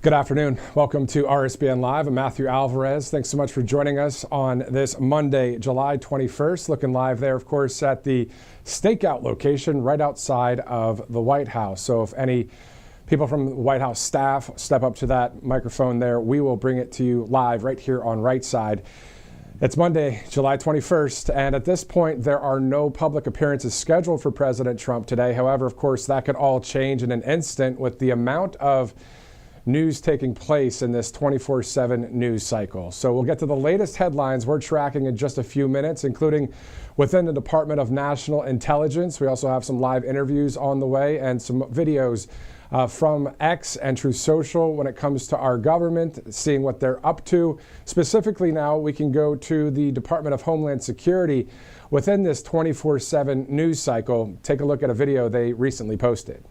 Good afternoon. Welcome to RSBN Live. I'm Matthew Alvarez. Thanks so much for joining us on this Monday, July 21st. Looking live there, of course, at the stakeout location right outside of the White House. So if any people from the White House staff step up to that microphone there, we will bring it to you live right here on Right Side. It's Monday, July 21st, and at this point, there are no public appearances scheduled for President Trump today. However, of course, that could all change in an instant with the amount of news taking place in this 24/7 news cycle. So we'll get to the latest headlines we're tracking in just a few minutes, including within the Department of National Intelligence. We also have some live interviews on the way and some videos from X and Truth Social when it comes to our government, seeing what they're up to. Specifically now, we can go to the Department of Homeland Security within this 24/7 news cycle. Take a look at a video they recently posted.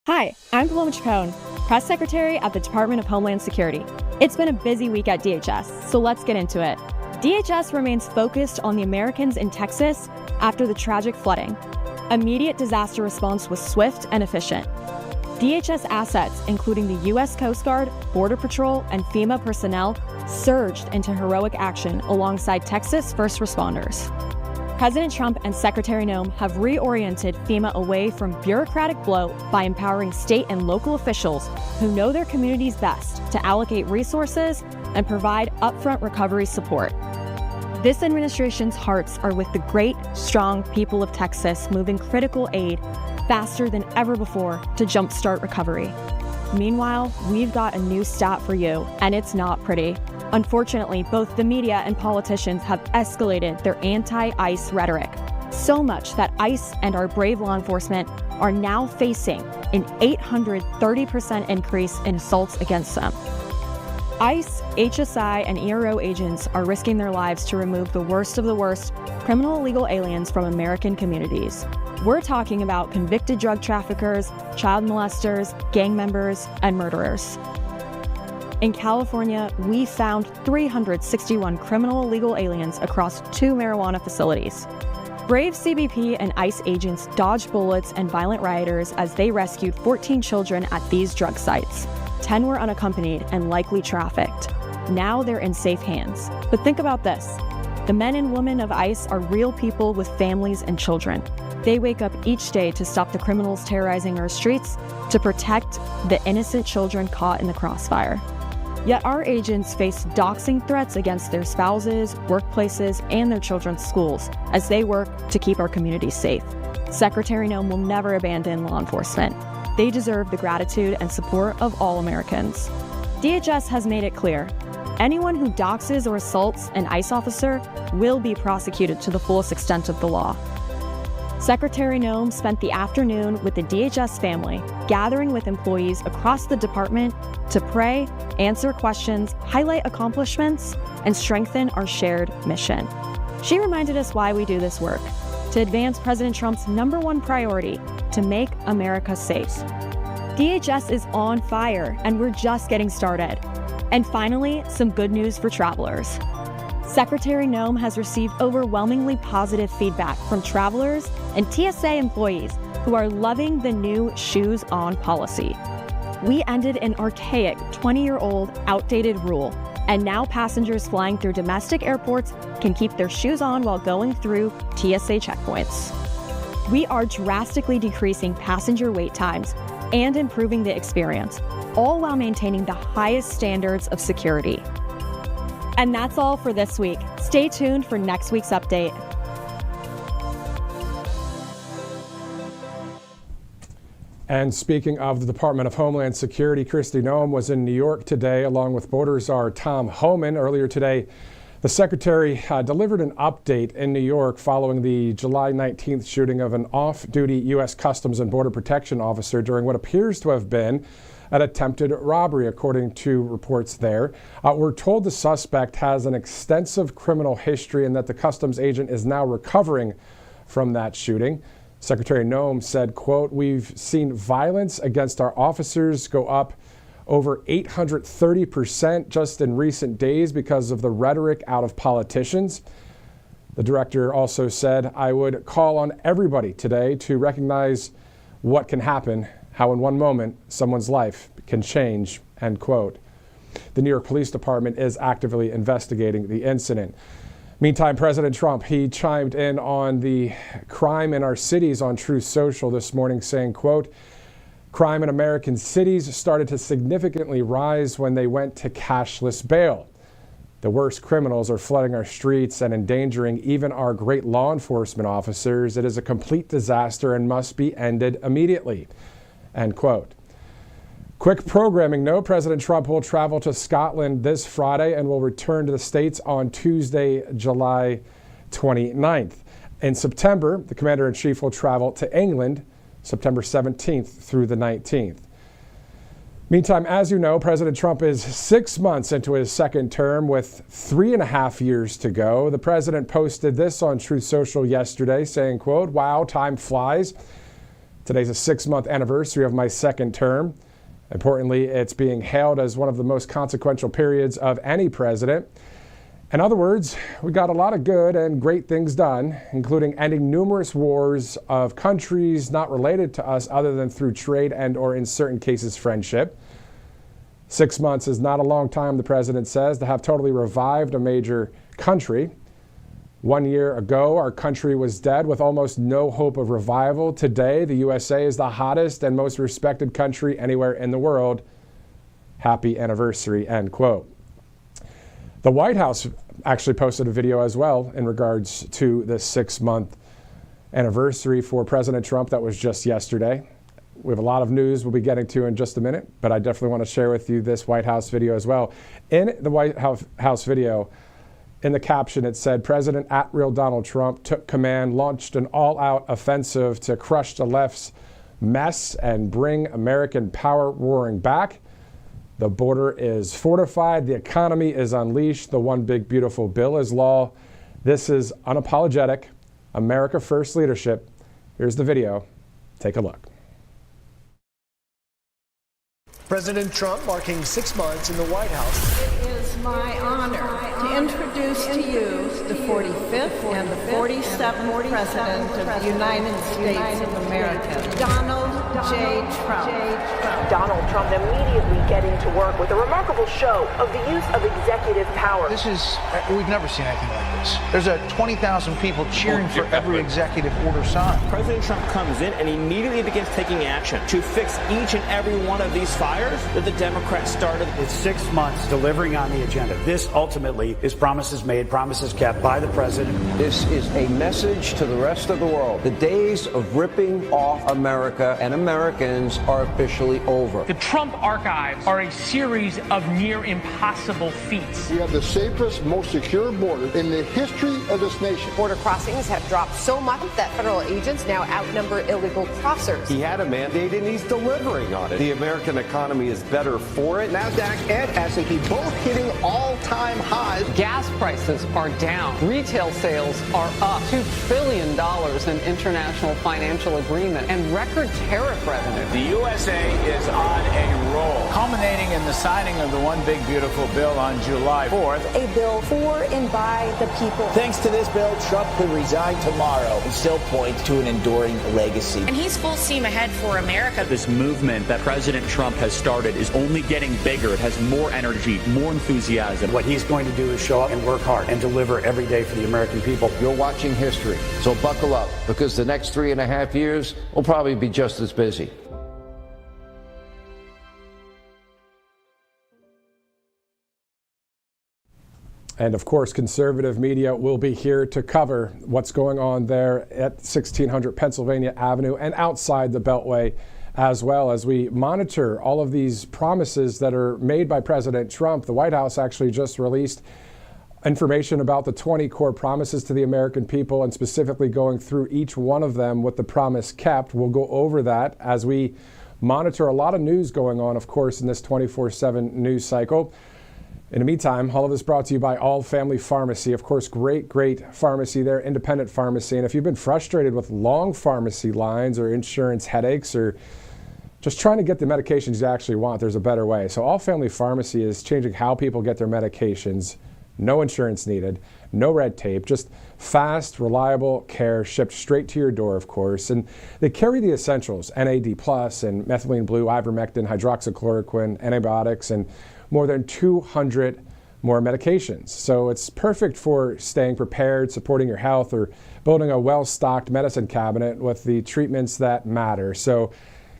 Hi, I'm Paloma Chacon, Press Secretary at the Department of Homeland Security. It's been a busy week at DHS, so let's get into it. DHS remains focused on the Americans in Texas after the tragic flooding. Immediate disaster response was swift and efficient. DHS assets, including the U.S. Coast Guard, Border Patrol, and FEMA personnel, surged into heroic action alongside Texas first responders. President Trump and Secretary Noem have reoriented FEMA away from bureaucratic bloat by empowering state and local officials who know their communities best to allocate resources and provide upfront recovery support. This administration's hearts are with the great, strong people of Texas moving critical aid faster than ever before to jumpstart recovery. Meanwhile, we've got a new stat for you, and it's not pretty. Unfortunately, both the media and politicians have escalated their anti-ICE rhetoric, so much that ICE and our brave law enforcement are now facing an 830% increase in assaults against them. ICE, HSI, and ERO agents are risking their lives to remove the worst of the worst criminal illegal aliens from American communities. We're talking about convicted drug traffickers, child molesters, gang members, and murderers. In California, we found 361 criminal illegal aliens across 2 marijuana facilities. Brave CBP and ICE agents dodged bullets and violent rioters as they rescued 14 children at these drug sites. 10 were unaccompanied and likely trafficked. Now they're in safe hands. But think about this. The men and women of ICE are real people with families and children. They wake up each day to stop the criminals terrorizing our streets, to protect the innocent children caught in the crossfire. Yet our agents face doxing threats against their spouses, workplaces, and their children's schools as they work to keep our communities safe. Secretary Noem will never abandon law enforcement. They deserve the gratitude and support of all Americans. DHS has made it clear, anyone who doxes or assaults an ICE officer will be prosecuted to the fullest extent of the law. Secretary Noem spent the afternoon with the DHS family, gathering with employees across the department to pray, answer questions, highlight accomplishments, and strengthen our shared mission. She reminded us why we do this work: to advance President Trump's #1 priority, to make America safe. DHS is on fire, and we're just getting started. And finally, some good news for travelers. Secretary Noem has received overwhelmingly positive feedback from travelers and TSA employees who are loving the new shoes on policy. We ended an archaic 20-year-old outdated rule, and now passengers flying through domestic airports can keep their shoes on while going through TSA checkpoints. We are drastically decreasing passenger wait times and improving the experience, all while maintaining the highest standards of security. And that's all for this week. Stay tuned for next week's update. And speaking of the Department of Homeland Security, Kristi Noem was in New York today, along with border czar Tom Homan. Earlier today, the secretary delivered an update in New York following the July 19th shooting of an off-duty U.S. Customs and Border Protection officer during what appears to have been an attempted robbery, according to reports there. We're told the suspect has an extensive criminal history and that the customs agent is now recovering from that shooting. Secretary Noem said, quote, "We've seen violence against our officers go up over 830% just in recent days because of the rhetoric out of politicians." The director also said, "I would call on everybody today to recognize what can happen how in one moment someone's life can change, end quote. The New York Police Department is actively investigating the incident. Meantime, President Trump, he chimed in on the crime in our cities on Truth Social this morning, saying, quote, crime in American cities started to significantly rise when they went to cashless bail. The worst criminals are flooding our streets and endangering even our great law enforcement officers. It is a complete disaster and must be ended immediately, end quote. Quick programming note, President Trump will travel to Scotland this Friday and will return to the States on Tuesday, July 29th. In September, the Commander-in-Chief will travel to England September 17th through the 19th. Meantime, as you know, President Trump is 6 months into his second term with 3.5 years to go. The president posted this on Truth Social yesterday saying, quote, wow, time flies. Today's a 6-month anniversary of my second term. Importantly, it's being hailed as one of the most consequential periods of any president. In other words, we got a lot of good and great things done, including ending numerous wars of countries not related to us other than through trade and or in certain cases friendship. 6 months is not a long time, the president says, to have totally revived a major country. 1 year ago, our country was dead with almost no hope of revival. Today, the USA is the hottest and most respected country anywhere in the world. Happy anniversary, end quote. The White House actually posted a video as well in regards to this 6-month anniversary for President Trump that was just yesterday. We have a lot of news we'll be getting to in just a minute, but I definitely want to share with you this White House video as well. In the White House video, in the caption, it said, President @Real Donald Trump took command, launched an all-out offensive to crush the left's mess and bring American power roaring back. The border is fortified. The economy is unleashed. The one big beautiful bill is law. This is unapologetic America First leadership. Here's the video. Take a look. President Trump marking 6 months in the White House. It is my honor to introduce to you the 45th and the 47th President of the United States of America, Donald J. Trump. Donald Trump immediately getting to work with a remarkable show of the use of executive power. We've never seen anything like this. There's 20,000 people cheering for every executive order signed. President Trump comes in and immediately begins taking action to fix each and every one of these fires that the Democrats started. With 6 months delivering on the agenda, this ultimately is promises made, promises kept by the president. This is a message to the rest of the world. The days of ripping off America and Americans are officially over. The Trump archives are a series of near impossible feats. We have the safest, most secure border in the history of this nation. Border crossings have dropped so much that federal agents now outnumber illegal crossers. He had a mandate and he's delivering on it. The American economy is better for it. NASDAQ and S&P both hitting all-time highs. Gas prices are down. Retail sales are up. $2 trillion in international financial agreement and record tariff revenue. The USA is on a roll, culminating in the signing of the One Big Beautiful Bill on July 4th. A bill for and by the people. Thanks to this bill, Trump could resign tomorrow and still point to an enduring legacy. And he's full steam ahead for America. This movement that President Trump has started is only getting bigger. It has more energy, more enthusiasm. What he's going to do is show up and work hard and deliver every day for the American people. You're watching history, so buckle up, because the next 3.5 years will probably be just as busy. And of course, conservative media will be here to cover what's going on there at 1600 Pennsylvania Avenue and outside the Beltway, as well as we monitor all of these promises that are made by President Trump. The White House actually just released information about the 20 core promises to the American people, and specifically going through each one of them with the promise kept. We'll go over that as we monitor a lot of news going on, of course, in this 24/7 news cycle. In the meantime, all of this brought to you by All Family Pharmacy. Of course, great pharmacy there, independent pharmacy. And if you've been frustrated with long pharmacy lines or insurance headaches or just trying to get the medications you actually want, there's a better way. So All Family Pharmacy is changing how people get their medications no insurance needed, no red tape, just fast, reliable care shipped straight to your door, of course. And they carry the essentials, NAD+, and methylene blue, ivermectin, hydroxychloroquine, antibiotics, and more than 200 more medications. So it's perfect for staying prepared, supporting your health, or building a well-stocked medicine cabinet with the treatments that matter. So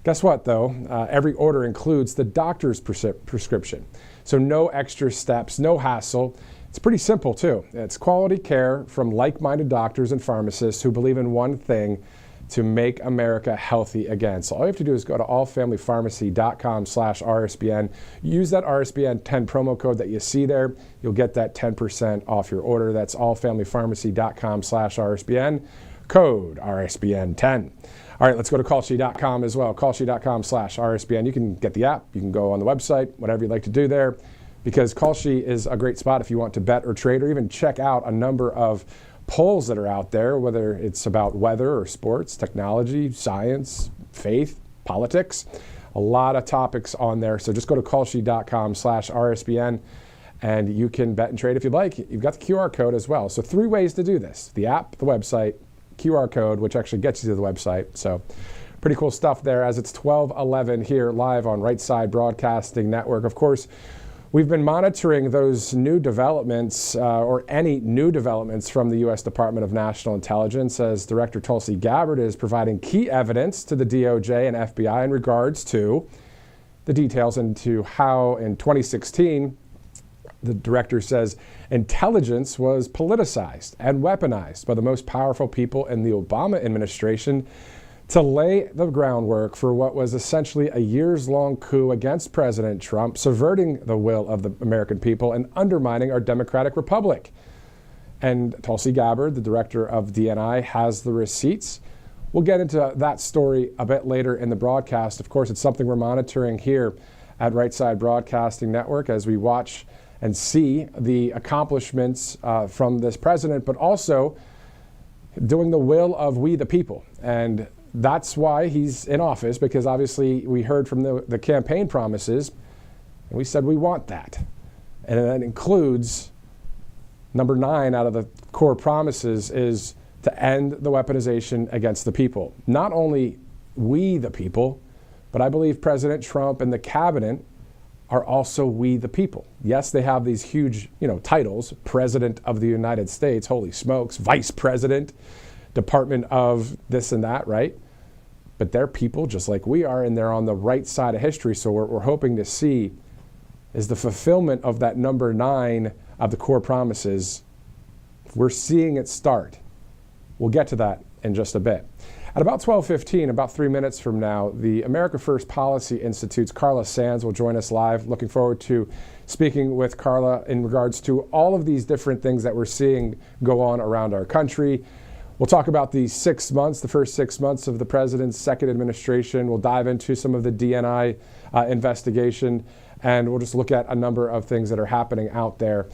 guess what, though? Every order includes the doctor's prescription. So no extra steps, no hassle. It's pretty simple, too. It's quality care from like-minded doctors and pharmacists who believe in one thing: to make America healthy again. So all you have to do is go to allfamilypharmacy.com/RSBN. Use that RSBN 10 promo code that you see there. You'll get that 10% off your order. That's allfamilypharmacy.com/RSBN, code RSBN 10. All right, let's go to callshe.com as well. Callshe.com/RSBN. You can get the app. You can go on the website, whatever you'd like to do there, because Callshe is a great spot if you want to bet or trade or even check out a number of polls that are out there, whether it's about weather or sports, technology, science, faith, politics. A lot of topics on there. So just go to callshe.com/RSBN and you can bet and trade if you'd like. You've got the QR code as well. So 3 ways to do this: the app, the website, QR code, which actually gets you to the website. So pretty cool stuff there as it's 12:11 here live on Right Side Broadcasting Network. Of course, we've been monitoring those new developments or any new developments from the U.S. Department of National Intelligence as Director Tulsi Gabbard is providing key evidence to the DOJ and FBI in regards to the details into how in 2016, the director says intelligence was politicized and weaponized by the most powerful people in the Obama administration to lay the groundwork for what was essentially a years-long coup against President Trump, subverting the will of the American people and undermining our democratic republic. And Tulsi Gabbard, the director of DNI, has the receipts. We'll get into that story a bit later in the broadcast. Of course, it's something we're monitoring here at Right Side Broadcasting Network as we watch and see the accomplishments from this president, but also doing the will of we the people. And that's why he's in office, because obviously we heard from the campaign promises, and we said we want that. And that includes number 9 out of the core promises is to end the weaponization against the people. Not only we the people, but I believe President Trump and the cabinet are also we the people. Yes, they have these huge, titles: President of the United States, holy smokes, Vice President, Department of this and that, right? But they're people just like we are, and they're on the right side of history. So what we're hoping to see is the fulfillment of that number 9 of the core promises. We're seeing it start. We'll get to that in just a bit. At about 12:15, about 3 minutes from now, the America First Policy Institute's Carla Sands will join us live. Looking forward to speaking with Carla in regards to all of these different things that we're seeing go on around our country. We'll talk about the first 6 months of the president's second administration. We'll dive into some of the DNI investigation, and we'll just look at a number of things that are happening out there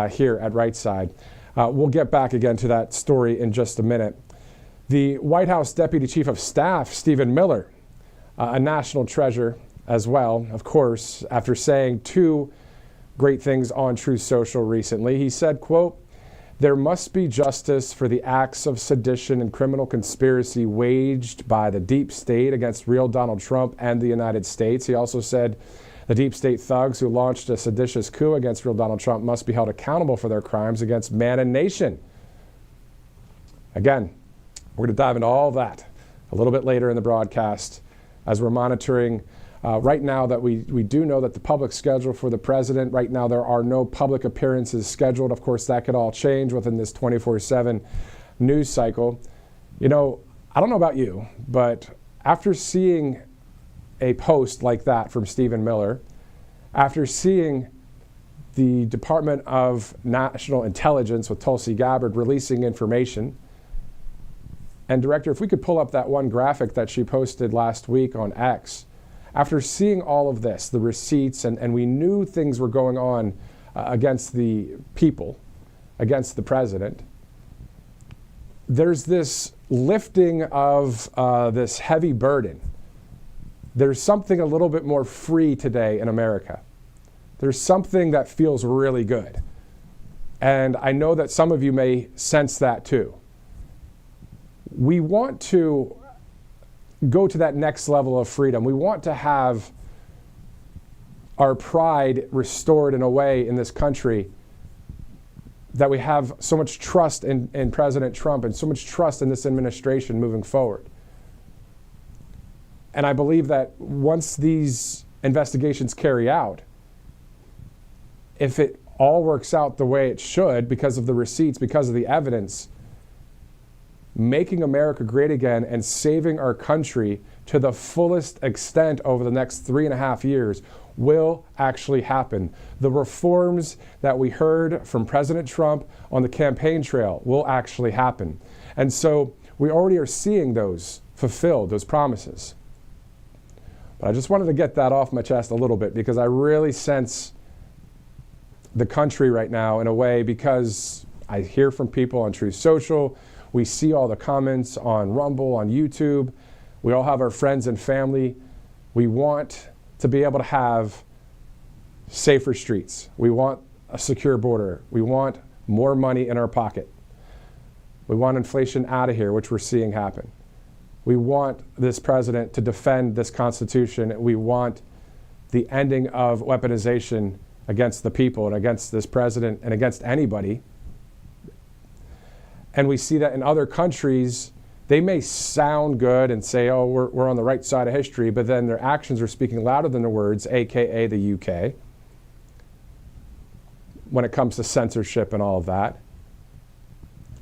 here at Right Side. We'll get back again to that story in just a minute. The White House Deputy Chief of Staff, Stephen Miller, a national treasure as well, of course, after saying 2 great things on Truth Social recently. He said, quote, "There must be justice for the acts of sedition and criminal conspiracy waged by the deep state against real Donald Trump and the United States." He also said the deep state thugs who launched a seditious coup against real Donald Trump must be held accountable for their crimes against man and nation. Again, we're going to dive into all of that a little bit later in the broadcast as we're monitoring right now that we do know that the public schedule for the president, right now there are no public appearances scheduled. Of course, that could all change within this 24/7 news cycle. I don't know about you, but after seeing a post like that from Stephen Miller, after seeing the Department of National Intelligence with Tulsi Gabbard releasing information, and Director, if we could pull up that one graphic that she posted last week on X, after seeing all of this, the receipts, and we knew things were going on against the people, against the president, there's this lifting of this heavy burden. There's something a little bit more free today in America. There's something that feels really good. And I know that some of you may sense that too. We want to go to that next level of freedom. We want to have our pride restored in a way in this country that we have so much trust in President Trump and so much trust in this administration moving forward. And I believe that once these investigations carry out, if it all works out the way it should because of the receipts, because of the evidence, making America great again and saving our country to the fullest extent over the next 3.5 years will actually happen. The reforms that we heard from President Trump on the campaign trail will actually happen. And so we already are seeing those fulfilled, those promises. But I just wanted to get that off my chest a little bit because I really sense the country right now in a way, because I hear from people on Truth Social, we see all the comments on Rumble, on YouTube, we all have our friends and family. We want to be able to have safer streets. We want a secure border. We want more money in our pocket. We want inflation out of here, which we're seeing happen. We want this president to defend this Constitution. We want the ending of weaponization against the people and against this president and against anybody. And we see that in other countries, they may sound good and say, oh, we're on the right side of history, but then their actions are speaking louder than their words, AKA the UK, when it comes to censorship and all of that.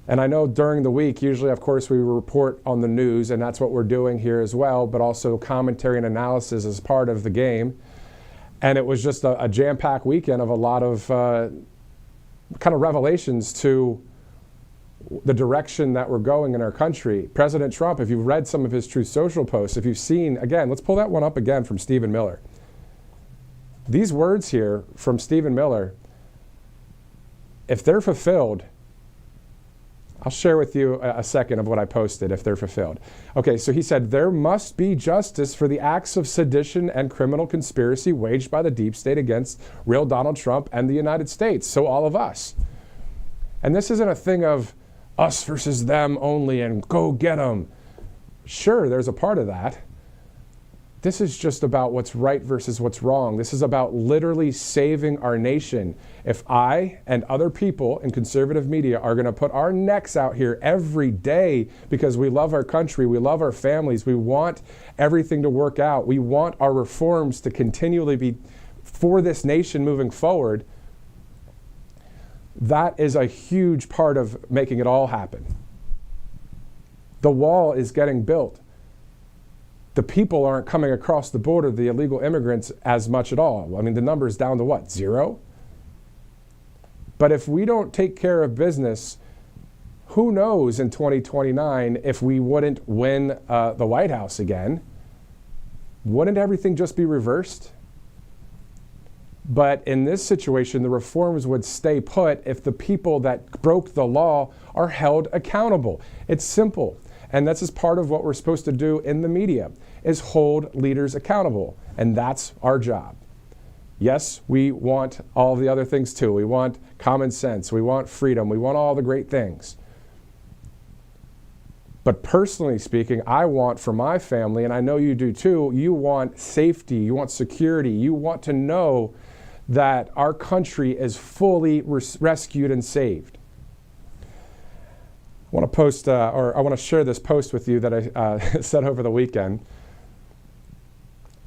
And I know during the week, usually, of course, we report on the news, and that's what we're doing here as well, but also commentary and analysis as part of the game. And it was just a jam-packed weekend of a lot of kind of revelations to the direction that we're going in our country. President Trump, if you've read some of his Truth Social posts, if you've seen, again, let's pull that one up again from Stephen Miller. These words here from Stephen Miller, if they're fulfilled, I'll share with you a second of what I posted if they're fulfilled. Okay, so he said, there must be justice for the acts of sedition and criminal conspiracy waged by the deep state against real Donald Trump and the United States, so all of us. And this isn't a thing of us versus them only and go get them. Sure, there's a part of that. This is just about what's right versus what's wrong. This is about literally saving our nation. If I and other people in conservative media are going to put our necks out here every day because we love our country, we love our families, we want everything to work out, we want our reforms to continually be for this nation moving forward, that is a huge part of making it all happen. The wall is getting built. The people aren't coming across the border, the illegal immigrants, as much at all. I mean, the number is down to what, 0? But if we don't take care of business, who knows in 2029 if we wouldn't win the White House again? Wouldn't everything just be reversed? But in this situation, the reforms would stay put if the people that broke the law are held accountable. It's simple. And that's just part of what we're supposed to do in the media, is hold leaders accountable. And that's our job. Yes, we want all the other things too. We want common sense. We want freedom. We want all the great things. But personally speaking, I want for my family, and I know you do too, you want safety, you want security, you want to know that our country is fully rescued and saved. I want to post, or I want to share this post with you that I said over the weekend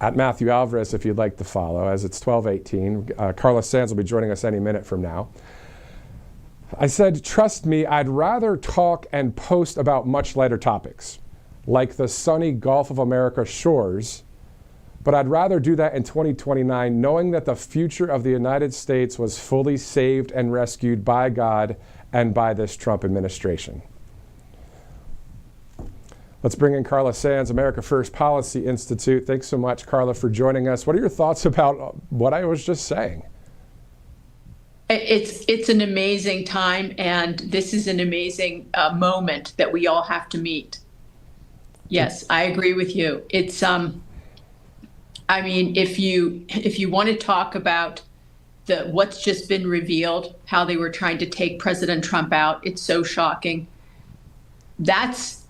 at Matthew Alvarez, if you'd like to follow, as it's 12:18. Carla Sands will be joining us any minute from now. I said, trust me, I'd rather talk and post about much lighter topics, like the sunny Gulf of America shores, but I'd rather do that in 2029, knowing that the future of the United States was fully saved and rescued by God and by this Trump administration. Let's bring in Carla Sands, America First Policy Institute. Thanks so much, Carla, for joining us. What are your thoughts about what I was just saying? It's an amazing time, and this is an amazing moment that we all have to meet. Yes, I agree with you. It's I mean, if you want to talk about what's just been revealed, how they were trying to take President Trump out. It's so shocking. That's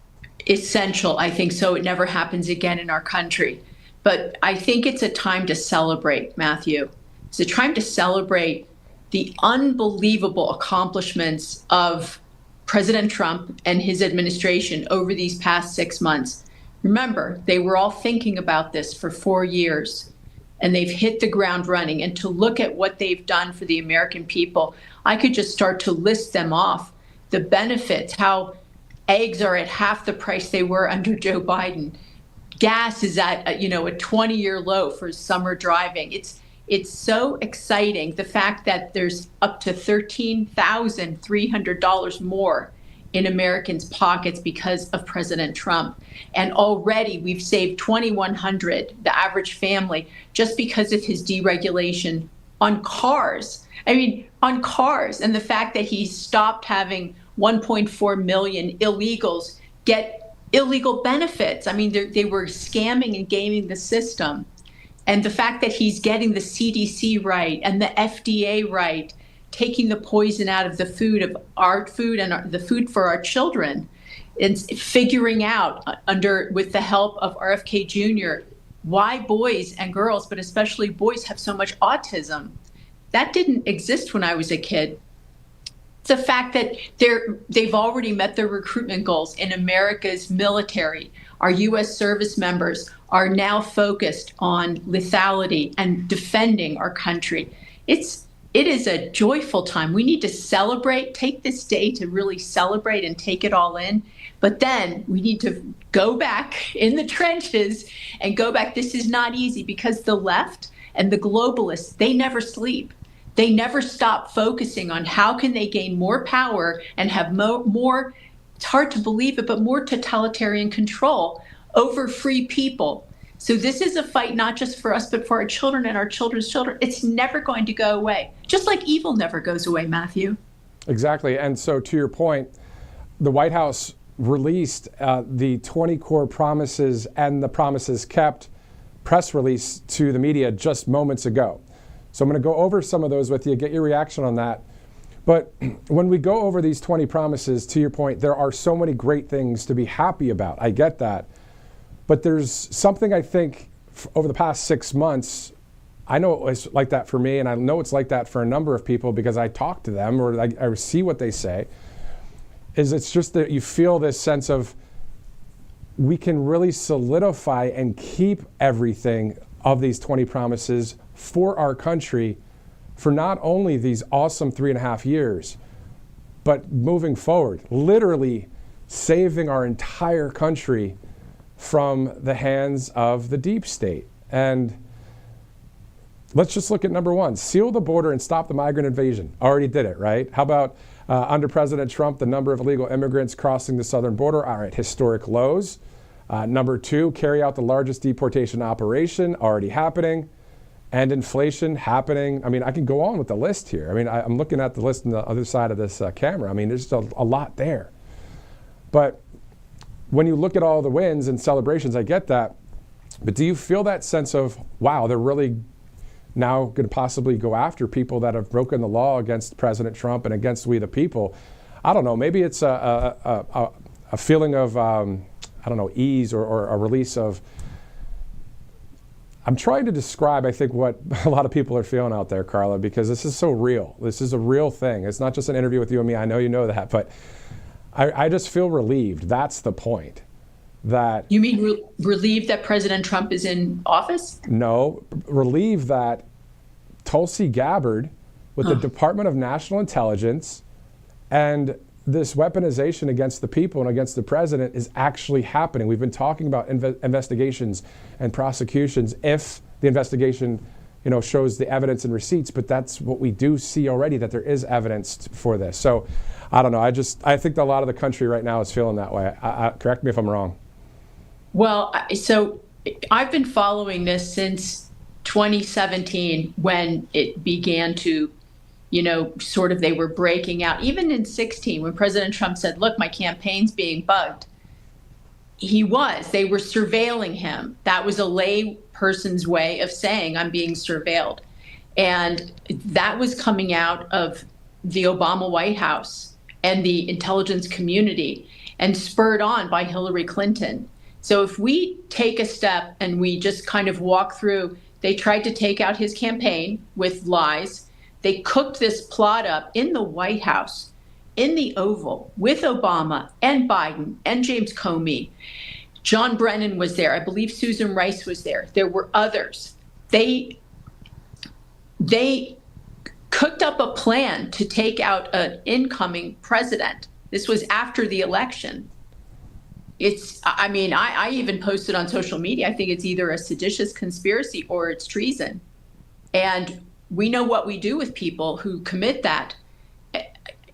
essential, I think, so it never happens again in our country. But I think it's a time to celebrate, Matthew. It's a time to celebrate the unbelievable accomplishments of President Trump and his administration over these past 6 months. Remember, they were all thinking about this for 4 years, and they've hit the ground running. And to look at what they've done for the American people, I could just start to list them off. The benefits, how eggs are at half the price they were under Joe Biden. Gas is at a 20-year low for summer driving. It's so exciting. The fact that there's up to $13,300 more in Americans' pockets because of President Trump. And already we've saved $2,100, the average family, just because of his deregulation on cars. On cars. And the fact that he stopped having 1.4 million illegals get illegal benefits. They were scamming and gaming the system. And the fact that he's getting the CDC right and the FDA right, taking the poison out of the food of our food and the food for our children, and figuring out with the help of RFK Jr. why boys and girls, but especially boys, have so much autism. That didn't exist when I was a kid. The fact that they've already met their recruitment goals in America's military. Our U.S. service members are now focused on lethality and defending our country. It is a joyful time. We need to celebrate, take this day to really celebrate and take it all in. But then we need to go back in the trenches and go back. This is not easy because the left and the globalists, they never sleep. They never stop focusing on how can they gain more power and have more, it's hard to believe it, but more totalitarian control over free people. So this is a fight not just for us, but for our children and our children's children. It's never going to go away, just like evil never goes away, Matthew. Exactly. And so to your point, the White House released the 20 core promises and the promises kept press release to the media just moments ago. So I'm going to go over some of those with you, get your reaction on that. But when we go over these 20 promises, to your point, there are so many great things to be happy about. I get that. But there's something I think over the past 6 months, I know it was like that for me, and I know it's like that for a number of people because I talk to them or I see what they say, is it's just that you feel this sense of we can really solidify and keep everything of these 20 promises for our country for not only these awesome 3.5 years, but moving forward, literally saving our entire country from the hands of the deep state. And let's just look at number one, seal the border and stop the migrant invasion. Already did it, right? How about under President Trump, the number of illegal immigrants crossing the southern border are at historic lows. Number two, carry out the largest deportation operation, already happening. And inflation happening. I can go on with the list here. I'm looking at the list on the other side of this camera. There's a lot there. But when you look at all the wins and celebrations, I get that. But do you feel that sense of, wow, they're really now going to possibly go after people that have broken the law against President Trump and against we the people? I don't know. Maybe it's a feeling of, ease or a release of. I'm trying to describe, I think, what a lot of people are feeling out there, Carla, because this is so real. This is a real thing. It's not just an interview with you and me. I know you know that, but I just feel relieved. That's the point. That you mean relieved that President Trump is in office? No, relieved that Tulsi Gabbard with the Department of National Intelligence and this weaponization against the people and against the president is actually happening. We've been talking about investigations and prosecutions if the investigation, shows the evidence and receipts, but that's what we do see already, that there is evidence for this. So I don't know. I think a lot of the country right now is feeling that way. Correct me if I'm wrong. Well, so I've been following this since 2017 when it began to they were breaking out. Even in 16, when President Trump said, look, my campaign's being bugged, they were surveilling him. That was a lay person's way of saying I'm being surveilled. And that was coming out of the Obama White House and the intelligence community and spurred on by Hillary Clinton. So if we take a step and we just kind of walk through, they tried to take out his campaign with lies. They cooked this plot up in the White House, in the Oval, with Obama and Biden and James Comey. John Brennan was there. I believe Susan Rice was there. There were others. They cooked up a plan to take out an incoming president. This was after the election. I even posted on social media, I think it's either a seditious conspiracy or it's treason. And we know what we do with people who commit that.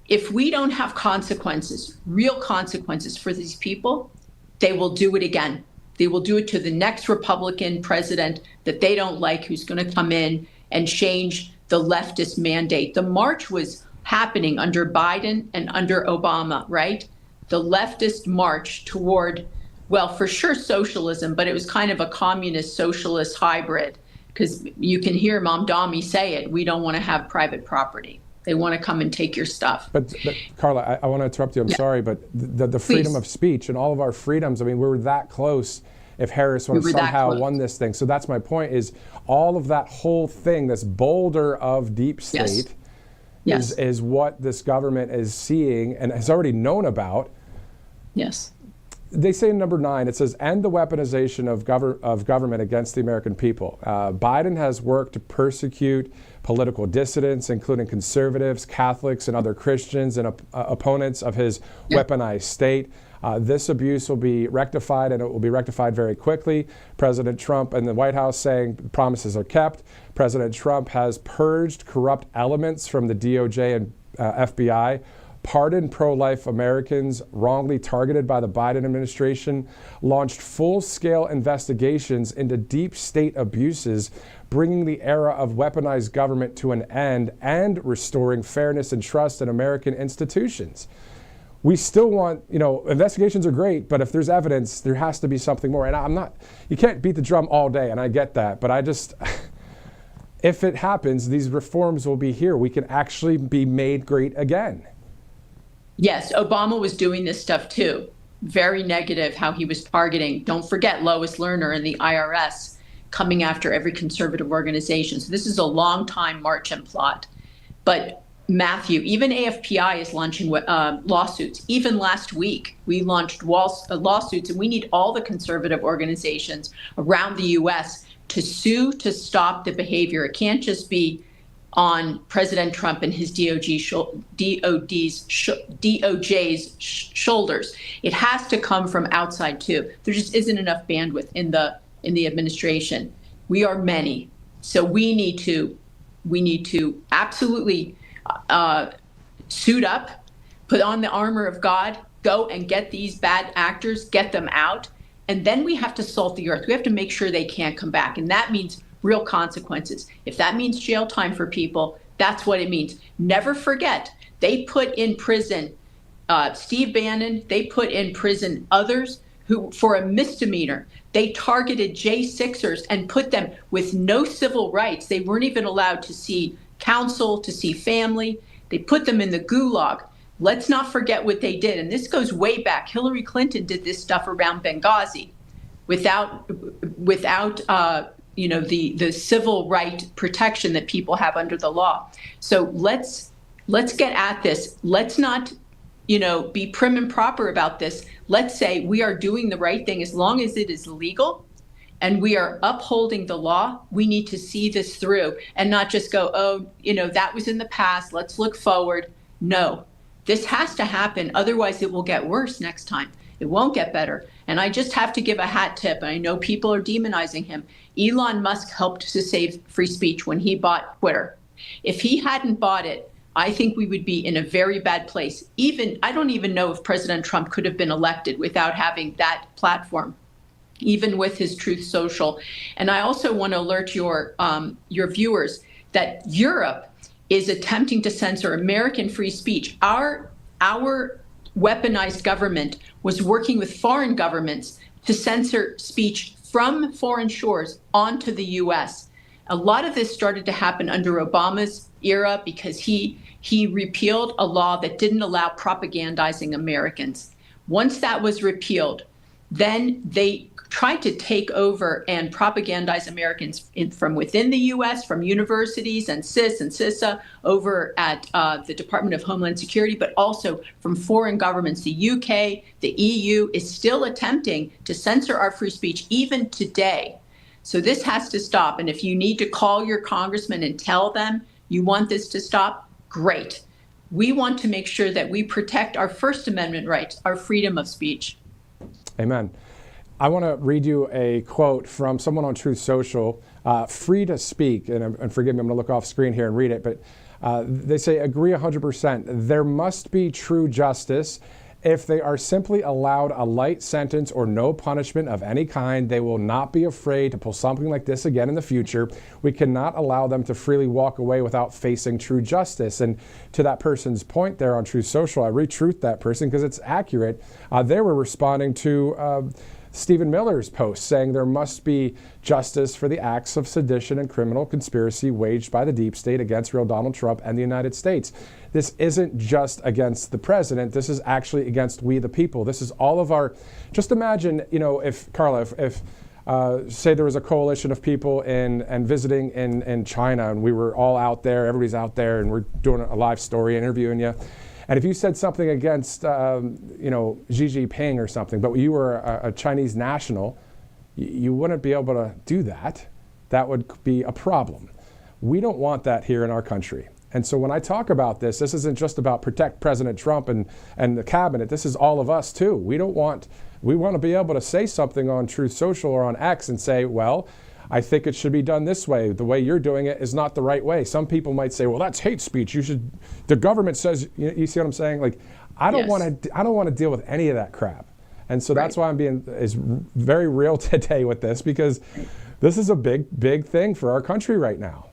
If we don't have consequences, real consequences for these people, they will do it again. They will do it to the next Republican president that they don't like, who's going to come in and change the leftist mandate. The march was happening under Biden and under Obama, right? The leftist march toward, well, for sure socialism, but it was kind of a communist socialist hybrid, because you can hear Mamdani say it. We don't want to have private property. They want to come and take your stuff. But Carla, I want to interrupt you. I'm sorry, but the freedom of speech and all of our freedoms, I mean, we were that close if Harris would have somehow won this thing. So that's my point, is all of that whole thing, this boulder of deep state, is what this government is seeing and has already known about. Yes. They say in number 9, it says, end the weaponization of government against the American people. Biden has worked to persecute political dissidents, including conservatives, Catholics, and other Christians and opponents of his weaponized state. This abuse will be rectified, and it will be rectified very quickly. President Trump and the White House saying promises are kept. President Trump has purged corrupt elements from the DOJ and FBI, pardoned pro-life Americans wrongly targeted by the Biden administration, launched full-scale investigations into deep state abuses, bringing the era of weaponized government to an end, and restoring fairness and trust in American institutions. We still want, investigations are great, but if there's evidence, there has to be something more. And you can't beat the drum all day, and I get that, but if it happens, these reforms will be here. We can actually be made great again. Yes, Obama was doing this stuff too. Very negative how he was targeting. Don't forget Lois Lerner and the IRS coming after every conservative organization. So this is a long time march and plot. But Matthew, even AFPI is launching lawsuits. Even last week, we launched lawsuits, and we need all the conservative organizations around the U.S. to sue to stop the behavior. It can't just be on President Trump and his DOJ's shoulders. It has to come from outside too. There just isn't enough bandwidth in the administration. We are many, so we need to absolutely suit up, put on the armor of God, go and get these bad actors, get them out, and then we have to salt the earth. We have to make sure they can't come back, and that means real consequences. If that means jail time for people, that's what it means. Never forget, they put in prison Steve Bannon, they put in prison others who, for a misdemeanor, they targeted J6ers and put them with no civil rights. They weren't even allowed to see counsel, to see family. They put them in the gulag. Let's not forget what they did. And this goes way back. Hillary Clinton did this stuff around Benghazi without the civil right protection that people have under the law. So let's get at this. Let's not, be prim and proper about this. Let's say we are doing the right thing as long as it is legal and we are upholding the law. We need to see this through and not just go, that was in the past. Let's look forward. No, this has to happen. Otherwise, it will get worse next time. It won't get better. And I just have to give a hat tip. I know people are demonizing him. Elon Musk helped to save free speech when he bought Twitter. If he hadn't bought it, I think we would be in a very bad place. I don't even know if President Trump could have been elected without having that platform, even with his Truth Social. And I also want to alert your viewers that Europe is attempting to censor American free speech. Our weaponized government was working with foreign governments to censor speech from foreign shores onto the U.S. A lot of this started to happen under Obama's era because he repealed a law that didn't allow propagandizing Americans. Once that was repealed, then they tried to take over and propagandize Americans from within the U.S., from universities and CIS and CISA over at the Department of Homeland Security, but also from foreign governments. The UK, the EU is still attempting to censor our free speech even today. So this has to stop. And if you need to call your congressman and tell them you want this to stop, great. We want to make sure that we protect our First Amendment rights, our freedom of speech. Amen. I want to read you a quote from someone on Truth Social, free to speak, and forgive me, I'm going to look off screen here and read it, but they say, agree 100%. There must be true justice. If they are simply allowed a light sentence or no punishment of any kind, they will not be afraid to pull something like this again in the future. We cannot allow them to freely walk away without facing true justice. And to that person's point there on Truth Social, I retruth that person because it's accurate. They were responding to Stephen Miller's post saying there must be justice for the acts of sedition and criminal conspiracy waged by the deep state against real Donald Trump and the United States. This isn't just against the president. This is actually against we the people. This is all of our, just imagine, if Carla, if say there was a coalition of people and visiting in China and we were all out there, everybody's out there and we're doing a live story interviewing you. And if you said something against, Xi Jinping or something, but you were a Chinese national, you wouldn't be able to do that. That would be a problem. We don't want that here in our country. And so when I talk about this isn't just about protect President Trump and the cabinet. This is all of us too. We want to be able to say something on Truth Social or on X and say, well, I think it should be done this way. The way you're doing it is not the right way. Some people might say, well, that's hate speech. The government says, you see what I'm saying? Like, I don't want to deal with any of that crap. And so that's why I'm being very real today with this, because this is a big, big thing for our country right now.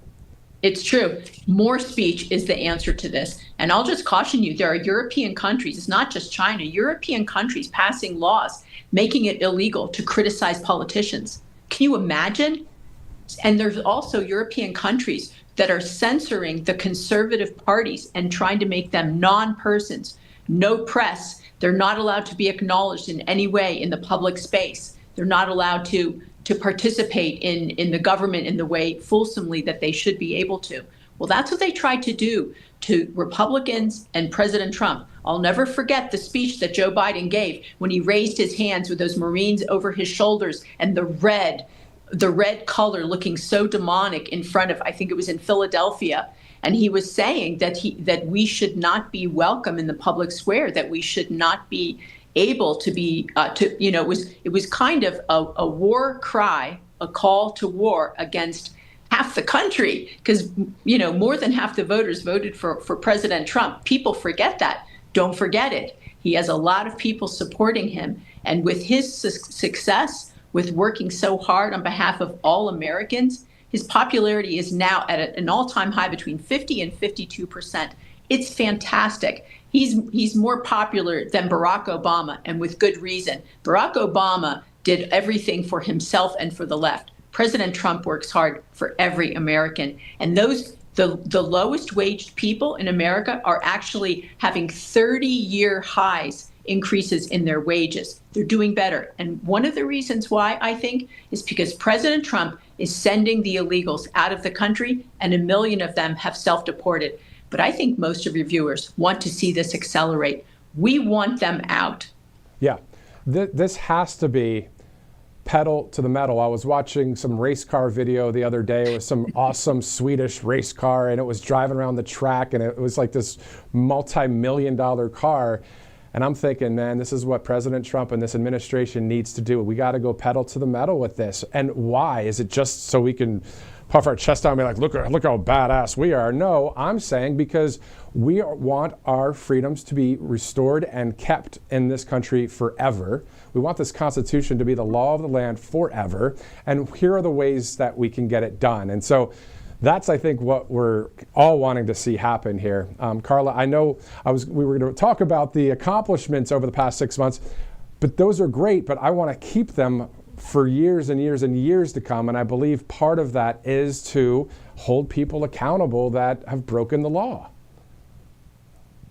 It's true. More speech is the answer to this. And I'll just caution you, there are European countries, it's not just China, European countries passing laws making it illegal to criticize politicians. Can you imagine? And there's also European countries that are censoring the conservative parties and trying to make them non-persons, no press. They're not allowed to be acknowledged in any way in the public space. They're not allowed to participate in the government in the way fulsomely that they should be able to. Well, that's what they tried to do to Republicans and President Trump. I'll never forget the speech that Joe Biden gave when he raised his hands with those Marines over his shoulders and the red color looking so demonic in front of, I think it was in Philadelphia. And he was saying that we should not be welcome in the public square, that we should not be able to be, it was kind of a war cry, a call to war against half the country, because, more than half the voters voted for President Trump. People forget that. Don't forget it. He has a lot of people supporting him. And with his success, with working so hard on behalf of all Americans, his popularity is now at an all-time high between 50 and 52%. It's fantastic. He's more popular than Barack Obama, and with good reason. Barack Obama did everything for himself and for the left. President Trump works hard for every American. And the lowest waged people in America are actually having 30-year highs increases in their wages. They're doing better. And one of the reasons why, I think, is because President Trump is sending the illegals out of the country, and 1 million of them have self-deported. But I think most of your viewers want to see this accelerate. We want them out. Yeah, this has to be pedal to the metal. I was watching some race car video the other day. It was some awesome Swedish race car, and it was driving around the track, and it was like this multi-million-dollar car. And I'm thinking, man, this is what President Trump and this administration needs to do. We got to go pedal to the metal with this. And why? Is it just so we can puff our chest out and be like, look how badass we are? No, I'm saying because we want our freedoms to be restored and kept in this country forever. We want this Constitution to be the law of the land forever. And here are the ways that we can get it done. And so that's, I think, what we're all wanting to see happen here. Carla, I know we were going to talk about the accomplishments over the past 6 months, but those are great, but I want to keep them for years and years and years to come. And I believe part of that is to hold people accountable that have broken the law.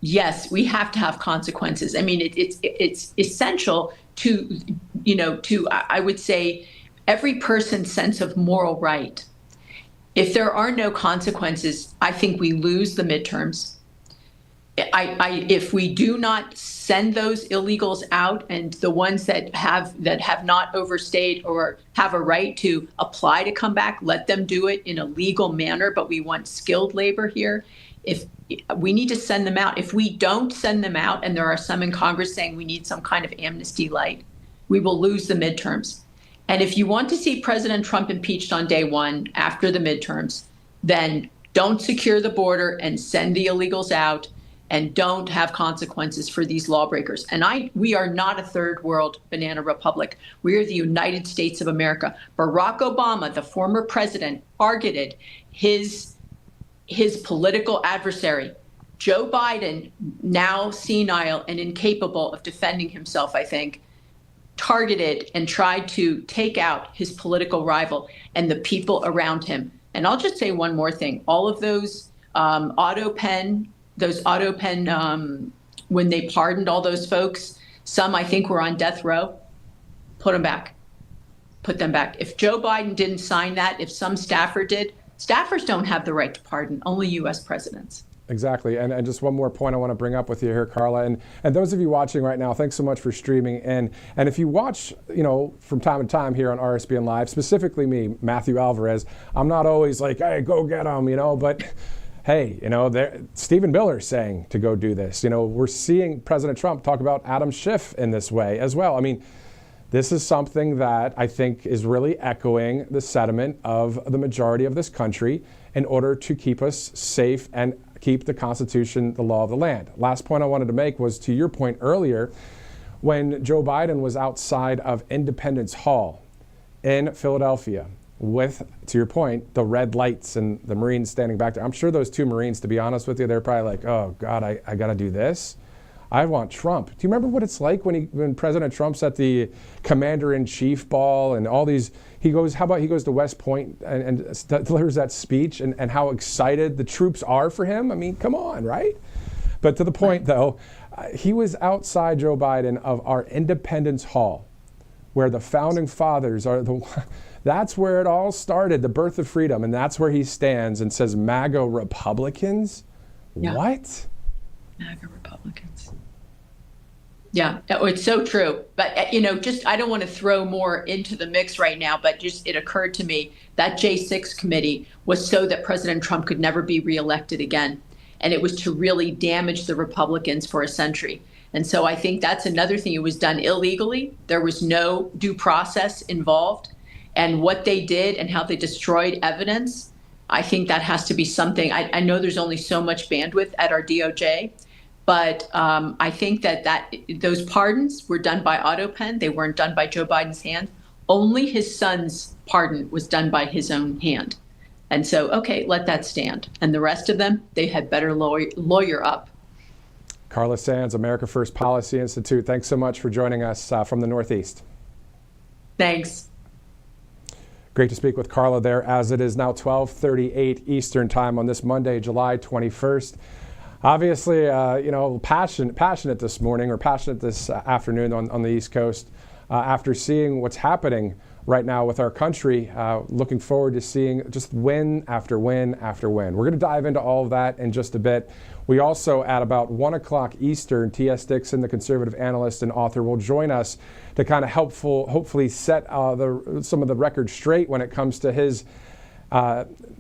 Yes, we have to have consequences. I mean, it's essential to, I would say, every person's sense of moral right. If there are no consequences, I think we lose the midterms. If we do not send those illegals out, and the ones that have not overstayed or have a right to apply to come back, let them do it in a legal manner. But we want skilled labor here. If we need to send them out, if we don't send them out, and there are some in Congress saying we need some kind of amnesty light, we will lose the midterms. And if you want to see President Trump impeached on day one after the midterms, then don't secure the border and send the illegals out, and don't have consequences for these lawbreakers. And we are not a third world banana republic. We are the United States of America. Barack Obama, the former president, targeted his political adversary. Joe Biden, now senile and incapable of defending himself, I think, targeted and tried to take out his political rival and the people around him. And I'll just say one more thing. All of those auto pen, when they pardoned all those folks, some I think were on death row, put them back. Put them back. If Joe Biden didn't sign that, if some staffer did, staffers don't have the right to pardon, only U.S. presidents. Exactly. And just one more point I want to bring up with you here, Carla. And those of you watching right now, thanks so much for streaming. And if you watch, from time to time here on RSBN Live, specifically me, Matthew Alvarez, I'm not always like, hey, go get them, but hey, Stephen Miller's saying to go do this. We're seeing President Trump talk about Adam Schiff in this way as well. I mean, this is something that I think is really echoing the sentiment of the majority of this country in order to keep us safe and keep the Constitution, the law of the land. Last point I wanted to make was to your point earlier, when Joe Biden was outside of Independence Hall in Philadelphia with, to your point, the red lights and the Marines standing back there. I'm sure those two Marines, to be honest with you, they're probably like, oh God, I got to do this. I want Trump. Do you remember what it's like when President Trump's at the Commander-in-Chief ball and all these, he goes to West Point and delivers that speech and how excited the troops are for him? I mean, come on, right? But to the point, though, he was outside, Joe Biden, of our Independence Hall, where the founding fathers are that's where it all started, the birth of freedom. And that's where he stands and says, MAGA Republicans? Yeah. What? MAGA Republicans. Yeah, it's so true. But, I don't want to throw more into the mix right now, but just it occurred to me that J6 committee was so that President Trump could never be reelected again. And it was to really damage the Republicans for a century. And so I think that's another thing. It was done illegally. There was no due process involved. And what they did and how they destroyed evidence, I think that has to be something. I know there's only so much bandwidth at our DOJ. But I think that those pardons were done by AutoPen. They weren't done by Joe Biden's hand. Only his son's pardon was done by his own hand. And so, okay, let that stand. And the rest of them, they had better lawyer up. Carla Sands, America First Policy Institute. Thanks so much for joining us from the Northeast. Thanks. Great to speak with Carla there, as it is now 12:38 Eastern Time on this Monday, July 21st. Obviously, passionate this morning, or passionate this afternoon on the East Coast after seeing what's happening right now with our country. Looking forward to seeing just win after win after win. We're going to dive into all of that in just a bit. We also, at about 1 o'clock Eastern, TS Dixon, the conservative analyst and author, will join us to kind of hopefully set some of the record straight when it comes to his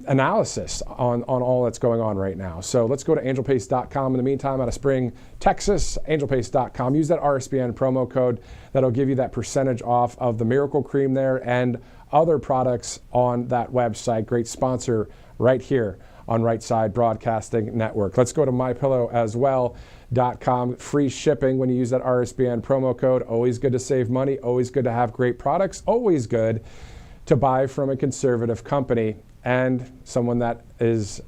analysis on all that's going on right now. So let's go to angelpace.com. In the meantime, out of Spring, Texas, angelpace.com. Use that RSBN promo code. That'll give you that percentage off of the Miracle Cream there and other products on that website. Great sponsor right here on Right Side Broadcasting Network. Let's go to mypillowaswell.com. Free shipping when you use that RSBN promo code. Always good to save money. Always good to have great products. Always good to buy from a conservative company and someone that is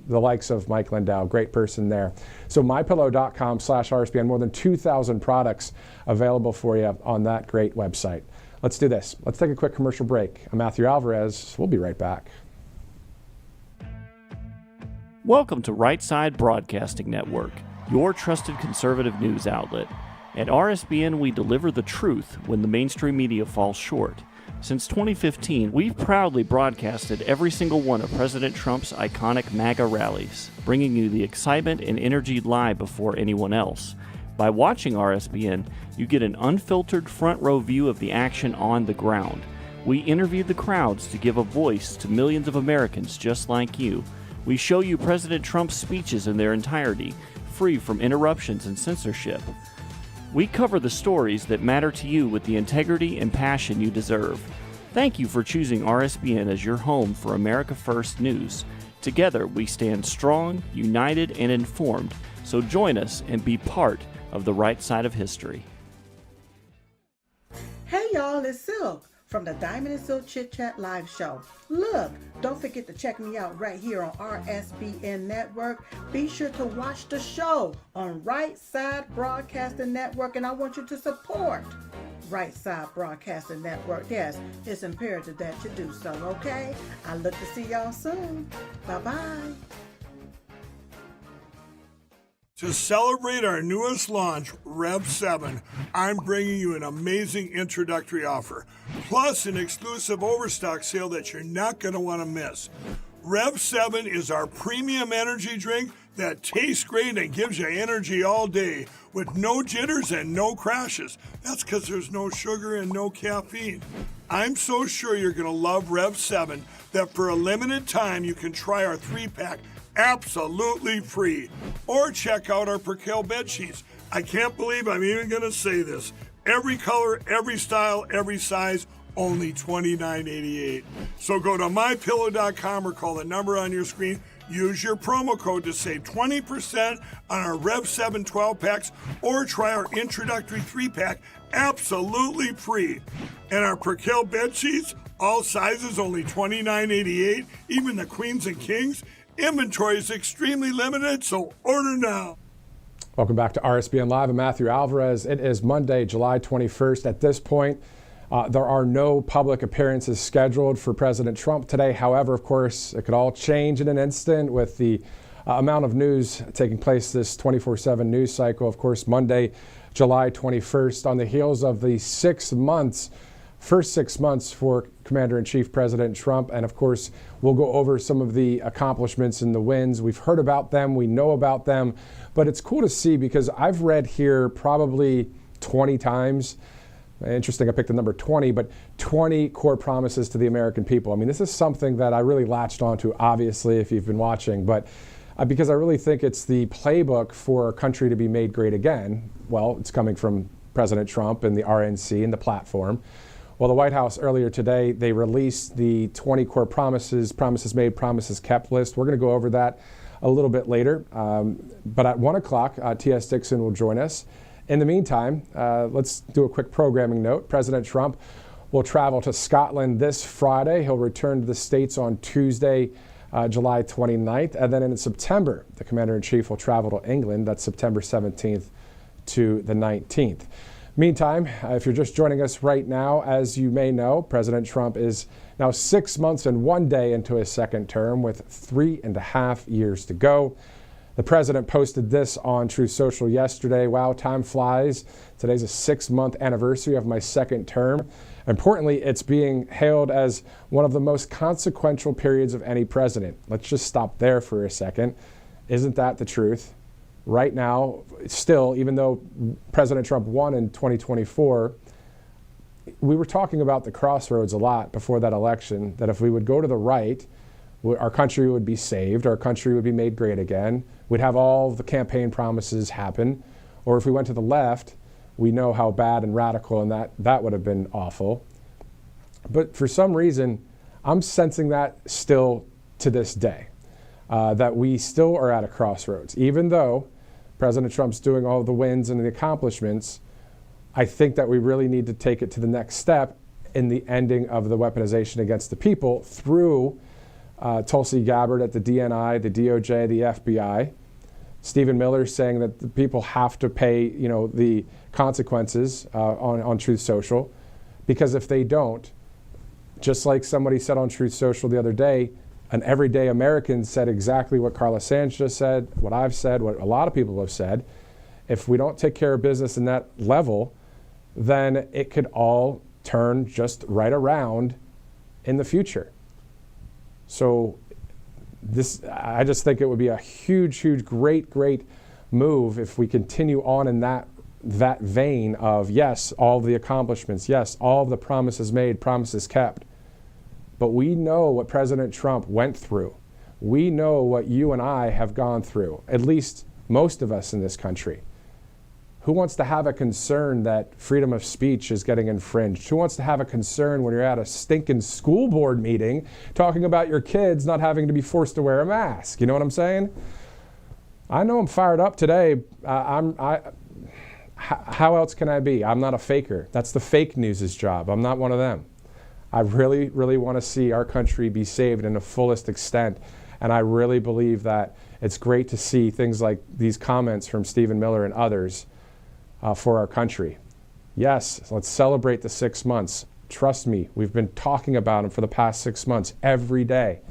the likes of Mike Lindell. Great person there. So mypillow.com/RSBN. More than 2,000 products available for you on that great website. Let's do this. Let's take a quick commercial break. I'm Matthew Alvarez. We'll be right back. Welcome to Right Side Broadcasting Network, your trusted conservative news outlet. At RSBN, we deliver the truth when the mainstream media falls short. Since 2015, we've proudly broadcasted every single one of President Trump's iconic MAGA rallies, bringing you the excitement and energy live before anyone else. By watching RSBN, you get an unfiltered front row view of the action on the ground. We interview the crowds to give a voice to millions of Americans just like you. We show you President Trump's speeches in their entirety, free from interruptions and censorship. We cover the stories that matter to you with the integrity and passion you deserve. Thank you for choosing RSBN as your home for America First News. Together, we stand strong, united, and informed, so join us and be part of the right side of history. Hey y'all, it's Silk from the Diamond and Silk Chit Chat live show. Look, don't forget to check me out right here on RSBN Network. Be sure to watch the show on Right Side Broadcasting Network, and I want you to support Right Side Broadcasting Network. Yes, it's imperative that you do so, okay? I look to see y'all soon. Bye-bye. To celebrate our newest launch, Rev 7, I'm bringing you an amazing introductory offer, plus an exclusive overstock sale that you're not going to want to miss. Rev 7 is our premium energy drink that tastes great and gives you energy all day with no jitters and no crashes. That's because there's no sugar and no caffeine. I'm so sure you're going to love Rev 7 that for a limited time you can try our 3-pack absolutely free. Or check out our Percale bed sheets. I can't believe I'm even going to say this. Every color, every style, every size, only $29.88. So go to mypillow.com or call the number on your screen. Use your promo code to save 20% on our Rev 7 12-packs or try our introductory 3-pack absolutely free. And our Percale bed sheets, all sizes, only $29.88, even the queens and kings. Inventory is extremely limited, so order now. Welcome back to RSBN Live. I'm Matthew Alvarez. It is Monday, July 21st. At this point, there are no public appearances scheduled for President Trump today. However, of course, it could all change in an instant with the amount of news taking place this 24/7 news cycle. Of course, Monday, July 21st, on the heels of the first 6 months for Commander-in-Chief President Trump. And of course, we'll go over some of the accomplishments and the wins. We've heard about them, we know about them, but it's cool to see because I've read here probably 20 times. Interesting, I picked the number 20, but 20 core promises to the American people. I mean, this is something that I really latched onto, obviously, if you've been watching, but because I really think it's the playbook for a country to be made great again. Well, it's coming from President Trump and the RNC and the platform. Well, the White House earlier today, they released the 20 core promises made, promises kept list. We're going to go over that a little bit later. But at 1 o'clock, TS Dixon will join us. In the meantime, let's do a quick programming note. President Trump will travel to Scotland this Friday. He'll return to the States on Tuesday, July 29th. And then in September, the Commander-in-Chief will travel to England. That's September 17th to the 19th. Meantime, if you're just joining us right now, as you may know, President Trump is now 6 months and 1 day into his second term with 3.5 years to go. The president posted this on Truth Social yesterday. Wow, time flies. Today's a 6-month anniversary of my second term. Importantly, it's being hailed as one of the most consequential periods of any president. Let's just stop there for a second. Isn't that the truth? Right now, still, even though President Trump won in 2024, we were talking about the crossroads a lot before that election, that if we would go to the right, our country would be saved, our country would be made great again, we'd have all the campaign promises happen. Or if we went to the left, we know how bad and radical and that would have been awful. But for some reason, I'm sensing that still to this day, that we still are at a crossroads. Even though President Trump's doing all the wins and the accomplishments, I think that we really need to take it to the next step in the ending of the weaponization against the people through Tulsi Gabbard at the DNI, the DOJ, the FBI. Stephen Miller saying that the people have to pay, the consequences on Truth Social. Because if they don't, just like somebody said on Truth Social the other day, an everyday American said exactly what Carla Sands just said, what I've said, what a lot of people have said. If we don't take care of business in that level, then it could all turn just right around in the future. So I just think it would be a huge, great move if we continue on in that vein of, yes, all the accomplishments, yes, all of the promises made, promises kept. But we know what President Trump went through. We know what you and I have gone through, at least most of us in this country. Who wants to have a concern that freedom of speech is getting infringed? Who wants to have a concern when you're at a stinking school board meeting talking about your kids not having to be forced to wear a mask? You know what I'm saying? I know I'm fired up today. How else can I be? I'm not a faker. That's the fake news' job. I'm not one of them. I really want to see our country be saved in the fullest extent. And I really believe that it's great to see things like these comments from Stephen Miller and others for our country. Yes, let's celebrate the 6 months. Trust me, we've been talking about them for the past 6 months every day.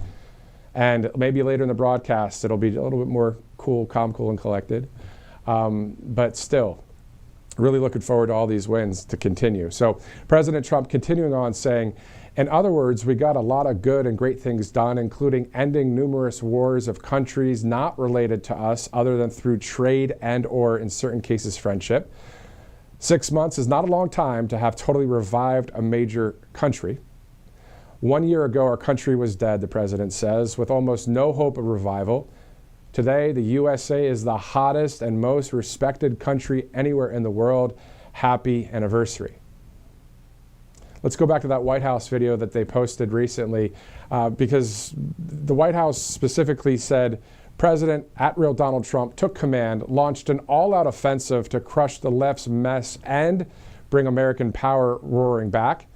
And maybe later in the broadcast, it'll be a little bit more cool, calm, cool, and collected. But still, really looking forward to all these wins to continue. So President Trump continuing on saying, in other words, we got a lot of good and great things done, including ending numerous wars of countries not related to us other than through trade and or, in certain cases, friendship. 6 months is not a long time to have totally revived a major country. 1 year ago, our country was dead, the president says, with almost no hope of revival. Today, the USA is the hottest and most respected country anywhere in the world. Happy anniversary. Let's go back to that White House video that they posted recently because the White House specifically said President @real Donald Trump took command, launched an all-out offensive to crush the left's mess and bring American power roaring back.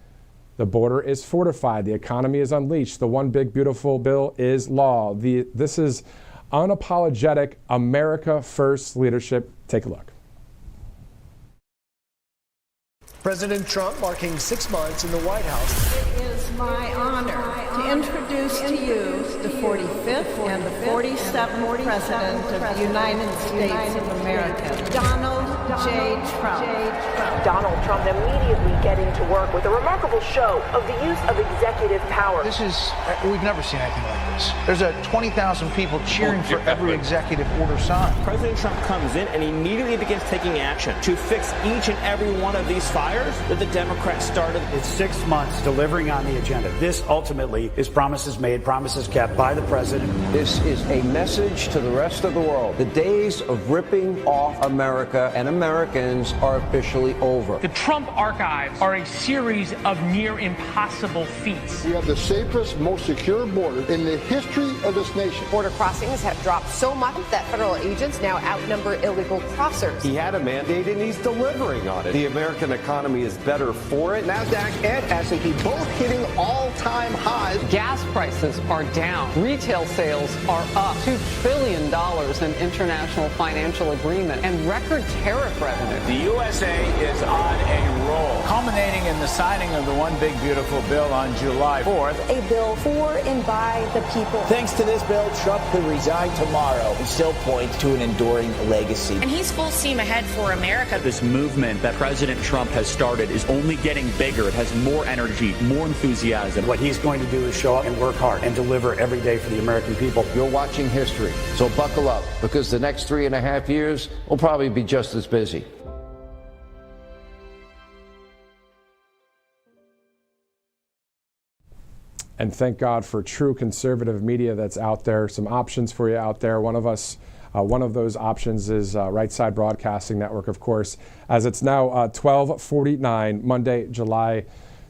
The border is fortified. The economy is unleashed. The one big beautiful bill is law. This is unapologetic America First leadership. Take a look. President Trump marking 6 months in the White House. It is my honor to introduce to you the 45th and the 47th President of the United States of America, Donald J. Trump. Donald Trump immediately getting to work with a remarkable show of the use of executive power. We've never seen anything like this. There's 20,000 people cheering for every executive order signed. President Trump comes in and immediately begins taking action to fix each and every one of these fires that the Democrats started. It's 6 months delivering on the agenda. This ultimately is promises made, promises kept by the president. This is a message to the rest of the world. The days of ripping off America and Americans are officially over. The Trump archives are a series of near impossible feats. We have the safest, most secure border in the history of this nation. Border crossings have dropped so much that federal agents now outnumber illegal crossers. He had a mandate and he's delivering on it. The American economy is better for it. NASDAQ and S&P both hitting all-time highs. Gas prices are down. Retail sales are up. $2 trillion in international financial agreement and record tariff revenue. The USA is on a roll, culminating in the signing of the one big beautiful bill on July 4th. A bill for and by the people. Thanks to this bill, Trump could resign tomorrow and still point to an enduring legacy. And he's full steam ahead for America. This movement that President Trump has started is only getting bigger. It has more energy, more enthusiasm. What he's going to do is show up and work hard and deliver every day for the American people. You're watching history, so buckle up, because the next 3.5 years will probably be just as busy. And thank God for true conservative media that's out there. Some options for you out there. One of those options is Right Side Broadcasting Network, of course, as it's now 12:49, Monday, July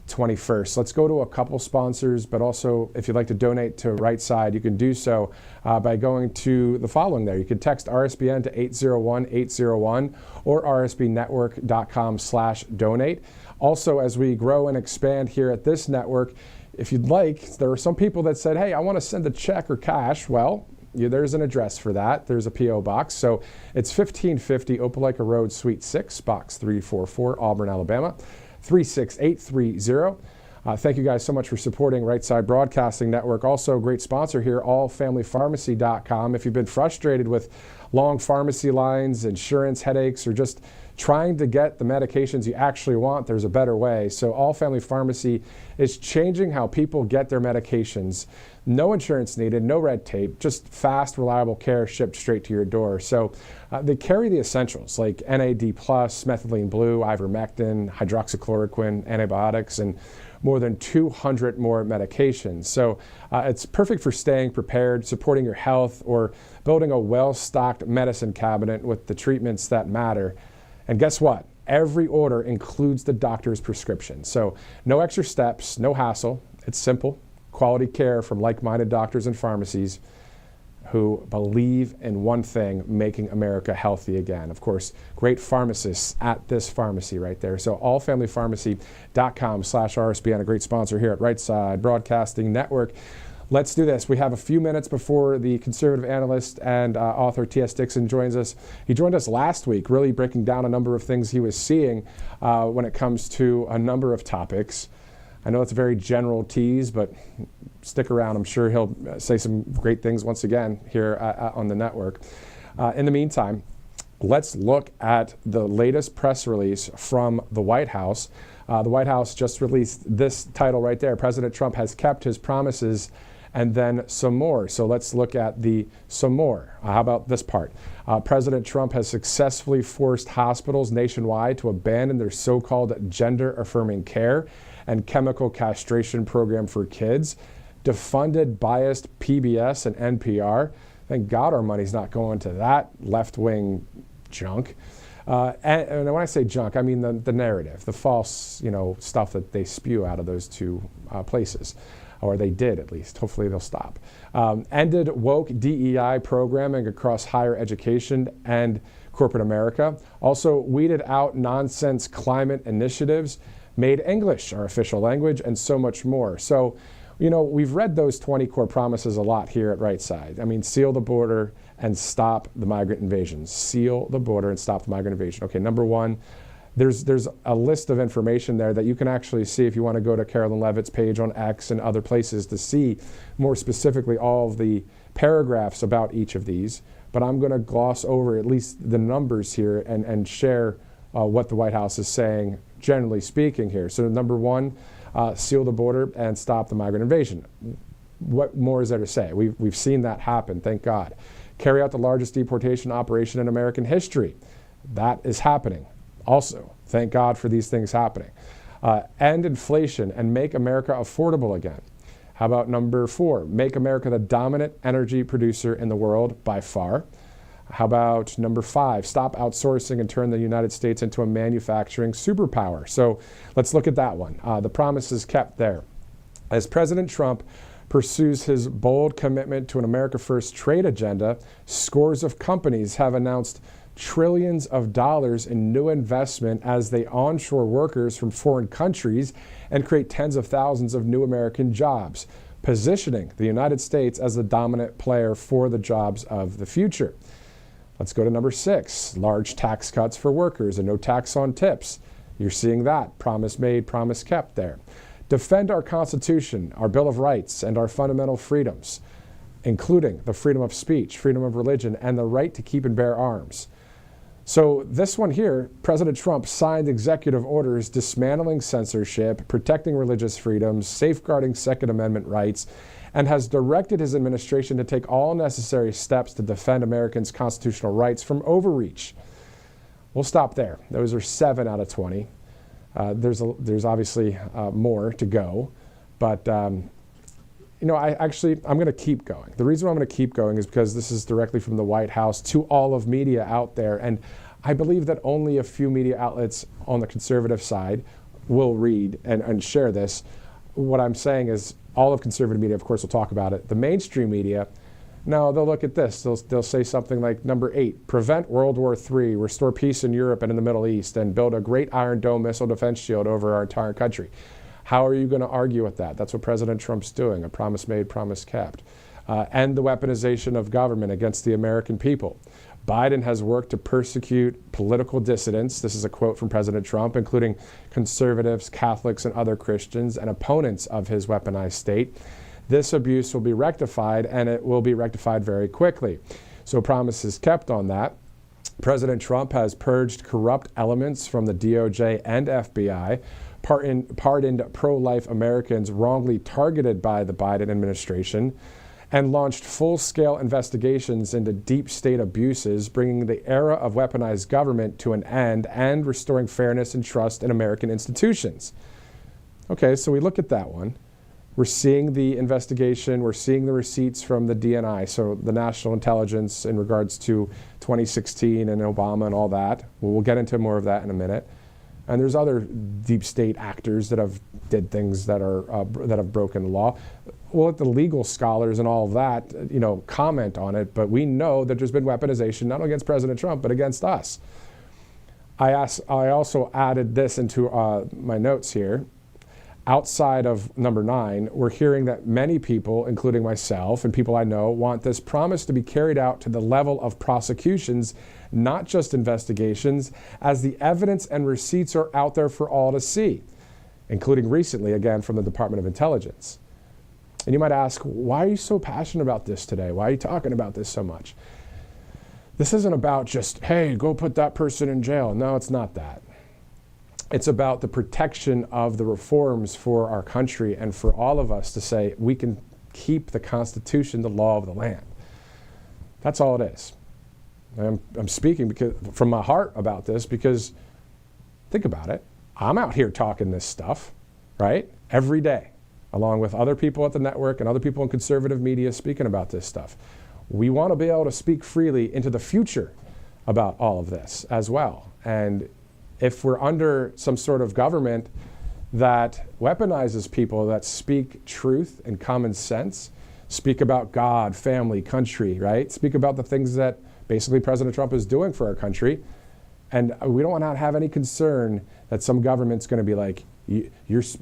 21st. Let's go to a couple sponsors, but also if you'd like to donate to Right Side, you can do so by going to the following there. You can text RSBN to 801-801 or rsbnetwork.com/donate. Also, as we grow and expand here at this network, if you'd like, there are some people that said, hey, I want to send a check or cash. Well, there's an address for that. There's a P.O. box. So it's 1550 Opelika Road, Suite 6, Box 344, Auburn, Alabama. 36830. Thank you guys so much for supporting Right Side Broadcasting Network. Also, a great sponsor here, allfamilypharmacy.com. If you've been frustrated with long pharmacy lines, insurance headaches, or just trying to get the medications you actually want, there's a better way. So All Family Pharmacy is changing how people get their medications. No insurance needed, no red tape, just fast, reliable care shipped straight to your door. So they carry the essentials like NAD+, methylene blue, ivermectin, hydroxychloroquine, antibiotics, and more than 200 more medications. So it's perfect for staying prepared, supporting your health, or building a well-stocked medicine cabinet with the treatments that matter. And guess what? Every order includes the doctor's prescription. So no extra steps, no hassle. It's simple. Quality care from like-minded doctors and pharmacies who believe in one thing, making America healthy again. Of course, great pharmacists at this pharmacy right there. So allfamilypharmacy.com/RSBN, a great sponsor here at Right Side Broadcasting Network. Let's do this. We have a few minutes before the conservative analyst and author TS Dixon joins us. He joined us last week, really breaking down a number of things he was seeing when it comes to a number of topics. I know it's a very general tease, but stick around. I'm sure he'll say some great things once again here on the network. In the meantime, let's look at the latest press release from the White House. The White House just released this title right there. President Trump has kept his promises, and then some more. So let's look at the some more. How about this part? President Trump has successfully forced hospitals nationwide to abandon their so-called gender-affirming care and chemical castration program for kids, defunded biased PBS and NPR. Thank God our money's not going to that left-wing junk. And when I say junk, I mean the narrative, the false, stuff that they spew out of those two places, or they did at least. Hopefully they'll stop. Ended woke DEI programming across higher education and corporate America. Also weeded out nonsense climate initiatives, made English our official language, and so much more. So, we've read those 20 core promises a lot here at Right Side. I mean, seal the border and stop the migrant invasion. Seal the border and stop the migrant invasion. Okay, number one, there's a list of information there that you can actually see if you want to go to Carolyn Levitt's page on X and other places to see more specifically all of the paragraphs about each of these. But I'm going to gloss over at least the numbers here and share what the White House is saying, generally speaking here. So number one, seal the border and stop the migrant invasion. What more is there to say? We've seen that happen, thank God. Carry out the largest deportation operation in American history. That is happening also. Thank God for these things happening. End inflation and make America affordable again. How about number four? Make America the dominant energy producer in the world by far. How about number five? Stop outsourcing and turn the United States into a manufacturing superpower. So let's look at that one. The promise is kept there. As President Trump pursues his bold commitment to an America First trade agenda, scores of companies have announced trillions of dollars in new investment as they onshore workers from foreign countries and create tens of thousands of new American jobs, positioning the United States as the dominant player for the jobs of the future. Let's go to number six, large tax cuts for workers and no tax on tips. You're seeing that. Promise made, promise kept there. Defend our Constitution, our Bill of Rights, and our fundamental freedoms, including the freedom of speech, freedom of religion, and the right to keep and bear arms. So this one here, President Trump signed executive orders dismantling censorship, protecting religious freedoms, safeguarding Second Amendment rights, and has directed his administration to take all necessary steps to defend Americans' constitutional rights from overreach. We'll stop there. Those are 7 out of 20. There's obviously more to go, but I'm going to keep going. The reason why I'm going to keep going is because this is directly from the White House to all of media out there, and I believe that only a few media outlets on the conservative side will read and share this. What I'm saying is all of conservative media, of course, will talk about it. The mainstream media, no, they'll look at this. They'll say something like number 8, prevent World War III, restore peace in Europe and in the Middle East, and build a great Iron Dome missile defense shield over our entire country. How are you going to argue with that? That's what President Trump's doing, a promise made, promise kept. end the weaponization of government against the American people. Biden has worked to persecute political dissidents, this is a quote from President Trump, including conservatives, Catholics, and other Christians, and opponents of his weaponized state. This abuse will be rectified, and it will be rectified very quickly. So promises kept on that. President Trump has purged corrupt elements from the DOJ and FBI, pardoned pro-life Americans wrongly targeted by the Biden administration, and launched full-scale investigations into deep state abuses, bringing the era of weaponized government to an end and restoring fairness and trust in American institutions. Okay, so we look at that one. We're seeing the investigation, we're seeing the receipts from the DNI, so the National Intelligence in regards to 2016 and Obama and all that. We'll get into more of that in a minute. And there's other deep state actors that have did things that have broken the law. We'll let the legal scholars and all of that, comment on it, but we know that there's been weaponization not against President Trump, but against us. I also added this into my notes here. Outside of number 9, we're hearing that many people, including myself and people I know, want this promise to be carried out to the level of prosecutions, not just investigations, as the evidence and receipts are out there for all to see, including recently, again, from the Department of Intelligence. And you might ask, why are you so passionate about this today? Why are you talking about this so much? This isn't about just, hey, go put that person in jail. No, it's not that. It's about the protection of the reforms for our country and for all of us to say we can keep the Constitution, the law of the land. That's all it is. I'm speaking from my heart about this because think about it. I'm out here talking this stuff, right? Every day, along with other people at the network and other people in conservative media speaking about this stuff. We want to be able to speak freely into the future about all of this as well. And if we're under some sort of government that weaponizes people that speak truth and common sense, speak about God, family, country, right? Speak about the things that basically President Trump is doing for our country. And we don't want to have any concern that some government's going to be like,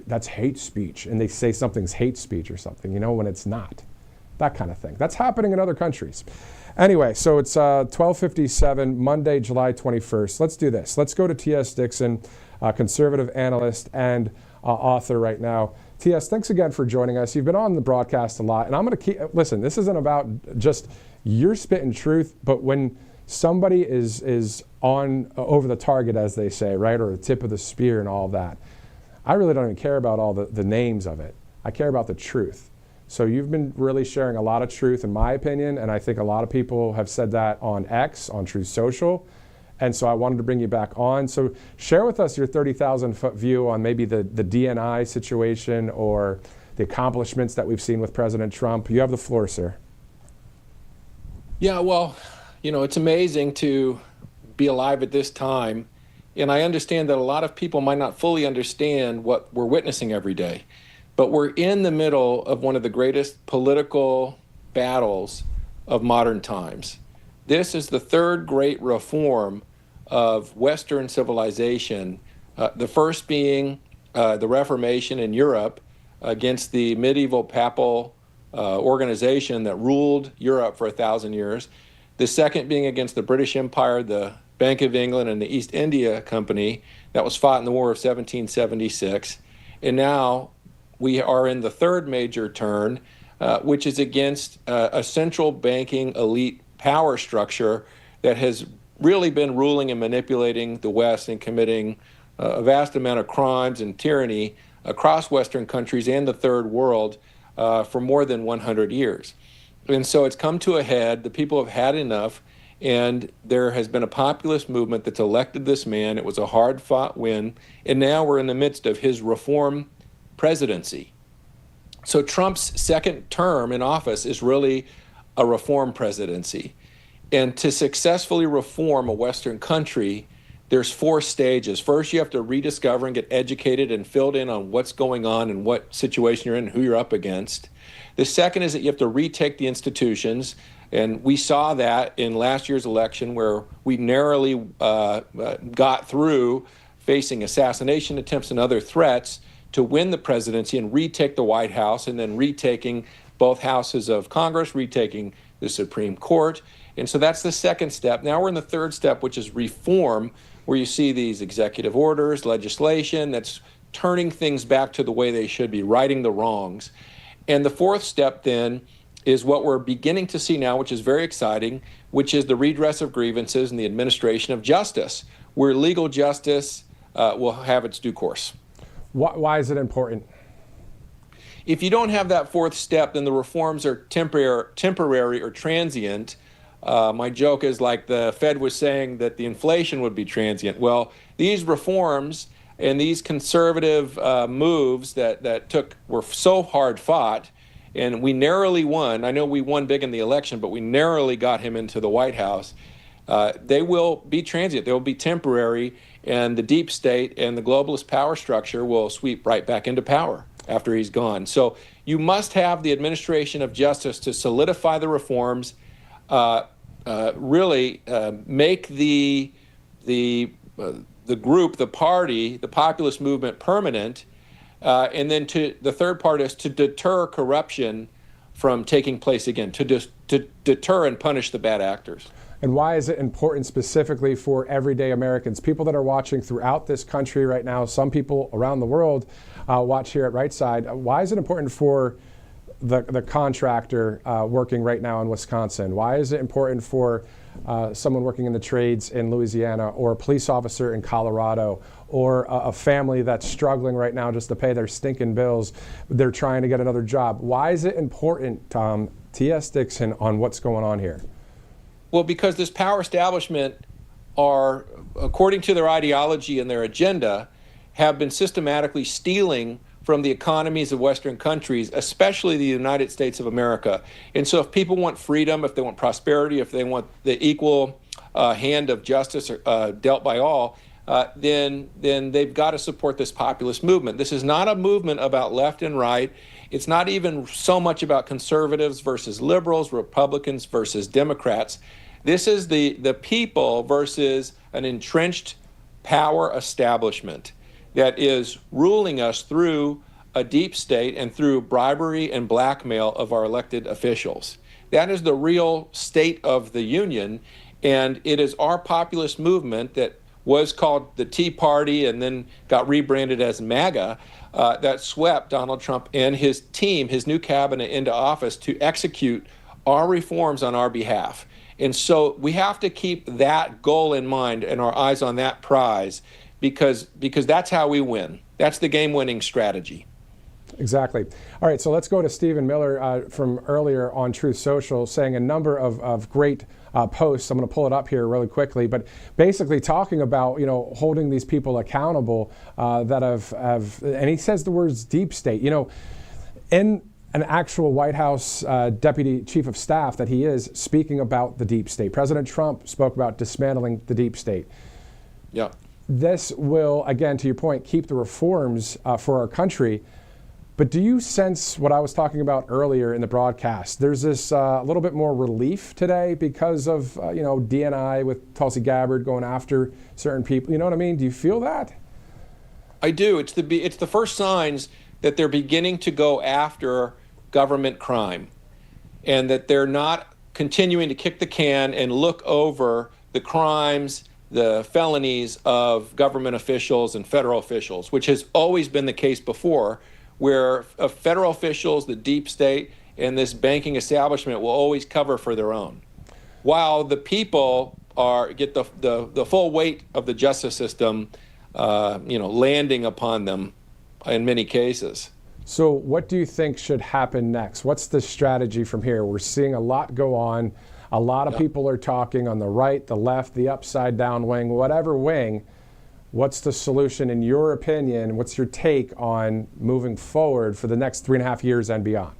that's hate speech. And they say something's hate speech or something, when it's not. That kind of thing. That's happening in other countries. Anyway, so it's 12:57, Monday, July 21st. Let's do this. Let's go to TS Dixon, conservative analyst and author right now. TS, thanks again for joining us. You've been on the broadcast a lot, and I'm going to listen, this isn't about just you're spitting truth, but when somebody is on over the target, as they say, right, or the tip of the spear and all of that, I really don't even care about all the names of it. I care about the truth. So you've been really sharing a lot of truth, in my opinion, and I think a lot of people have said that on X, on Truth Social, and so I wanted to bring you back on. So share with us your 30,000-foot view on maybe the DNI situation or the accomplishments that we've seen with President Trump. You have the floor, sir. Yeah, well, it's amazing to be alive at this time, and I understand that a lot of people might not fully understand what we're witnessing every day. But we're in the middle of one of the greatest political battles of modern times. This is the third great reform of Western civilization, the first being the Reformation in Europe against the medieval papal organization that ruled Europe for 1,000 years. The second being against the British Empire, the Bank of England, and the East India Company that was fought in the War of 1776. And now we are in the third major turn, which is against a central banking elite power structure that has really been ruling and manipulating the West and committing a vast amount of crimes and tyranny across Western countries and the third world for more than 100 years. And so it's come to a head. The people have had enough, and there has been a populist movement that's elected this man. It was a hard-fought win, and now we're in the midst of his reform presidency. So Trump's second term in office is really a reform presidency. And to successfully reform a Western country, there's 4 stages. First, you have to rediscover and get educated and filled in on what's going on and what situation you're in and who you're up against. The second is that you have to retake the institutions. And we saw that in last year's election where we narrowly got through facing assassination attempts and other threats to win the presidency and retake the White House, and then retaking both houses of Congress, retaking the Supreme Court. And so that's the second step. Now we're in the third step, which is reform, where you see these executive orders, legislation that's turning things back to the way they should be, righting the wrongs. And the fourth step then is what we're beginning to see now, which is very exciting, which is the redress of grievances and the administration of justice, where legal justice will have its due course. Why is it important? If you don't have that fourth step, then the reforms are temporary or transient. My joke is like the Fed was saying that the inflation would be transient. Well, these reforms and these conservative moves that were so hard fought, and we narrowly won. I know we won big in the election, but we narrowly got him into the White House. They will be transient. They will be temporary, and the deep state and the globalist power structure will sweep right back into power after he's gone. So you must have the administration of justice to solidify the reforms, really make the group, the party, the populist movement permanent, and then the third part is to deter corruption from taking place again, to deter and punish the bad actors. And why is it important specifically for everyday Americans, people that are watching throughout this country right now, some people around the world watch here at Right Side? Why is it important for the contractor working right now in Wisconsin? Why is it important for someone working in the trades in Louisiana, or a police officer in Colorado, or a family that's struggling right now just to pay their stinking bills? They're trying to get another job. Why is it important, TS Dixon, on what's going on here? Well, because this power establishment are, according to their ideology and their agenda, have been systematically stealing from the economies of Western countries, especially the United States of America. And so if people want freedom, if they want prosperity, if they want the equal hand of justice dealt by all, then they've got to support this populist movement. This is not a movement about left and right. It's not even so much about conservatives versus liberals, Republicans versus Democrats. This is the people versus an entrenched power establishment that is ruling us through a deep state and through bribery and blackmail of our elected officials. That is the real state of the union, and it is our populist movement that was called the Tea Party and then got rebranded as MAGA, that swept Donald Trump and his team, his new cabinet, into office to execute our reforms on our behalf. And so we have to keep that goal in mind and our eyes on that prize, because that's how we win. That's the game-winning strategy. Exactly. All right, so let's go to Stephen Miller from earlier on Truth Social, saying a number of great posts. I'm going to pull it up here really quickly, but basically talking about, holding these people accountable that have, and he says the words deep state. In an actual White House deputy chief of staff that he is, speaking about the deep state. President Trump spoke about dismantling the deep state. Yeah. This will, again, to your point, keep the reforms for our country. But do you sense what I was talking about earlier in the broadcast? There's this a little bit more relief today because of, DNI with Tulsi Gabbard going after certain people. You know what I mean? Do you feel that? I do. It's the first signs that they're beginning to go after government crime, and that they're not continuing to kick the can and look over the crimes, the felonies of government officials and federal officials, which has always been the case before, where federal officials, the deep state, and this banking establishment will always cover for their own, while the people get the full weight of the justice system, landing upon them in many cases. So what do you think should happen next? What's the strategy from here? We're seeing a lot go on. A lot of people are talking on the right, the left, the upside down wing, whatever wing. What's the solution in your opinion? What's your take on moving forward for the next 3.5 years and beyond?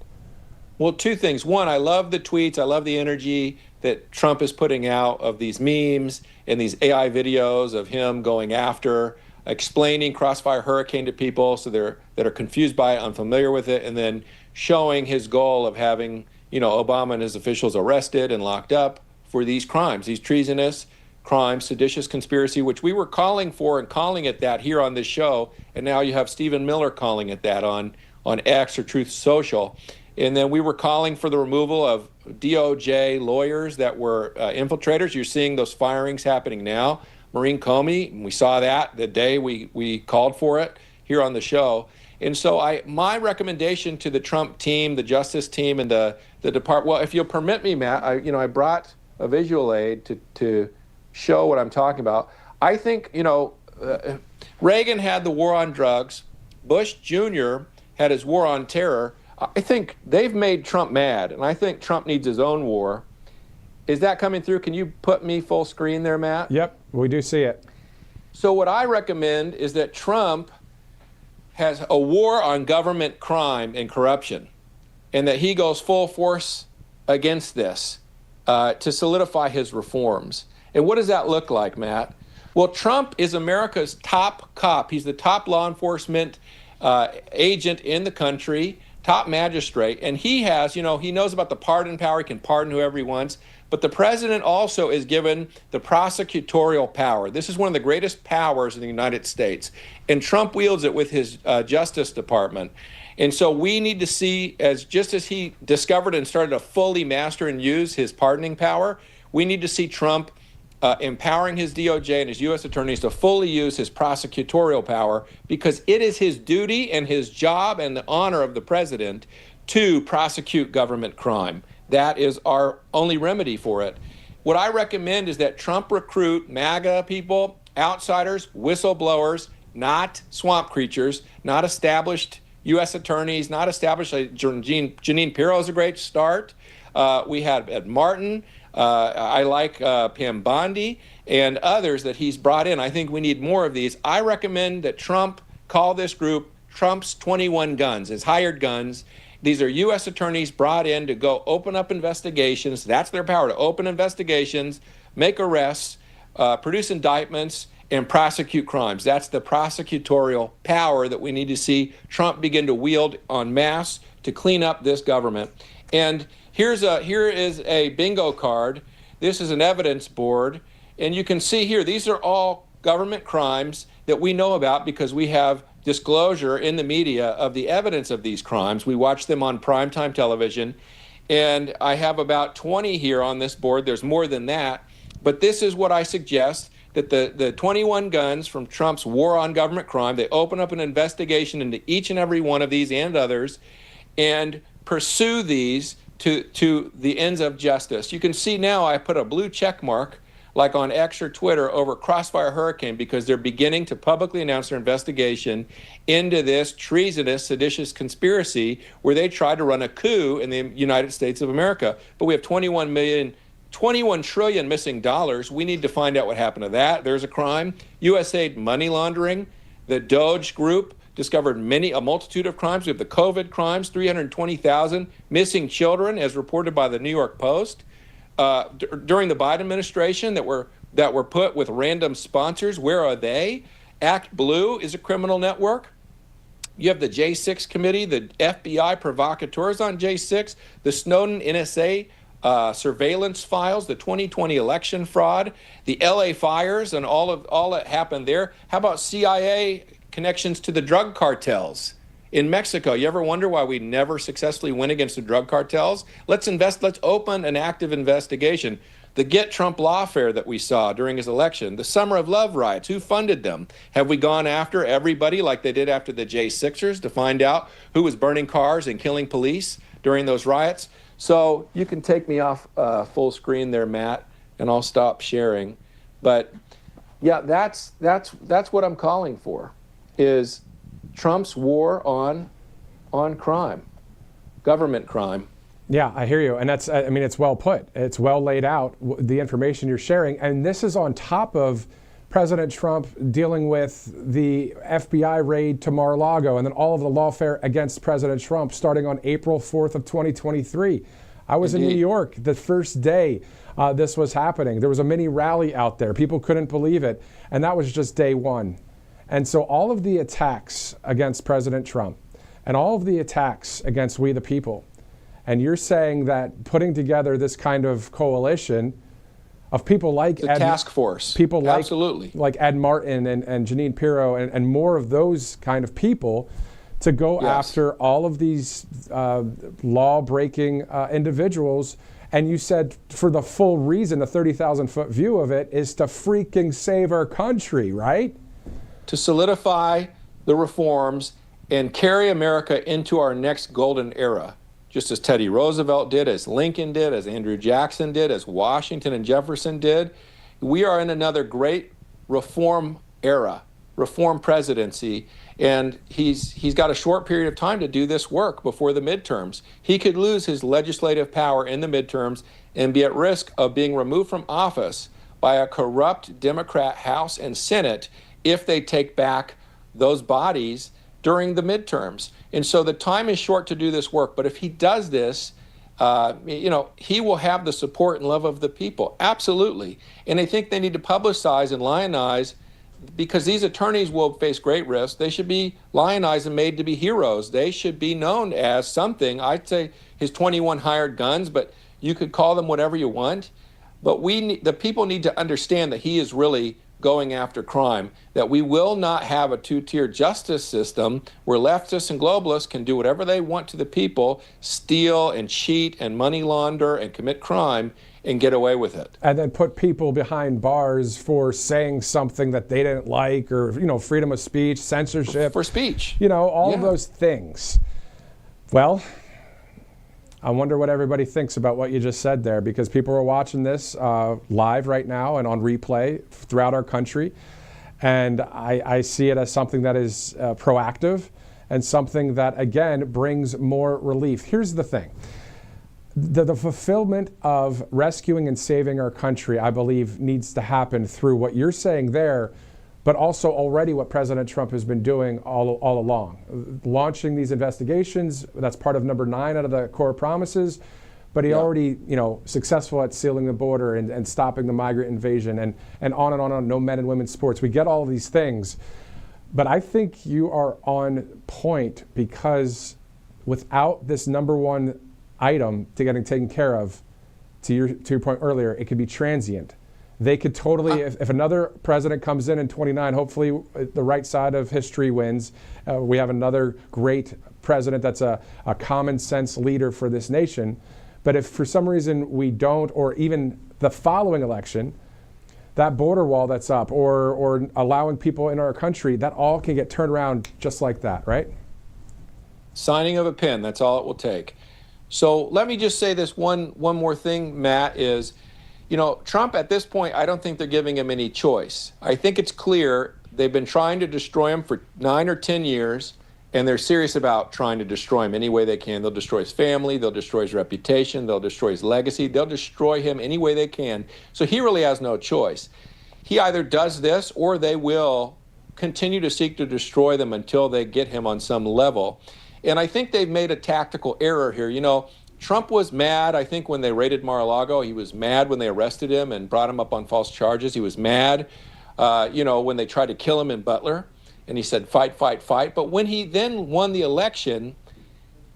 Well, two things. One, I love the tweets. I love the energy that Trump is putting out of these memes and these AI videos of him going after, explaining Crossfire Hurricane to people so that are confused by it, unfamiliar with it, and then showing his goal of having, Obama and his officials arrested and locked up for these crimes, these treasonous crimes, seditious conspiracy, which we were calling for and calling it that here on this show, and now you have Stephen Miller calling it that on X or Truth Social. And then we were calling for the removal of DOJ lawyers that were infiltrators. You're seeing those firings happening now. Maureen Comey, we saw that the day we called for it here on the show. And so my recommendation to the Trump team, the Justice team, and the department, well, if you'll permit me, Matt, I brought a visual aid to show what I'm talking about. I think, Reagan had the war on drugs. Bush Jr. had his war on terror. I think they've made Trump mad, and I think Trump needs his own war. Is that coming through? Can you put me full screen there, Matt? Yep, we do see it. So what I recommend is that Trump has a war on government crime and corruption, and that he goes full force against this to solidify his reforms. And what does that look like, Matt? Well, Trump is America's top cop. He's the top law enforcement agent in the country, top magistrate, and he has, he knows about the pardon power. He can pardon whoever he wants. But the president also is given the prosecutorial power. This is one of the greatest powers in the United States. And Trump wields it with his Justice Department. And so we need to see, just as he discovered and started to fully master and use his pardoning power, we need to see Trump empowering his DOJ and his U.S. attorneys to fully use his prosecutorial power, because it is his duty and his job and the honor of the president to prosecute government crime. That is our only remedy for it. What I recommend is that Trump recruit MAGA people, outsiders, whistleblowers, not swamp creatures, not established U.S. attorneys, not established. Jeanine Pirro is a great start. We had Ed Martin. I like Pam Bondi and others that he's brought in. I think we need more of these. I recommend that Trump call this group Trump's 21 Guns, his hired guns. These are U.S. attorneys brought in to go open up investigations. That's their power, to open investigations, make arrests, produce indictments, and prosecute crimes. That's the prosecutorial power that we need to see Trump begin to wield en masse to clean up this government. And here is a bingo card. This is an evidence board. And you can see here, these are all government crimes that we know about because we have disclosure in the media of the evidence of these crimes. We watch them on primetime television. And I have about 20 here on this board. There's more than that. But this is what I suggest, that the 21 guns from Trump's war on government crime, they open up an investigation into each and every one of these and others and pursue these to the ends of justice. You can see now I put a blue check mark like on X or Twitter over Crossfire Hurricane, because they're beginning to publicly announce their investigation into this treasonous, seditious conspiracy where they tried to run a coup in the United States of America. But we have 21 trillion missing dollars. We need to find out what happened to that. There's a crime. USAID money laundering. The Doge Group discovered a multitude of crimes. We have the COVID crimes, 320,000 missing children, as reported by the New York Post. During the Biden administration that were put with random sponsors. Where are they? Act Blue is a criminal network. You have the J6 committee, the FBI provocateurs on J6, the Snowden NSA surveillance files, the 2020 election fraud, the LA fires, and all that happened there. How about CIA connections to the drug cartels in Mexico? You ever wonder why we never successfully win against the drug cartels? Let's open an active investigation. The Get Trump lawfare that we saw during his election, the Summer of Love riots, who funded them? Have we gone after everybody like they did after the J6ers to find out who was burning cars and killing police during those riots? So you can take me off full screen there, Matt, and I'll stop sharing. But yeah, that's what I'm calling for, is Trump's war on crime, government crime. Yeah, I hear you. And it's well put. It's well laid out, the information you're sharing. And this is on top of President Trump dealing with the FBI raid to Mar-a-Lago and then all of the lawfare against President Trump starting on April 4th of 2023. I was in New York the first day this was happening. There was a mini rally out there. People couldn't believe it. And that was just day one. And so all of the attacks against President Trump and all of the attacks against we the people, and you're saying that putting together this kind of coalition of people like the task force, people absolutely like Ed Martin and Jeanine Pirro and more of those kind of people to go Yes. after all of these law-breaking individuals. And you said for the full reason, the 30,000-foot view of it is to freaking save our country, right? To solidify the reforms and carry America into our next golden era, just as Teddy Roosevelt did, as Lincoln did, as Andrew Jackson did, as Washington and Jefferson did. We are in another great reform era, reform presidency, and he's got a short period of time to do this work before the midterms. He could lose his legislative power in the midterms and be at risk of being removed from office by a corrupt Democrat House and Senate if they take back those bodies during the midterms. And so the time is short to do this work, but if he does this, he will have the support and love of the people, absolutely. And I think they need to publicize and lionize, because these attorneys will face great risk. They should be lionized and made to be heroes. They should be known as something. I'd say his 21 hired guns, but you could call them whatever you want. But the people need to understand that he is really going after crime, that we will not have a two-tier justice system where leftists and globalists can do whatever they want to the people, steal and cheat and money launder and commit crime and get away with it. And then put people behind bars for saying something that they didn't like, or, freedom of speech, censorship. For speech. All of those things. Well, I wonder what everybody thinks about what you just said there, because people are watching this live right now and on replay throughout our country. And I see it as something that is proactive and something that, again, brings more relief. Here's the thing. The fulfillment of rescuing and saving our country, I believe, needs to happen through what you're saying there, but also already what President Trump has been doing all along. Launching these investigations, that's part of number 9 out of the core promises, but he already, successful at sealing the border and stopping the migrant invasion and on and on, no men and women's sports. We get all of these things, but I think you are on point, because without this number 1 item to getting taken care of, to your point earlier, it could be transient. They could totally, if another president comes in 29, hopefully the right side of history wins. We have another great president that's a common sense leader for this nation. But if for some reason we don't, or even the following election, that border wall that's up, or allowing people in our country, that all can get turned around just like that, right? Signing of a pen, that's all it will take. So let me just say this one more thing, Matt, is, Trump at this point, I don't think they're giving him any choice. I think it's clear they've been trying to destroy him for 9 or 10 years, and they're serious about trying to destroy him any way they can. They'll destroy his family, they'll destroy his reputation, they'll destroy his legacy, they'll destroy him any way they can. So he really has no choice. He either does this, or they will continue to seek to destroy them until they get him on some level. And I think they've made a tactical error here. Trump was mad, I think, when they raided Mar-a-Lago. He was mad when they arrested him and brought him up on false charges. He was mad, when they tried to kill him in Butler. And he said, fight, fight, fight. But when he then won the election,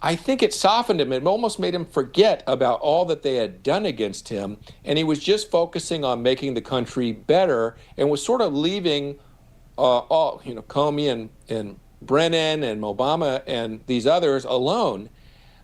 I think it softened him. It almost made him forget about all that they had done against him. And he was just focusing on making the country better, and was sort of leaving Comey and Brennan and Obama and these others alone.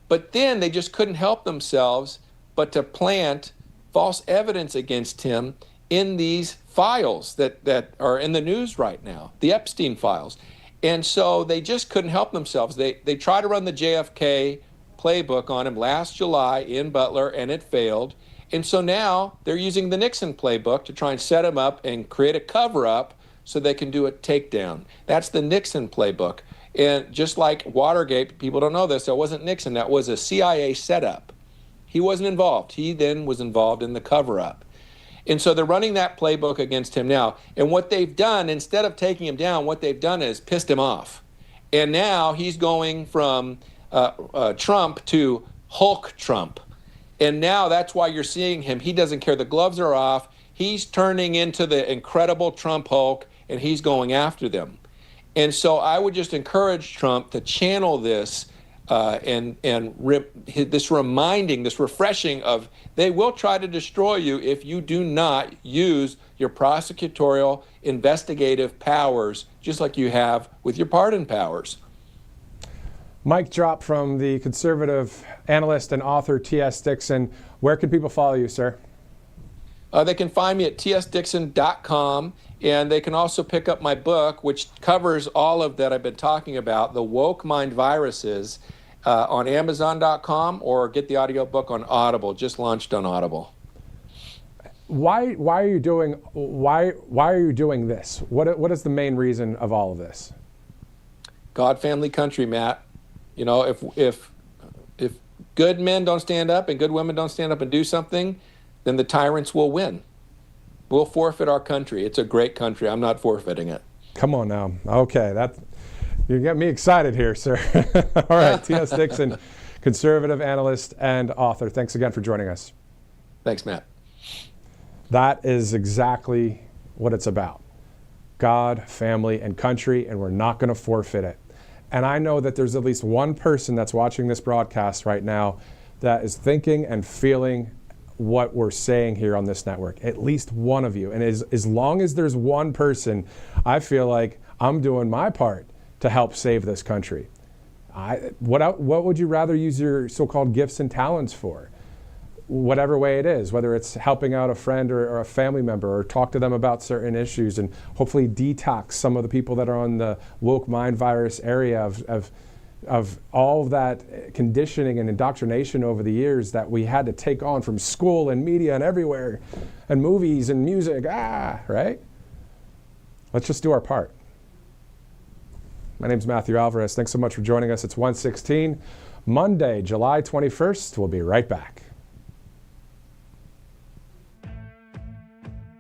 But then they just couldn't help themselves but to plant false evidence against him in these files that are in the news right now, the Epstein files. And so they just couldn't help themselves. They tried to run the JFK playbook on him last July in Butler, and it failed. And so now they're using the Nixon playbook to try and set him up and create a cover-up so they can do a takedown. That's the Nixon playbook. And just like Watergate, people don't know this, that wasn't Nixon, that was a CIA setup. He wasn't involved. He then was involved in the cover-up. And so they're running that playbook against him now. And what they've done, instead of taking him down, what they've done is pissed him off. And now he's going from Trump to Hulk Trump. And now that's why you're seeing him. He doesn't care. The gloves are off. He's turning into the incredible Trump Hulk, and he's going after them. And so I would just encourage Trump to channel this this reminding, this refreshing of, they will try to destroy you if you do not use your prosecutorial investigative powers, just like you have with your pardon powers. Mic drop from the conservative analyst and author TS Dixon. Where can people follow you, sir? They can find me at tsdixon.com, and they can also pick up my book, which covers all of that I've been talking about, The Woke Mind Viruses, on Amazon.com, or get the audiobook on Audible, just launched on Audible. Why are you doing this? What is the main reason of all of this? God, family, country, Matt. You know, if good men don't stand up and good women don't stand up and do something, then the tyrants will win. We'll forfeit our country. It's a great country. I'm not forfeiting it. Come on now. Okay, you get me excited here, sir. All right, T.S. Dixon, conservative analyst and author. Thanks again for joining us. Thanks, Matt. That is exactly what it's about. God, family, and country, and we're not going to forfeit it. And I know that there's at least one person that's watching this broadcast right now that is thinking and feeling what we're saying here on this network. At least one of you. And as long as there's one person, I feel like I'm doing my part to help save this country. What would you rather use your so-called gifts and talents for? Whatever way it is, whether it's helping out a friend or a family member, or talk to them about certain issues, and hopefully detox some of the people that are on the woke mind virus area of all of that conditioning and indoctrination over the years that we had to take on from school and media and everywhere, and movies and music, right? Let's just do our part. My name's Matthew Alvarez. Thanks so much for joining us. It's 1:16, Monday, July 21st. We'll be right back.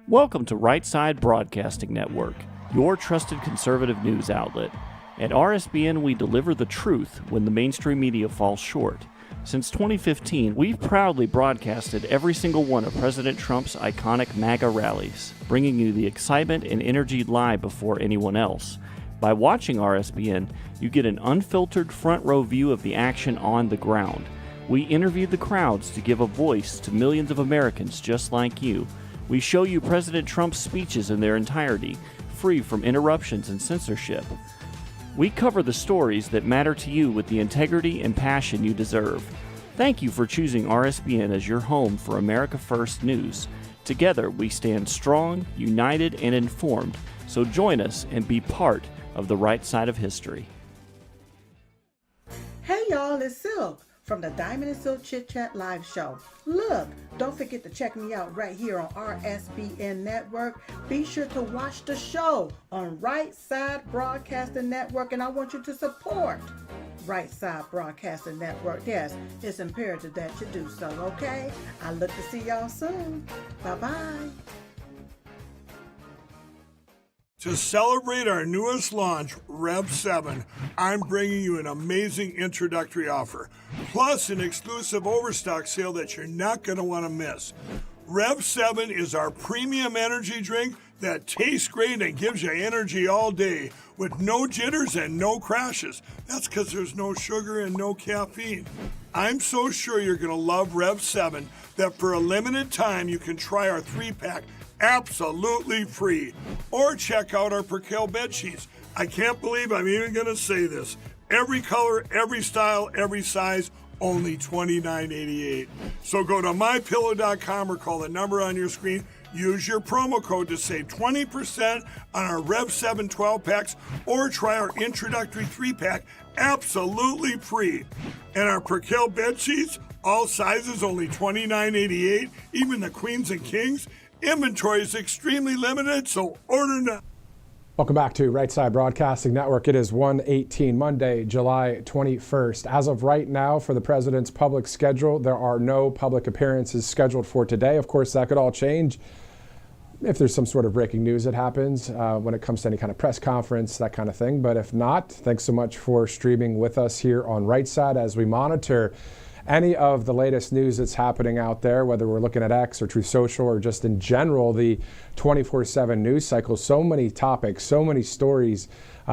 Welcome to Right Side Broadcasting Network, your trusted conservative news outlet. At RSBN, we deliver the truth when the mainstream media falls short. Since 2015, we've proudly broadcasted every single one of President Trump's iconic MAGA rallies, bringing you the excitement and energy live before anyone else. By watching RSBN, you get an unfiltered front row view of the action on the ground. We interview the crowds to give a voice to millions of Americans just like you. We show you President Trump's speeches in their entirety, free from interruptions and censorship. We cover the stories that matter to you with the integrity and passion you deserve. Thank you for choosing RSBN as your home for America First News. Together, we stand strong, united, and informed, so join us and be part of the right side of history. Hey y'all, it's Silk from the Diamond and Silk Chit Chat live show. Look, don't forget to check me out right here on RSBN Network. Be sure to watch the show on Right Side Broadcasting Network, and I want you to support Right Side Broadcasting Network. Yes, it's imperative that you do so, okay? I look to see y'all soon. Bye-bye. To celebrate our newest launch, Rev 7, I'm bringing you an amazing introductory offer, plus an exclusive overstock sale that you're not going to want to miss. Rev 7 is our premium energy drink that tastes great and gives you energy all day with no jitters and no crashes. That's because there's no sugar and no caffeine. I'm so sure you're going to love Rev 7 that for a limited time you can try our 3-pack absolutely free. Or check out our Percale bed sheets. I can't believe I'm even going to say this. Every color, every style, every size, only $29.88. So go to mypillow.com or call the number on your screen. Use your promo code to save 20% on our Rev 7 12-packs, or try our introductory 3-pack absolutely free. And our Percale bed sheets, all sizes, only $29.88, even the queens and kings. Inventory is extremely limited, so order now. Welcome back to Right Side Broadcasting Network. It is 1:18, Monday, July 21st. As of right now, for the president's public schedule, there are no public appearances scheduled for today. Of course, that could all change if there's some sort of breaking news that happens when it comes to any kind of press conference, that kind of thing. But if not, thanks so much for streaming with us here on Right Side as we monitor any of the latest news that's happening out there, whether we're looking at X or Truth Social or just in general, the 24/7 news cycle. So many topics, so many stories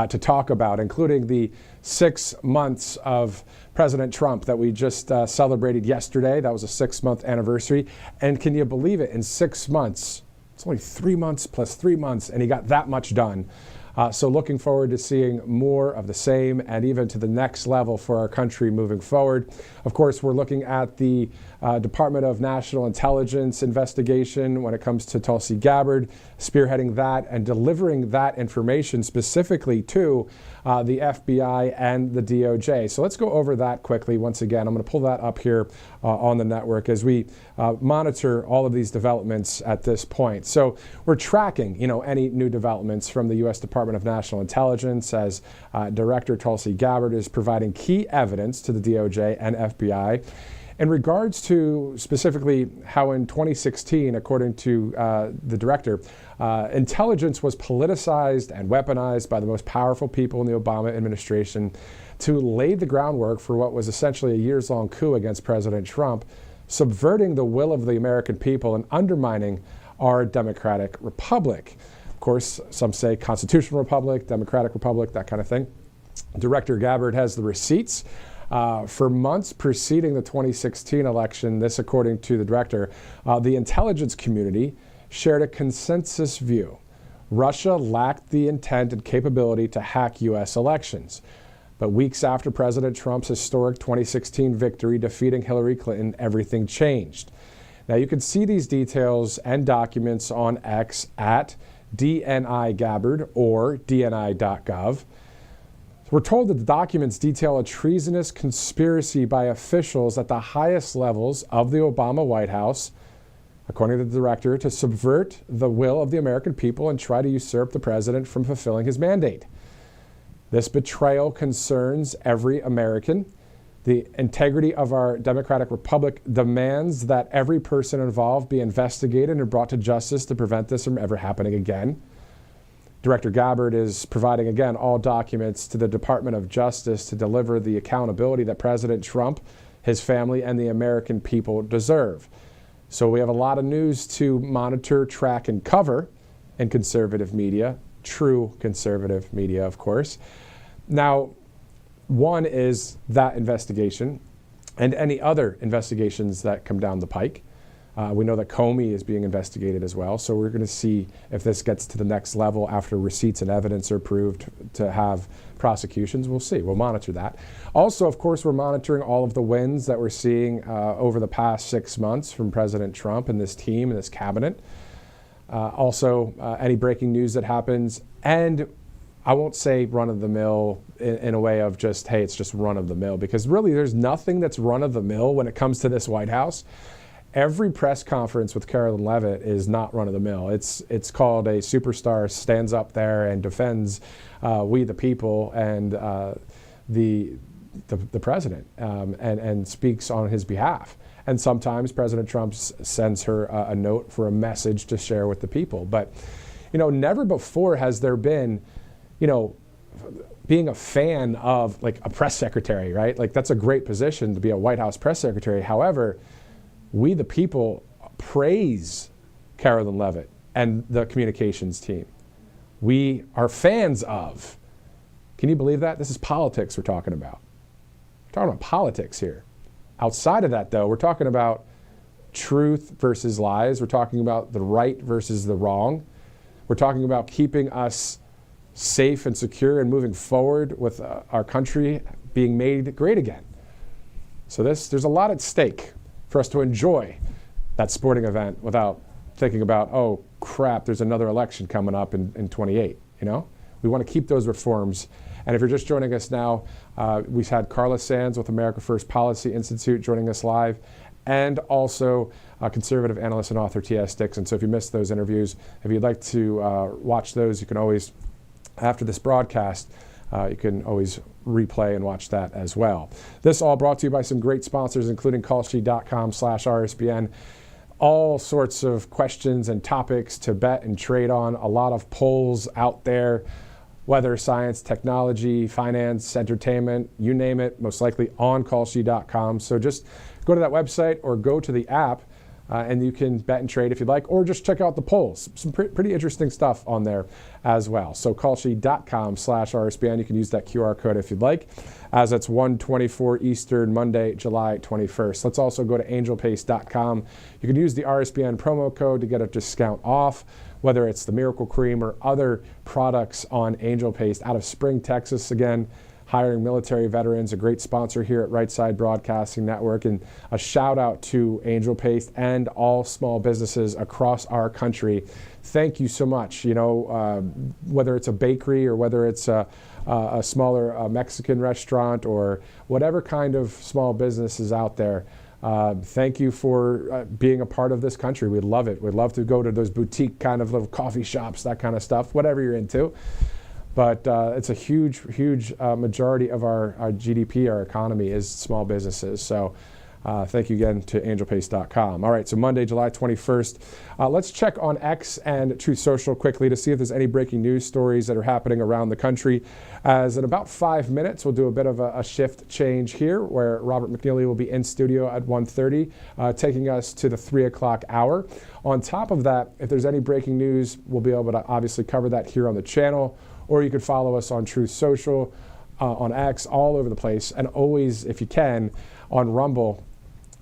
to talk about, including the 6 months of President Trump that we just celebrated yesterday. That was a 6-month anniversary. And can you believe it? In 6 months, it's only 3 months plus 3 months, and he got that much done. So looking forward to seeing more of the same and even to the next level for our country moving forward. Of course, we're looking at the Department of National Intelligence investigation when it comes to Tulsi Gabbard, spearheading that and delivering that information specifically to the FBI and the DOJ. So let's go over that quickly once again. I'm going to pull that up here on the network as we monitor all of these developments at this point. So we're tracking, any new developments from the U.S. Department of National Intelligence as Director Tulsi Gabbard is providing key evidence to the DOJ and FBI in regards to specifically how in 2016, according to the director, intelligence was politicized and weaponized by the most powerful people in the Obama administration to lay the groundwork for what was essentially a years-long coup against President Trump, subverting the will of the American people and undermining our democratic republic. Of course, some say constitutional republic, democratic republic, that kind of thing. Director Gabbard has the receipts. For months preceding the 2016 election, this according to the director, the intelligence community shared a consensus view. Russia lacked the intent and capability to hack U.S. elections. But weeks after President Trump's historic 2016 victory defeating Hillary Clinton, everything changed. Now you can see these details and documents on X at DNI Gabbard or dni.gov. We're told that the documents detail a treasonous conspiracy by officials at the highest levels of the Obama White House, according to the director, to subvert the will of the American people and try to usurp the president from fulfilling his mandate. This betrayal concerns every American. The integrity of our democratic republic demands that every person involved be investigated and brought to justice to prevent this from ever happening again. Director Gabbard is providing, again, all documents to the Department of Justice to deliver the accountability that President Trump, his family, and the American people deserve. So we have a lot of news to monitor, track, and cover in conservative media, true conservative media, of course. Now, one is that investigation and any other investigations that come down the pike. We know that Comey is being investigated as well, so we're going to see if this gets to the next level after receipts and evidence are proved to have prosecutions. We'll see. We'll monitor that. Also, of course, we're monitoring all of the wins that we're seeing over the past 6 months from President Trump and this team and this cabinet. Also, any breaking news that happens, and I won't say run-of-the-mill in a way of just, hey, it's just run-of-the-mill, because really there's nothing that's run-of-the-mill when it comes to this White House. Every press conference with Carolyn Leavitt is not run-of-the-mill. It's called a superstar stands up there and defends we the people and the president and speaks on his behalf. And sometimes President Trump sends her a note for a message to share with the people. But, never before has there been, being a fan of like a press secretary, right? Like that's a great position to be a White House press secretary. However, we the people praise Carolyn Leavitt and the communications team. We are fans of. Can you believe that? This is politics we're talking about. We're talking about politics here. Outside of that, though, we're talking about truth versus lies. We're talking about the right versus the wrong. We're talking about keeping us safe and secure and moving forward with our country being made great again. So there's a lot at stake for us to enjoy that sporting event without thinking about, oh crap, there's another election coming up in 28, We want to keep those reforms. And if you're just joining us now, we've had Carla Sands with America First Policy Institute joining us live, and also conservative analyst and author TS Dixon. So if you missed those interviews, if you'd like to watch those, you can always, after this broadcast, you can always replay and watch that as well. This all brought to you by some great sponsors, including callsheet.com/RSBN. All sorts of questions and topics to bet and trade on. A lot of polls out there, weather, science, technology, finance, entertainment, you name it, most likely on callsheet.com. So just go to that website or go to the app and you can bet and trade if you'd like, or just check out the polls. Some pretty interesting stuff on there as well. So kalshi.com/RSBN. You can use that QR code if you'd like, as it's 1:24 Eastern, Monday, July 21st. Let's also go to angelpaste.com. You can use the RSBN promo code to get a discount off, whether it's the Miracle Cream or other products on Angel Paste out of Spring, Texas. Again, hiring military veterans, a great sponsor here at Right Side Broadcasting Network, and a shout out to Angel Paste and all small businesses across our country. Thank you so much. You know, whether it's a bakery or whether it's a smaller Mexican restaurant or whatever kind of small business is out there, thank you for being a part of this country. We'd love it. We'd love to go to those boutique kind of little coffee shops, that kind of stuff, whatever you're into. But it's a huge majority of our GDP, our economy, is small businesses. So thank you again to angelpaste.com. All right, so Monday, July 21st. Let's check on X and Truth Social quickly to see if there's any breaking news stories that are happening around the country. As in about 5 minutes, we'll do a bit of a shift change here, where Robert McNeely will be in studio at 1:30, taking us to the 3 o'clock hour. On top of that, if there's any breaking news, we'll be able to obviously cover that here on the channel. Or you could follow us on Truth Social, on X, all over the place. And always, if you can, on Rumble,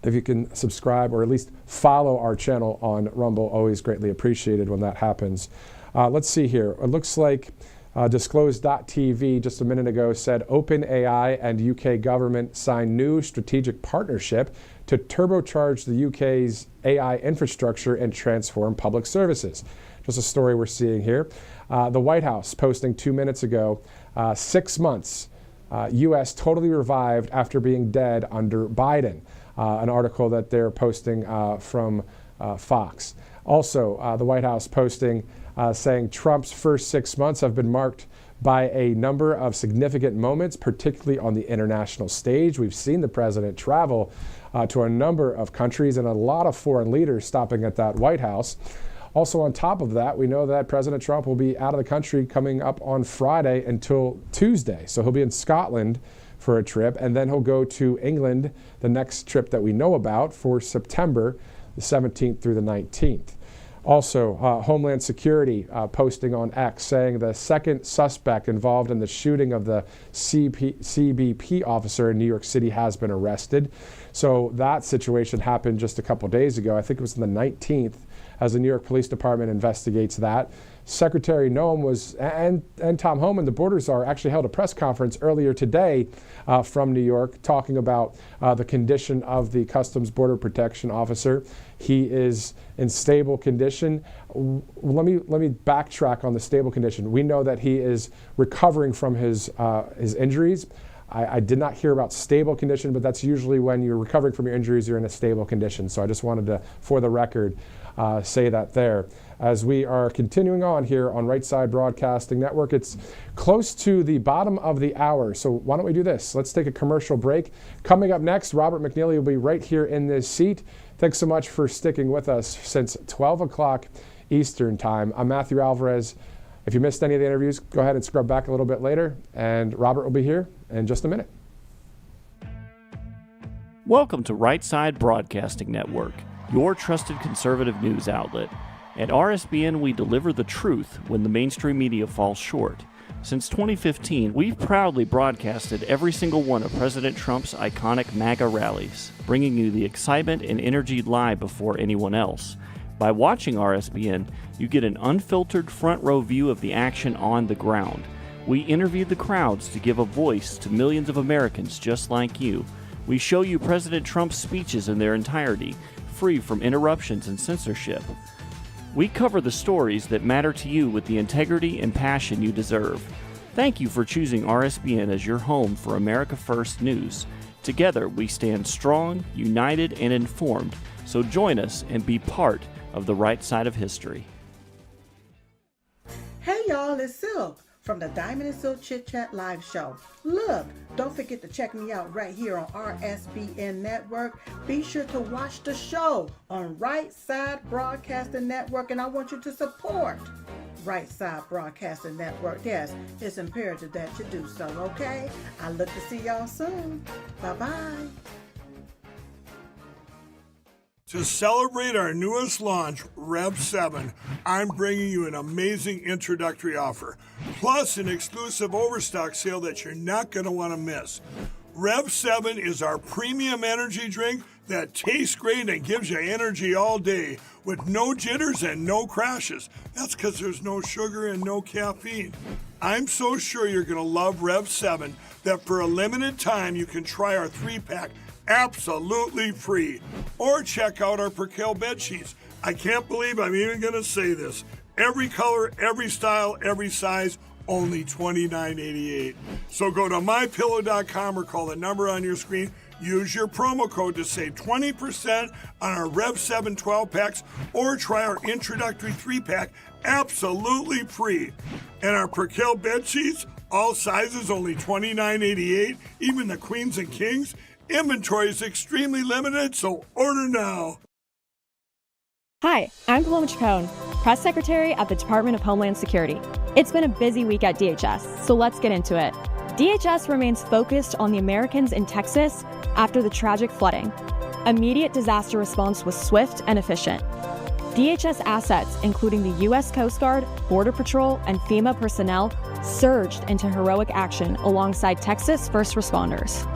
if you can subscribe or at least follow our channel on Rumble, always greatly appreciated when that happens. Let's see here. It looks like Disclose.tv just a minute ago said OpenAI and UK government signed new strategic partnership to turbocharge the UK's AI infrastructure and transform public services. Just a story we're seeing here. The White House posting 2 minutes ago, 6 months, U.S. totally revived after being dead under Biden. An article that they're posting from Fox. Also, the White House posting saying Trump's first 6 months have been marked by a number of significant moments, particularly on the international stage. We've seen the president travel to a number of countries and a lot of foreign leaders stopping at that White House. Also, on top of that, we know that President Trump will be out of the country coming up on Friday until Tuesday. So he'll be in Scotland for a trip, and then he'll go to England, the next trip that we know about, for September the 17th through the 19th. Also, Homeland Security posting on X saying the second suspect involved in the shooting of the CBP officer in New York City has been arrested. So that situation happened just a couple days ago. I think it was on the 19th, as the New York Police Department investigates that. Secretary Noem and Tom Homan, the border czar, actually held a press conference earlier today from New York talking about the condition of the Customs Border Protection officer. He is in stable condition. Let me backtrack on the stable condition. We know that he is recovering from his injuries. I did not hear about stable condition, but that's usually when you're recovering from your injuries, you're in a stable condition. So I just wanted to, for the record, say that there. As we are continuing on here on Right Side Broadcasting Network, it's close to the bottom of the hour. So why don't we do this? Let's take a commercial break. Coming up next, Robert McNeely will be right here in this seat. Thanks so much for sticking with us since 12 o'clock Eastern time. I'm Matthew Alvarez. If you missed any of the interviews, go ahead and scrub back a little bit later, and Robert will be here in just a minute. Welcome to Right Side Broadcasting Network, your trusted conservative news outlet. At RSBN, we deliver the truth when the mainstream media falls short. Since 2015, we've proudly broadcasted every single one of President Trump's iconic MAGA rallies, bringing you the excitement and energy live before anyone else. By watching RSBN, you get an unfiltered front row view of the action on the ground. We interview the crowds to give a voice to millions of Americans just like you. We show you President Trump's speeches in their entirety, free from interruptions and censorship. We cover the stories that matter to you with the integrity and passion you deserve. Thank you for choosing RSBN as your home for America First News. Together, we stand strong, united, and informed. So join us and be part of the right side of history. Hey y'all, it's Silk from the Diamond and Silk Chit Chat live show. Look, don't forget to check me out right here on RSBN Network. Be sure to watch the show on Right Side Broadcasting Network, and I want you to support Right Side Broadcasting Network. Yes, it's imperative that you do so, okay? I look to see y'all soon. Bye-bye. To celebrate our newest launch, Rev 7, I'm bringing you an amazing introductory offer, plus an exclusive overstock sale that you're not going to want to miss. Rev 7 is our premium energy drink that tastes great and gives you energy all day with no jitters and no crashes. That's because there's no sugar and no caffeine. I'm so sure you're going to love Rev 7 that for a limited time you can try our 3-pack absolutely free. Or check out our Percale bed sheets. I can't believe I'm even going to say this. Every color, every style, every size, only $29.88. So go to mypillow.com or call the number on your screen. Use your promo code to save 20% on our Rev 7 12-packs or try our introductory 3-pack absolutely free. And our Percale bed sheets, all sizes only $29.88, even the queens and kings. Inventory is extremely limited, so order now. Hi, I'm Paloma Chacon, Press Secretary at the Department of Homeland Security. It's been a busy week at DHS, so let's get into it. DHS remains focused on the Americans in Texas after the tragic flooding. Immediate disaster response was swift and efficient. DHS assets, including the U.S. Coast Guard, Border Patrol, and FEMA personnel, surged into heroic action alongside Texas first responders.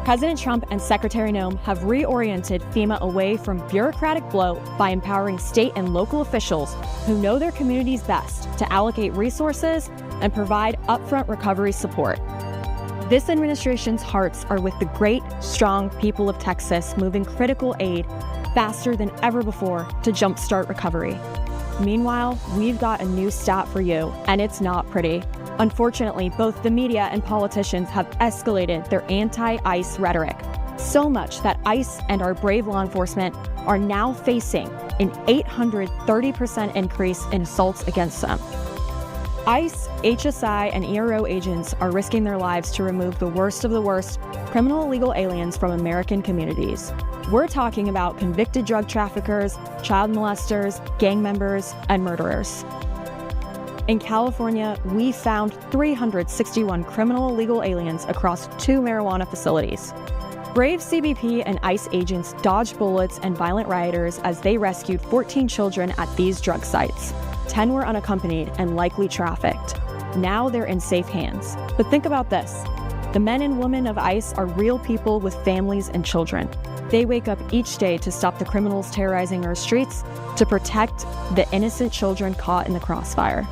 President Trump and Secretary Noem have reoriented FEMA away from bureaucratic bloat by empowering state and local officials who know their communities best to allocate resources and provide upfront recovery support. This administration's hearts are with the great, strong people of Texas moving critical aid faster than ever before to jumpstart recovery. Meanwhile, we've got a new stat for you, and it's not pretty. Unfortunately, both the media and politicians have escalated their anti-ICE rhetoric, so much that ICE and our brave law enforcement are now facing an 830% increase in assaults against them. ICE, HSI, and ERO agents are risking their lives to remove the worst of the worst criminal illegal aliens from American communities. We're talking about convicted drug traffickers, child molesters, gang members, and murderers. In California, we found 361 criminal illegal aliens across 2 marijuana facilities. Brave CBP and ICE agents dodged bullets and violent rioters as they rescued 14 children at these drug sites. 10 were unaccompanied and likely trafficked. Now they're in safe hands. But think about this. The men and women of ICE are real people with families and children. They wake up each day to stop the criminals terrorizing our streets, to protect the innocent children caught in the crossfire.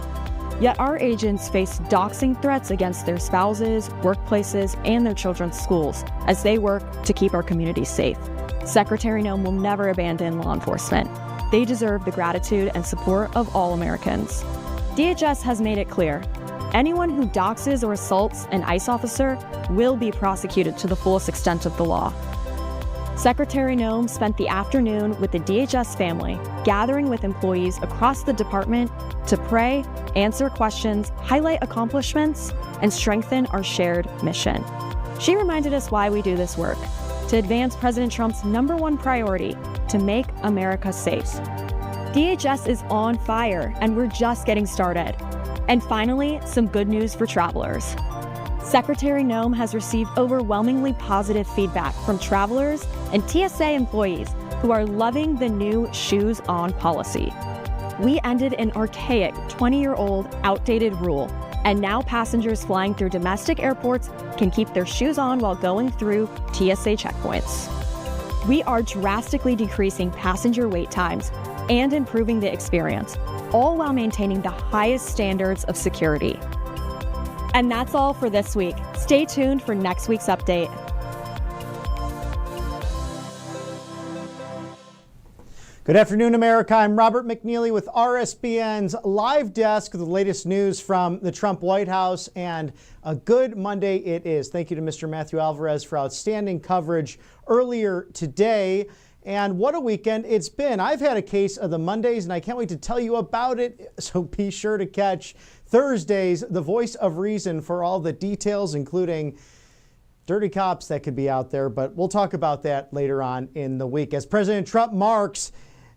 Yet our agents face doxing threats against their spouses, workplaces, and their children's schools as they work to keep our communities safe. Secretary Noem will never abandon law enforcement. They deserve the gratitude and support of all Americans. DHS has made it clear, anyone who doxes or assaults an ICE officer will be prosecuted to the fullest extent of the law. Secretary Noem spent the afternoon with the DHS family, gathering with employees across the department to pray, answer questions, highlight accomplishments, and strengthen our shared mission. She reminded us why we do this work: to advance President Trump's #1 priority, to make America safe. DHS is on fire, and we're just getting started. And finally, some good news for travelers. Secretary Noem has received overwhelmingly positive feedback from travelers and TSA employees who are loving the new shoes on policy. We ended an archaic 20-year-old outdated rule, and now passengers flying through domestic airports can keep their shoes on while going through TSA checkpoints. We are drastically decreasing passenger wait times and improving the experience, all while maintaining the highest standards of security. And that's all for this week. Stay tuned for next week's update. Good afternoon, America. I'm Robert McNeely with RSBN's live desk with the latest news from the Trump White House, and a good Monday it is. Thank you to Mr. Matthew Alvarez for outstanding coverage earlier today. And what a weekend it's been. I've had a case of the Mondays, and I can't wait to tell you about it. So be sure to catch Thursdays, the voice of reason, for all the details, including dirty cops that could be out there. But we'll talk about that later on in the week as President Trump marks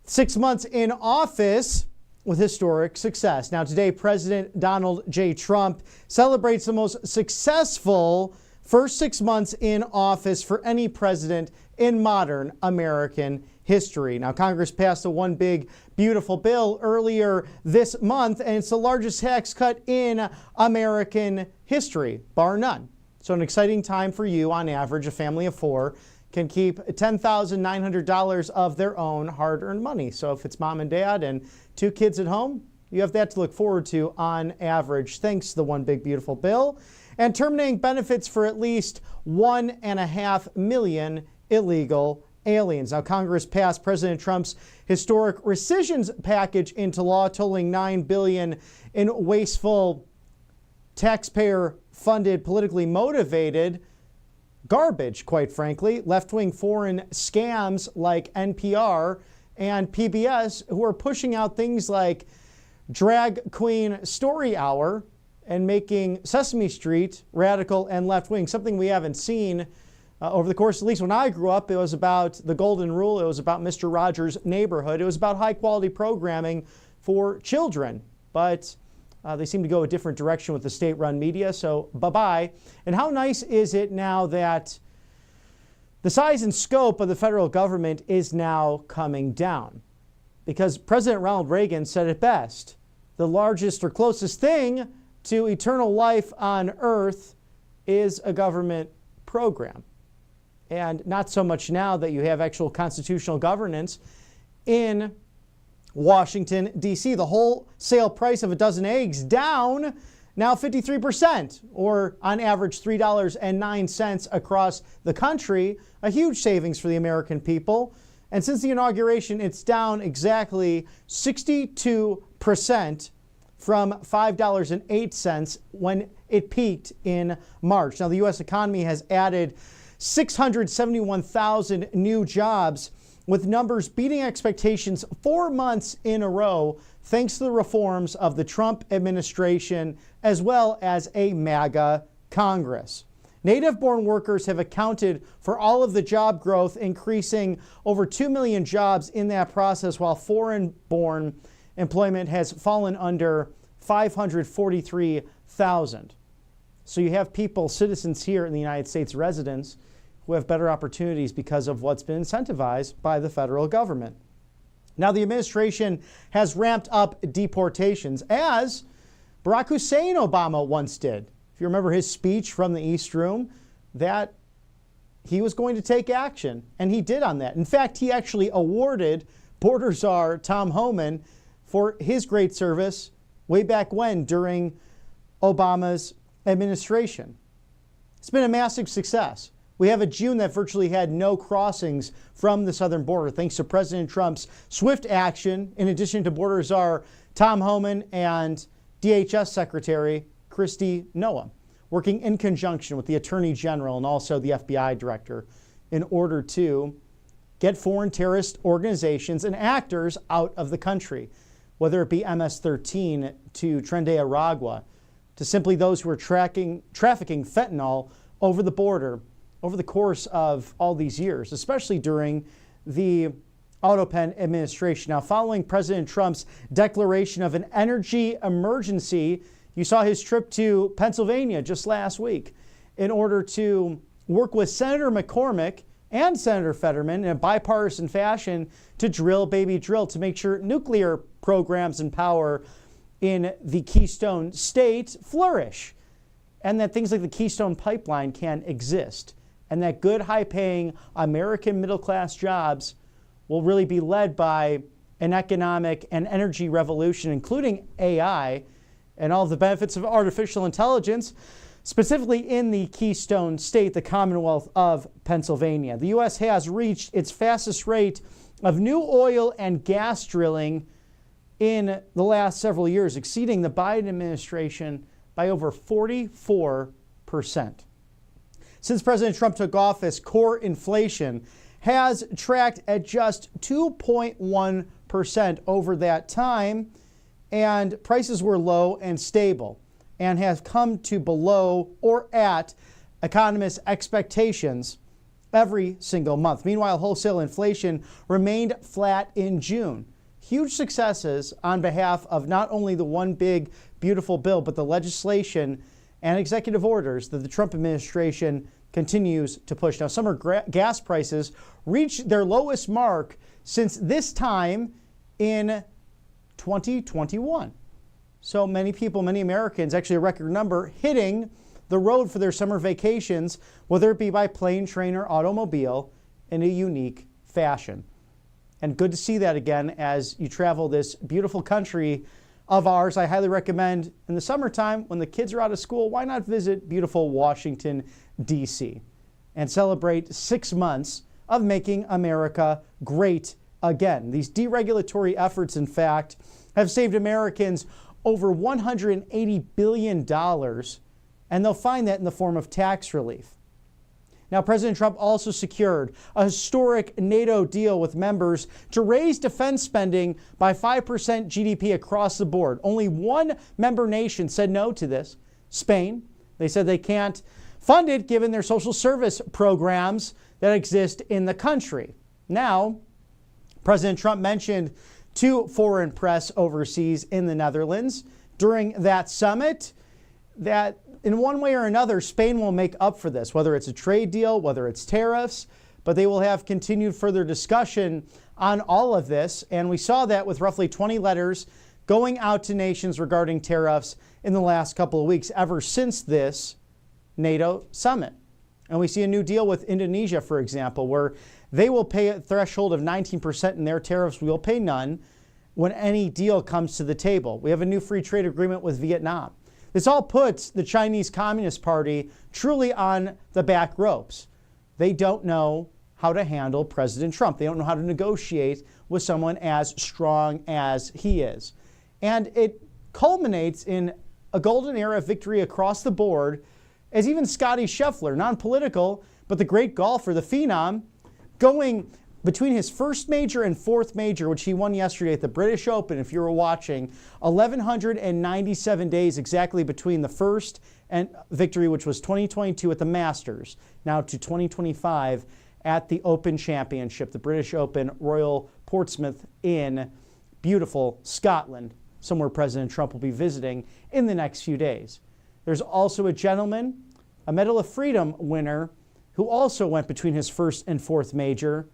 6 months in office with historic success. Now today, President Donald J. Trump celebrates the most successful first 6 months in office for any president in modern American history. Now, Congress passed a one big, beautiful bill earlier this month, and it's the largest tax cut in American history, bar none. So an exciting time for you. On average, a family of four can keep $10,900 of their own hard-earned money. So if it's mom and dad and two kids at home, you have that to look forward to on average, thanks to the one big, beautiful bill. And terminating benefits for at least 1.5 million illegal aliens. Now, Congress passed President Trump's historic rescissions package into law, totaling $9 billion in wasteful, taxpayer-funded, politically motivated garbage, quite frankly. Left-wing foreign scams like NPR and PBS, who are pushing out things like Drag Queen Story Hour and making Sesame Street radical and left-wing, something we haven't seen over the course, at least when I grew up. It was about the Golden Rule. It was about Mr. Rogers' Neighborhood. It was about high-quality programming for children. But they seem to go a different direction with the state-run media, so bye-bye. And how nice is it now that the size and scope of the federal government is now coming down? Because President Ronald Reagan said it best: the largest or closest thing to eternal life on earth is a government program. And not so much now that you have actual constitutional governance in Washington, D.C. The wholesale price of a dozen eggs down now 53%, or on average $3.09 across the country, a huge savings for the American people. And since the inauguration, it's down exactly 62% from $5.08 when it peaked in March. Now, the U.S. economy has added 671,000 new jobs, with numbers beating expectations 4 months in a row, thanks to the reforms of the Trump administration, as well as a MAGA Congress. Native-born workers have accounted for all of the job growth, increasing over 2 million jobs in that process, while foreign-born employment has fallen under 543,000. So you have people, citizens here in the United States, residents, who have better opportunities because of what's been incentivized by the federal government. Now, the administration has ramped up deportations, as Barack Hussein Obama once did. If you remember his speech from the East Room, that he was going to take action, and he did on that. In fact, he actually awarded border czar Tom Homan for his great service way back when, during Obama's administration. It's been a massive success. We have a June that virtually had no crossings from the southern border, thanks to President Trump's swift action, in addition to border czar Tom Homan and DHS Secretary Kristi Noem, working in conjunction with the Attorney General and also the FBI Director in order to get foreign terrorist organizations and actors out of the country, whether it be MS-13 to Tren de Aragua, to simply those who are trafficking fentanyl over the border over the course of all these years, especially during the Auto Pen administration. Now, following President Trump's declaration of an energy emergency, you saw his trip to Pennsylvania just last week in order to work with Senator McCormick and Senator Fetterman in a bipartisan fashion to drill, baby drill, to make sure nuclear programs and power in the Keystone State flourish, and that things like the Keystone Pipeline can exist, and that good, high-paying American middle-class jobs will really be led by an economic and energy revolution, including AI and all of the benefits of artificial intelligence, specifically in the Keystone State, the Commonwealth of Pennsylvania. The U.S. has reached its fastest rate of new oil and gas drilling in the last several years, exceeding the Biden administration by over 44%. Since President Trump took office, core inflation has tracked at just 2.1% over that time, and prices were low and stable and have come to below or at economists' expectations every single month. Meanwhile, wholesale inflation remained flat in June. Huge successes on behalf of not only the one big, beautiful bill, but the legislation and executive orders that the Trump administration continues to push. Now, summer gas prices reached their lowest mark since this time in 2021. So many people, many Americans, actually a record number, hitting the road for their summer vacations, whether it be by plane, train, or automobile, in a unique fashion. And good to see that again as you travel this beautiful country of ours. I highly recommend in the summertime when the kids are out of school, why not visit beautiful Washington, D.C. and celebrate 6 months of making America great again. These deregulatory efforts, in fact, have saved Americans over $180 billion, and they'll find that in the form of tax relief. Now, President Trump also secured a historic NATO deal with members to raise defense spending by 5% GDP across the board. Only one member nation said no to this, Spain. They said they can't fund it given their social service programs that exist in the country. Now, President Trump mentioned to foreign press overseas in the Netherlands during that summit that in one way or another, Spain will make up for this, whether it's a trade deal, whether it's tariffs, but they will have continued further discussion on all of this. And we saw that with roughly 20 letters going out to nations regarding tariffs in the last couple of weeks, ever since this NATO summit. And we see a new deal with Indonesia, for example, where they will pay a threshold of 19% in their tariffs. We will pay none when any deal comes to the table. We have a new free trade agreement with Vietnam. This all puts the Chinese Communist Party truly on the back ropes. They don't know how to handle President Trump. They don't know how to negotiate with someone as strong as he is. And it culminates in a golden era victory across the board, as even Scottie Scheffler, non-political, but the great golfer, the phenom, going between his first major and fourth major, which he won yesterday at the British Open, if you were watching, 1,197 days exactly between the first and victory, which was 2022 at the Masters, now to 2025 at the Open Championship, the British Open, Royal Portsmouth in beautiful Scotland, somewhere President Trump will be visiting in the next few days. There's also a gentleman, a Medal of Freedom winner, who also went between his first and fourth major,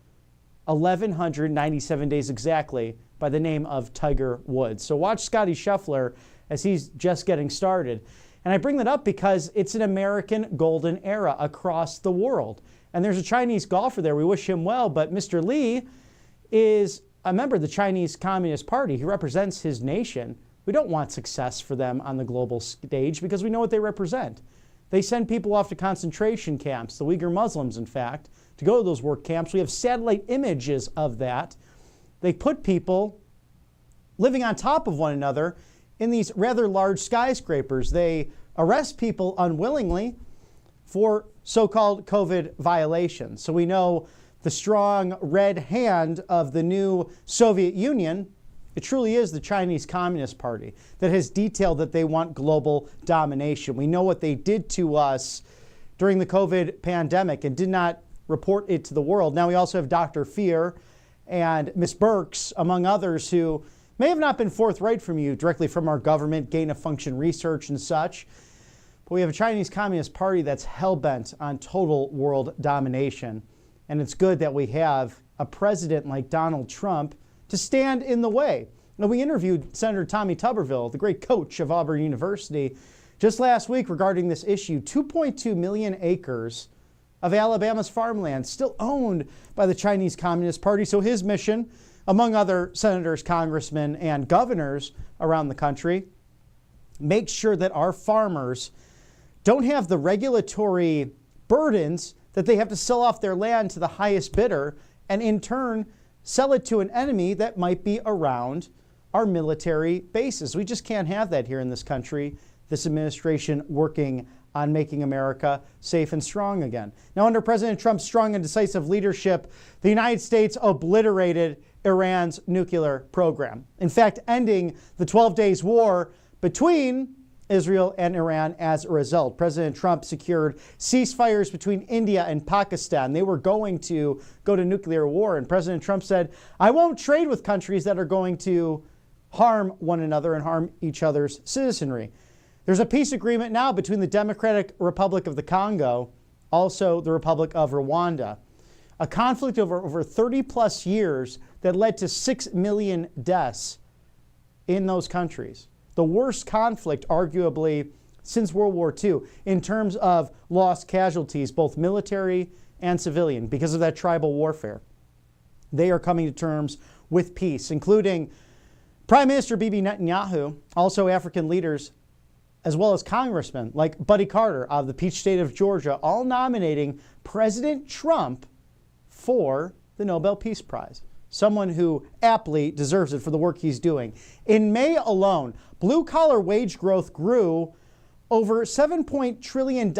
1,197 days exactly, by the name of Tiger Woods. So watch Scottie Scheffler as he's just getting started. And I bring that up because it's an American golden era across the world. And there's a Chinese golfer there. We wish him well, but Mr. Li is a member of the Chinese Communist Party. He represents his nation. We don't want success for them on the global stage because we know what they represent. They send people off to concentration camps, the Uyghur Muslims, in fact, to go to those work camps. We have satellite images of that. They put people living on top of one another in these rather large skyscrapers. They arrest people unwillingly for so-called COVID violations. So we know the strong red hand of the new Soviet Union. It truly is the Chinese Communist Party that has detailed that they want global domination. We know what they did to us during the COVID pandemic and did not report it to the world. Now we also have Dr. Fear and Ms. Birx, among others, who may have not been forthright from you directly from our government, gain-of-function research and such. But we have a Chinese Communist Party that's hell-bent on total world domination. And it's good that we have a president like Donald Trump to stand in the way. Now, we interviewed Senator Tommy Tuberville, the great coach of Auburn University, just last week regarding this issue. 2.2 million acres of Alabama's farmland still owned by the Chinese Communist Party. So his mission, among other senators, congressmen, and governors around the country, make sure that our farmers don't have the regulatory burdens that they have to sell off their land to the highest bidder and in turn sell it to an enemy that might be around our military bases. We just can't have that here in this country. This administration working on making America safe and strong again. Now, under President Trump's strong and decisive leadership, the United States obliterated Iran's nuclear program. In fact, ending the 12 days war between Israel and Iran as a result. President Trump secured ceasefires between India and Pakistan. They were going to go to nuclear war, and President Trump said, I won't trade with countries that are going to harm one another and harm each other's citizenry. There's a peace agreement now between the Democratic Republic of the Congo, also the Republic of Rwanda. A conflict over 30 plus years that led to 6 million deaths in those countries. The worst conflict, arguably, since World War II in terms of lost casualties, both military and civilian, because of that tribal warfare. They are coming to terms with peace, including Prime Minister Bibi Netanyahu, also African leaders, as well as congressmen like Buddy Carter of the Peach State of Georgia, all nominating President Trump for the Nobel Peace Prize. Someone who aptly deserves it for the work he's doing. In May alone, blue-collar wage growth grew over $7 trillion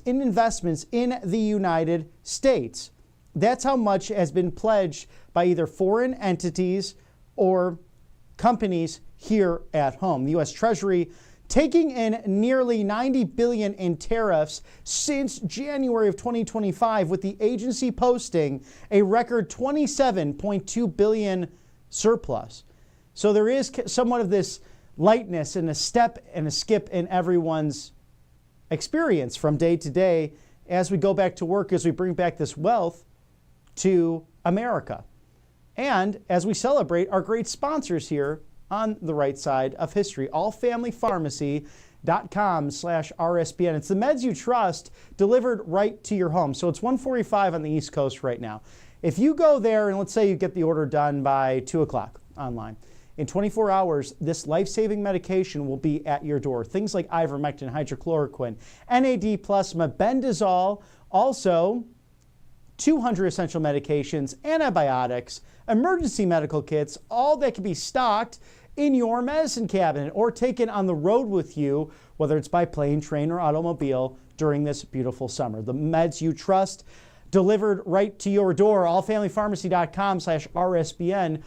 in investments in the United States. That's how much has been pledged by either foreign entities or companies here at home. The U.S. Treasury taking in nearly $90 billion in tariffs since January of 2025, with the agency posting a record $27.2 billion surplus. So there is somewhat of this lightness and a step and a skip in everyone's experience from day to day as we go back to work, as we bring back this wealth to America. And as we celebrate our great sponsors here on the right side of history, allfamilypharmacy.com/RSBN. It's the meds you trust delivered right to your home. So it's 1:45 on the East Coast right now. If you go there and let's say you get the order done by 2 o'clock online, in 24 hours, this life-saving medication will be at your door. Things like ivermectin, hydrochloroquine, NAD+, mebendazole, also 200 essential medications, antibiotics, emergency medical kits, all that can be stocked in your medicine cabinet or taken on the road with you, whether it's by plane, train, or automobile during this beautiful summer. The meds you trust delivered right to your door. allfamilypharmacy.com/RSBN.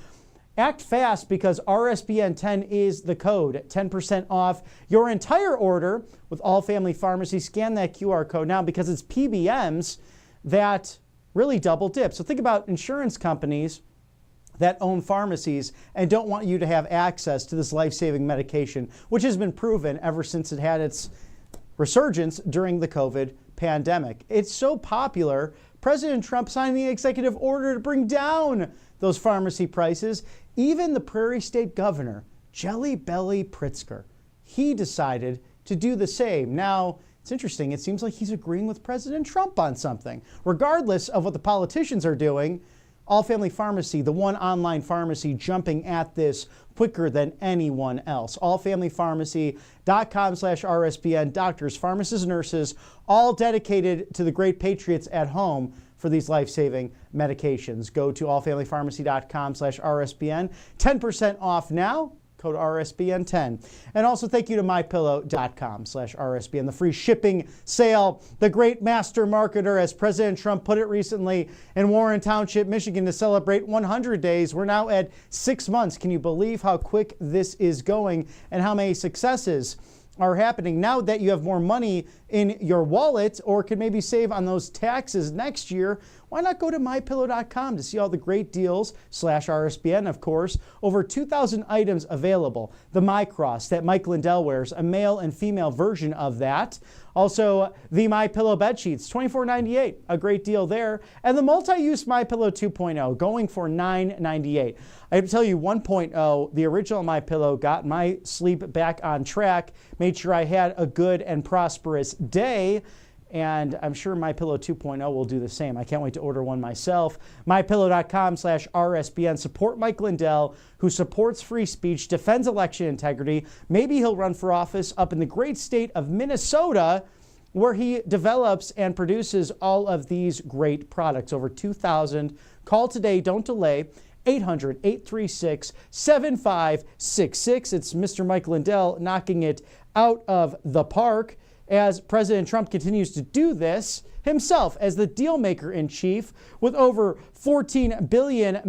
Act fast because RSBN10 is the code. 10% off your entire order with All Family Pharmacy. Scan that QR code now because it's PBMs that really double dip. So think about insurance companies that own pharmacies and don't want you to have access to this life-saving medication, which has been proven ever since it had its resurgence during the COVID pandemic. It's so popular, President Trump signed the executive order to bring down those pharmacy prices. Even the Prairie State Governor, Jelly Belly Pritzker, he decided to do the same. Now, it's interesting. It seems like he's agreeing with President Trump on something. Regardless of what the politicians are doing, All Family Pharmacy, the one online pharmacy jumping at this quicker than anyone else. allfamilypharmacy.com/RSBN. Doctors, pharmacists, nurses, all dedicated to the great patriots at home for these life-saving medications. Go to allfamilypharmacy.com/RSBN. 10% off now. Code RSBN10. And also thank you to mypillow.com/RSBN. The free shipping sale, the great master marketer, as President Trump put it recently in Warren Township, Michigan, to celebrate 100 days. We're now at 6 months. Can you believe how quick this is going and how many successes are happening now that you have more money in your wallet or can maybe save on those taxes next year? Why not go to mypillow.com to see all the great deals /RSBN, of course. Over 2,000 items available. The My Cross that Mike Lindell wears, a male and female version of that. Also, the My Pillow bed sheets, $24.98, a great deal there. And the multi-use My Pillow 2.0 going for $9.98. I have to tell you, 1.0, the original My Pillow, got my sleep back on track, made sure I had a good and prosperous day. And I'm sure My Pillow 2.0 will do the same. I can't wait to order one myself. mypillow.com/RSBN. Support Mike Lindell, who supports free speech, defends election integrity. Maybe he'll run for office up in the great state of Minnesota, where he develops and produces all of these great products. Over 2,000. Call today. Don't delay. 800-836-7566. It's Mr. Mike Lindell knocking it out of the park as President Trump continues to do this himself as the deal maker in chief with over $14 billion in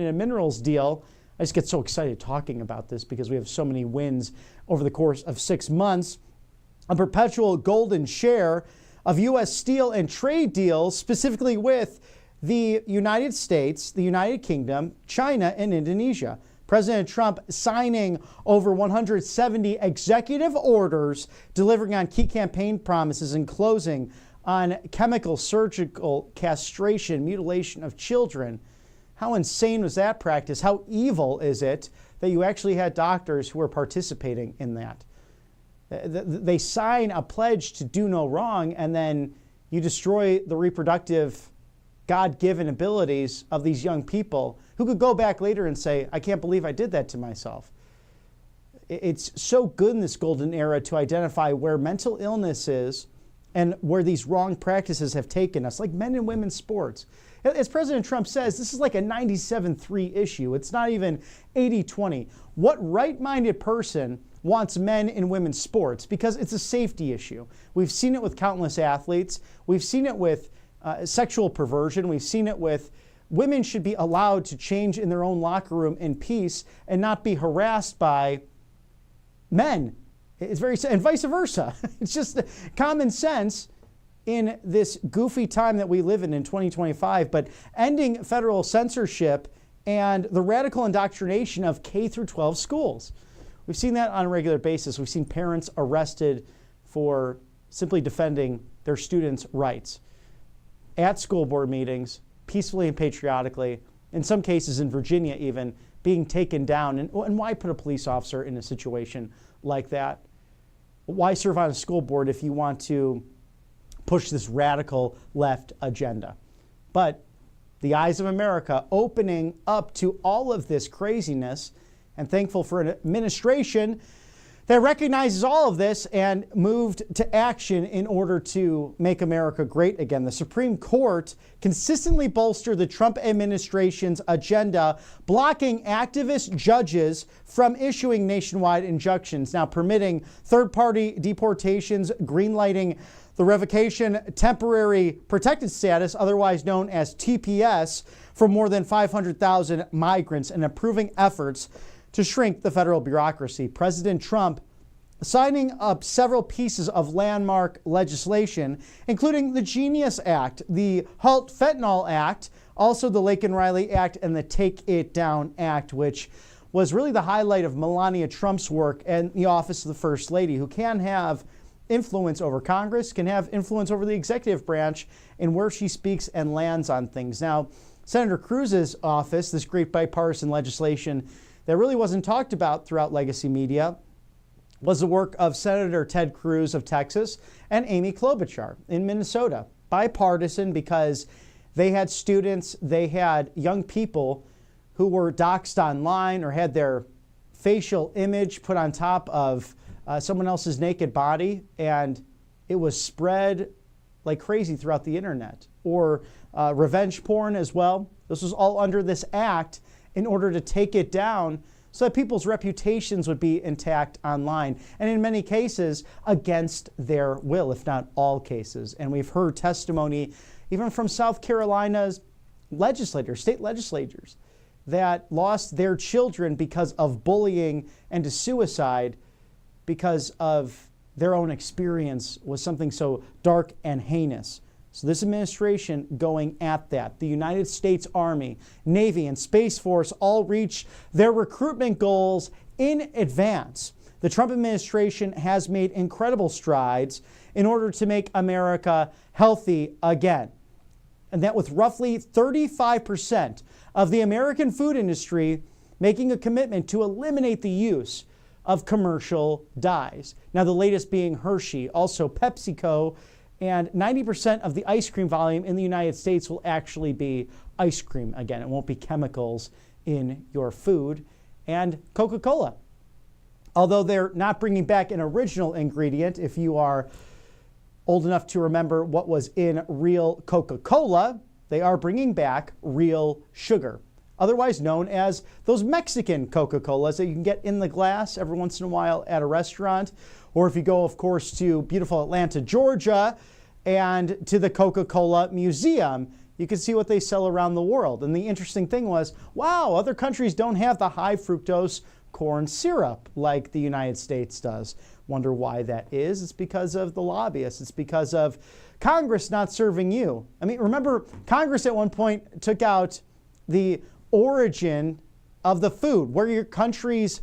a minerals deal. I just get so excited talking about this because we have so many wins over the course of 6 months. A perpetual golden share of U.S. steel and trade deals, specifically with the United States, the United Kingdom, China, and Indonesia. President Trump signing over 170 executive orders, delivering on key campaign promises and closing on chemical surgical castration, mutilation of children. How insane was that practice? How evil is it that you actually had doctors who were participating in that? They sign a pledge to do no wrong, and then you destroy the reproductive God-given abilities of these young people who could go back later and say, I can't believe I did that to myself. It's so good in this golden era to identify where mental illness is and where these wrong practices have taken us, like men and women's sports. As President Trump says, this is like a 97-3 issue. It's not even 80-20. What right-minded person wants men and women's sports? Because it's a safety issue. We've seen it with countless athletes. We've seen it with sexual perversion. We've seen it with women should be allowed to change in their own locker room in peace and not be harassed by men. It's very, and vice versa. It's just common sense in this goofy time that we live in 2025, but ending federal censorship and the radical indoctrination of K through 12 schools. We've seen that on a regular basis. We've seen parents arrested for simply defending their students' rights at school board meetings, peacefully and patriotically, in some cases in Virginia even, being taken down. And why put a police officer in a situation like that? Why serve on a school board if you want to push this radical left agenda? But the eyes of America opening up to all of this craziness, and thankful for an administration that recognizes all of this and moved to action in order to make America great again. The Supreme Court consistently bolstered the Trump administration's agenda, blocking activist judges from issuing nationwide injunctions, now permitting third-party deportations, greenlighting the revocation temporary protected status, otherwise known as TPS, for more than 500,000 migrants, and approving efforts to shrink the federal bureaucracy. President Trump signing up several pieces of landmark legislation, including the Genius Act, the Halt Fentanyl Act, also the Laken Riley Act, and the Take It Down Act, which was really the highlight of Melania Trump's work and the office of the First Lady, who can have influence over Congress, can have influence over the executive branch and where she speaks and lands on things. Now, Senator Cruz's office, this great bipartisan legislation that really wasn't talked about throughout legacy media, was the work of Senator Ted Cruz of Texas and Amy Klobuchar in Minnesota. Bipartisan because they had students, they had young people who were doxxed online or had their facial image put on top of someone else's naked body, and it was spread like crazy throughout the internet. Or revenge porn as well. This was all under this act in order to take it down so that people's reputations would be intact online, and in many cases against their will, if not all cases. And we've heard testimony even from South Carolina's legislators, state legislators, that lost their children because of bullying and to suicide because of their own experience with something so dark and heinous. So this administration going at that. The United States Army, Navy, and Space Force all reach their recruitment goals in advance. The Trump administration has made incredible strides in order to make America healthy again. And that with roughly 35% of the American food industry making a commitment to eliminate the use of commercial dyes. Now, the latest being Hershey, also PepsiCo, and 90% of the ice cream volume in the United States will actually be ice cream again. It won't be chemicals in your food. And Coca-Cola. Although they're not bringing back an original ingredient, if you are old enough to remember what was in real Coca-Cola, they are bringing back real sugar, otherwise known as those Mexican Coca-Colas that you can get in the glass every once in a while at a restaurant. Or if you go, of course, to beautiful Atlanta, Georgia, and to the Coca-Cola Museum, you can see what they sell around the world. And the interesting thing was, wow, other countries don't have the high fructose corn syrup like the United States does. Wonder why that is. It's because of the lobbyists. It's because of Congress not serving you. I mean, remember, Congress at one point took out the origin of the food, where your country's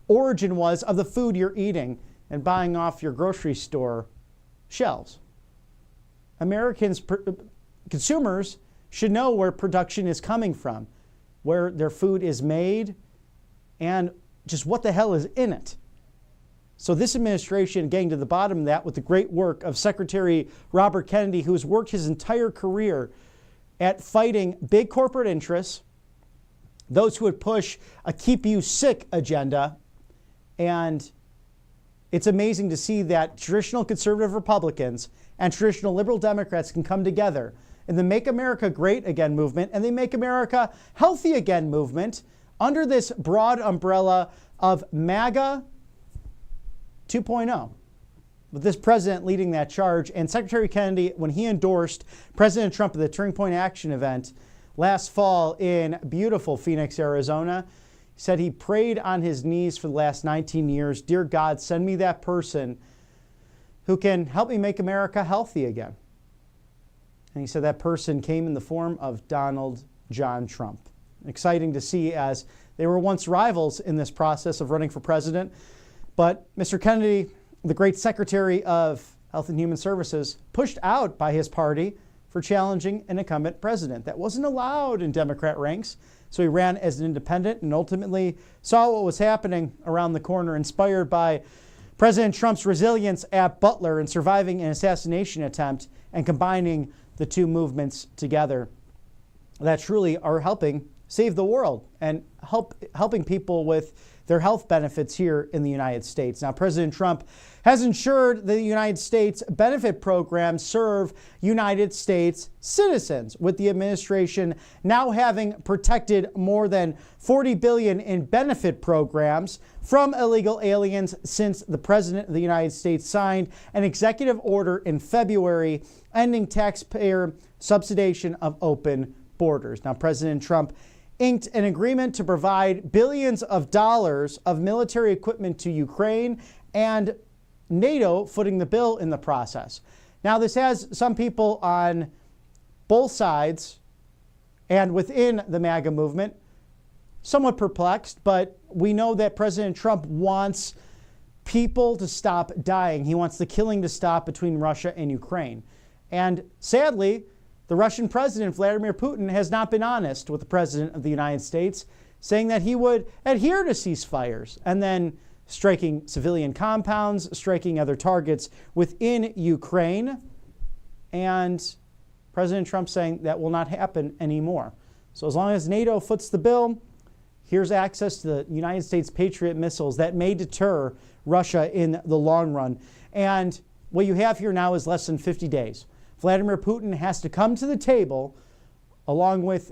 origin was of the food you're eating and buying off your grocery store shelves. Americans, consumers, should know where production is coming from. where their food is made, and just what the hell is in it. So this administration getting to the bottom of that with the great work of Secretary Robert Kennedy, who has worked his entire career at fighting big corporate interests, those who would push a keep you sick agenda. And it's amazing to see that traditional conservative Republicans and traditional liberal Democrats can come together in the Make America Great Again movement and the Make America Healthy Again movement under this broad umbrella of MAGA 2.0. With this president leading that charge, and Secretary Kennedy, when he endorsed President Trump at the Turning Point Action event last fall in beautiful Phoenix, Arizona, he said he prayed on his knees for the last 19 years, "Dear God, send me that person who can help me make America healthy again." And he said that person came in the form of Donald John Trump. Exciting to see, as they were once rivals in this process of running for president. But Mr. Kennedy, the great Secretary of Health and Human Services, pushed out by his party for challenging an incumbent president. That wasn't allowed in Democrat ranks. So he ran as an independent and ultimately saw what was happening around the corner, inspired by President Trump's resilience at Butler in surviving an assassination attempt and combining the two movements together that truly are helping save the world and helping people with their health benefits here in the United States. Now, President Trump has ensured the United States benefit programs serve United States citizens, with the administration now having protected more than $40 billion in benefit programs from illegal aliens since the President of the United States signed an executive order in February ending taxpayer subsidization of open borders. Now, President Trump inked an agreement to provide billions of dollars of military equipment to Ukraine, and NATO footing the bill in the process. Now, this has some people on both sides and within the MAGA movement somewhat perplexed, but we know that President Trump wants people to stop dying. He wants the killing to stop between Russia and Ukraine. And sadly, the Russian president, Vladimir Putin, has not been honest with the president of the United States, saying that he would adhere to ceasefires and then striking civilian compounds, striking other targets within Ukraine. And President Trump saying that will not happen anymore. So as long as NATO foots the bill, here's access to the United States Patriot missiles that may deter Russia in the long run. And what you have here now is less than 50 days. Vladimir Putin has to come to the table along with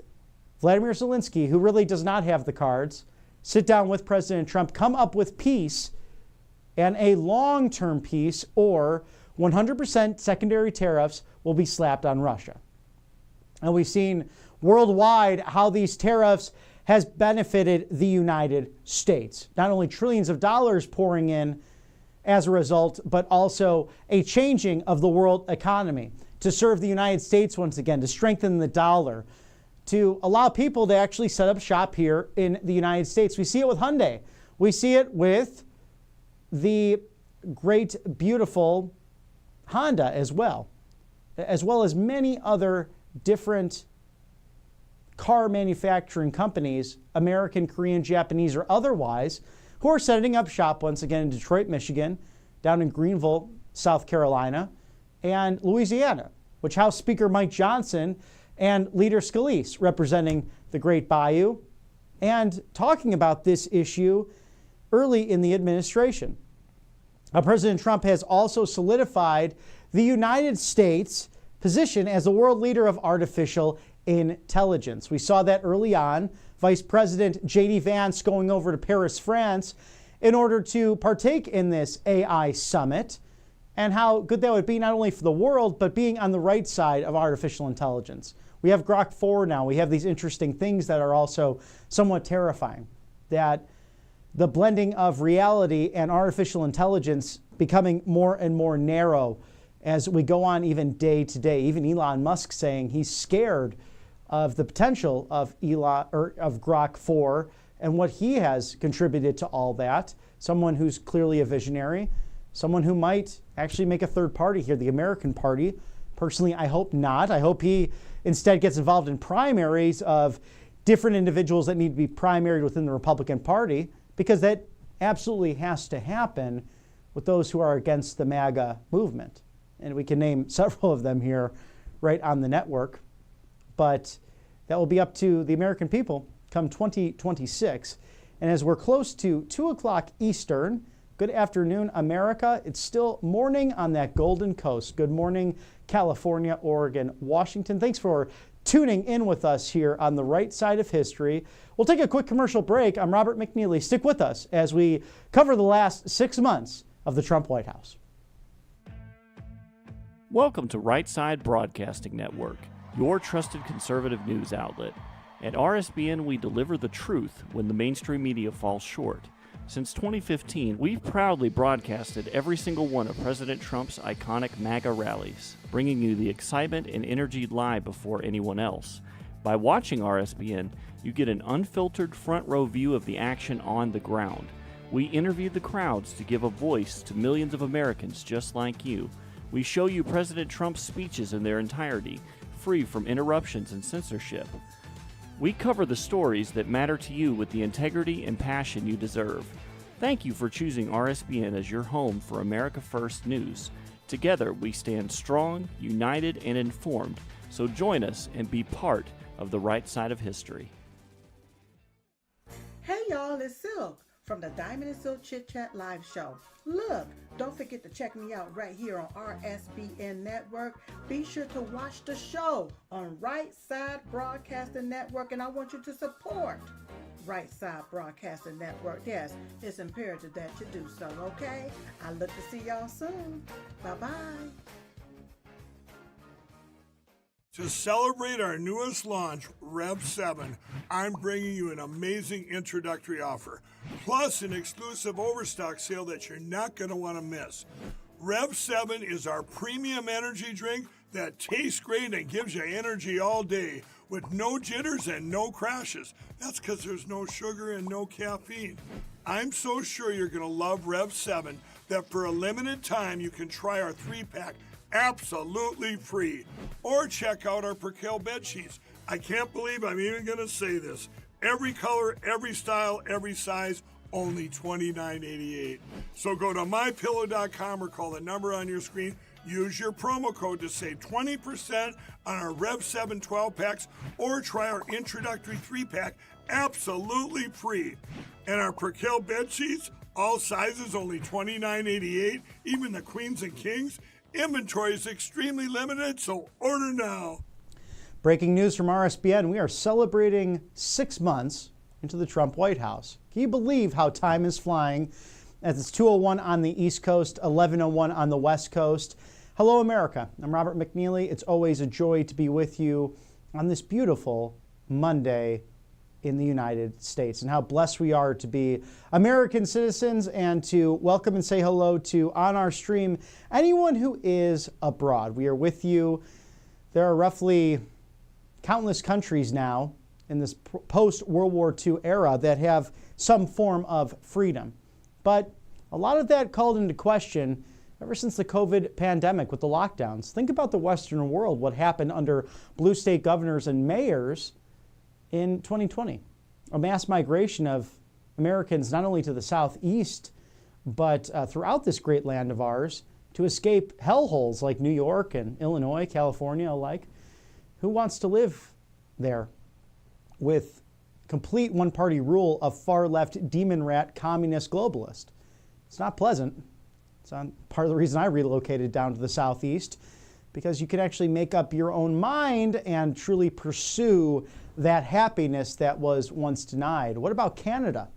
Vladimir Zelensky, who really does not have the cards, sit down with President Trump, come up with peace and a long-term peace, or 100% secondary tariffs will be slapped on Russia. And we've seen worldwide how these tariffs has benefited the United States. Not only trillions of dollars pouring in as a result, but also a changing of the world economy to serve the United States once again, to strengthen the dollar, to allow people to actually set up shop here in the United States. We see it with Hyundai. We see it with the great, beautiful Honda as well as many other different car manufacturing companies, American, Korean, Japanese, or otherwise, who are setting up shop once again in Detroit, Michigan, down in Greenville, South Carolina, and Louisiana, which House Speaker Mike Johnson and Leader Scalise representing the Great Bayou and talking about this issue early in the administration. President Trump has also solidified the United States' position as the world leader of artificial intelligence. We saw that early on. Vice President J.D. Vance going over to Paris, France, in order to partake in this AI summit, and how good that would be not only for the world, but being on the right side of artificial intelligence. We have Grok 4 now. We have these interesting things that are also somewhat terrifying, that the blending of reality and artificial intelligence becoming more and more narrow as we go on even day to day. Even Elon Musk saying he's scared of the potential of Grok 4 and what he has contributed to all that. Someone who's clearly a visionary, someone who might actually make a third party here, the American party. Personally, I hope not. I hope he instead gets involved in primaries of different individuals that need to be primaried within the Republican Party, because that absolutely has to happen with those who are against the MAGA movement. And we can name several of them here right on the network. But that will be up to the American people come 2026. And as we're close to 2 o'clock Eastern, good afternoon, America. It's still morning on that Golden Coast. Good morning, California, Oregon, Washington. Thanks for tuning in with us here on the right side of history. We'll take a quick commercial break. I'm Robert McNeely. Stick with us as we cover the last 6 months of the Trump White House. Welcome to Right Side Broadcasting Network, your trusted conservative news outlet. At RSBN, we deliver the truth when the mainstream media falls short. Since 2015, we've proudly broadcasted every single one of President Trump's iconic MAGA rallies, bringing you the excitement and energy live before anyone else. By watching RSBN, you get an unfiltered front row view of the action on the ground. We interview the crowds to give a voice to millions of Americans just like you. We show you President Trump's speeches in their entirety, free from interruptions and censorship. We cover the stories that matter to you with the integrity and passion you deserve. Thank you for choosing RSBN as your home for America First News. Together, we stand strong, united, and informed. So join us and be part of the right side of history. Hey y'all, it's Silk from the Diamond and Silk Chit Chat live show. Look, don't forget to check me out right here on RSBN Network. Be sure to watch the show on Right Side Broadcasting Network, and I want you to support Right Side Broadcasting Network. Yes, it's imperative that you do so, okay? I look to see y'all soon. Bye-bye. To celebrate our newest launch, Rev 7, I'm bringing you an amazing introductory offer, plus an exclusive overstock sale that you're not going to want to miss. Rev 7 is our premium energy drink that tastes great and gives you energy all day with no jitters and no crashes. That's because there's no sugar and no caffeine. I'm so sure you're going to love Rev 7 that for a limited time you can try our 3-pack absolutely free. Or check out our Percale bed sheets. I can't believe I'm even going to say this. Every color, every style, every size, only $29.88. So go to mypillow.com or call the number on your screen. Use your promo code to save 20% on our Rev 7 12-packs or try our introductory 3-pack absolutely free. And our Percale bed sheets, all sizes, only $29.88, even the queens and kings. Inventory is extremely limited, so order now. Breaking news from RSBN, we are celebrating 6 months into the Trump White House. Can you believe how time is flying? As it's 2:01 on the East Coast, 11:01 on the West Coast. Hello, America. I'm Robert McNeely. It's always a joy to be with you on this beautiful Monday in the United States, and how blessed we are to be American citizens and to welcome and say hello to, on our stream, anyone who is abroad. We are with you. There are roughly countless countries now in this post-World War II era that have some form of freedom. But a lot of that called into question ever since the COVID pandemic with the lockdowns. Think about the Western world, what happened under blue state governors and mayors in 2020, a mass migration of Americans not only to the southeast, but throughout this great land of ours to escape hellholes like New York and Illinois, California alike. Who wants to live there with complete one-party rule of far-left demon rat communist globalist? It's not pleasant. It's part of the reason I relocated down to the southeast, because you can actually make up your own mind and truly pursue that happiness that was once denied. What about Canada?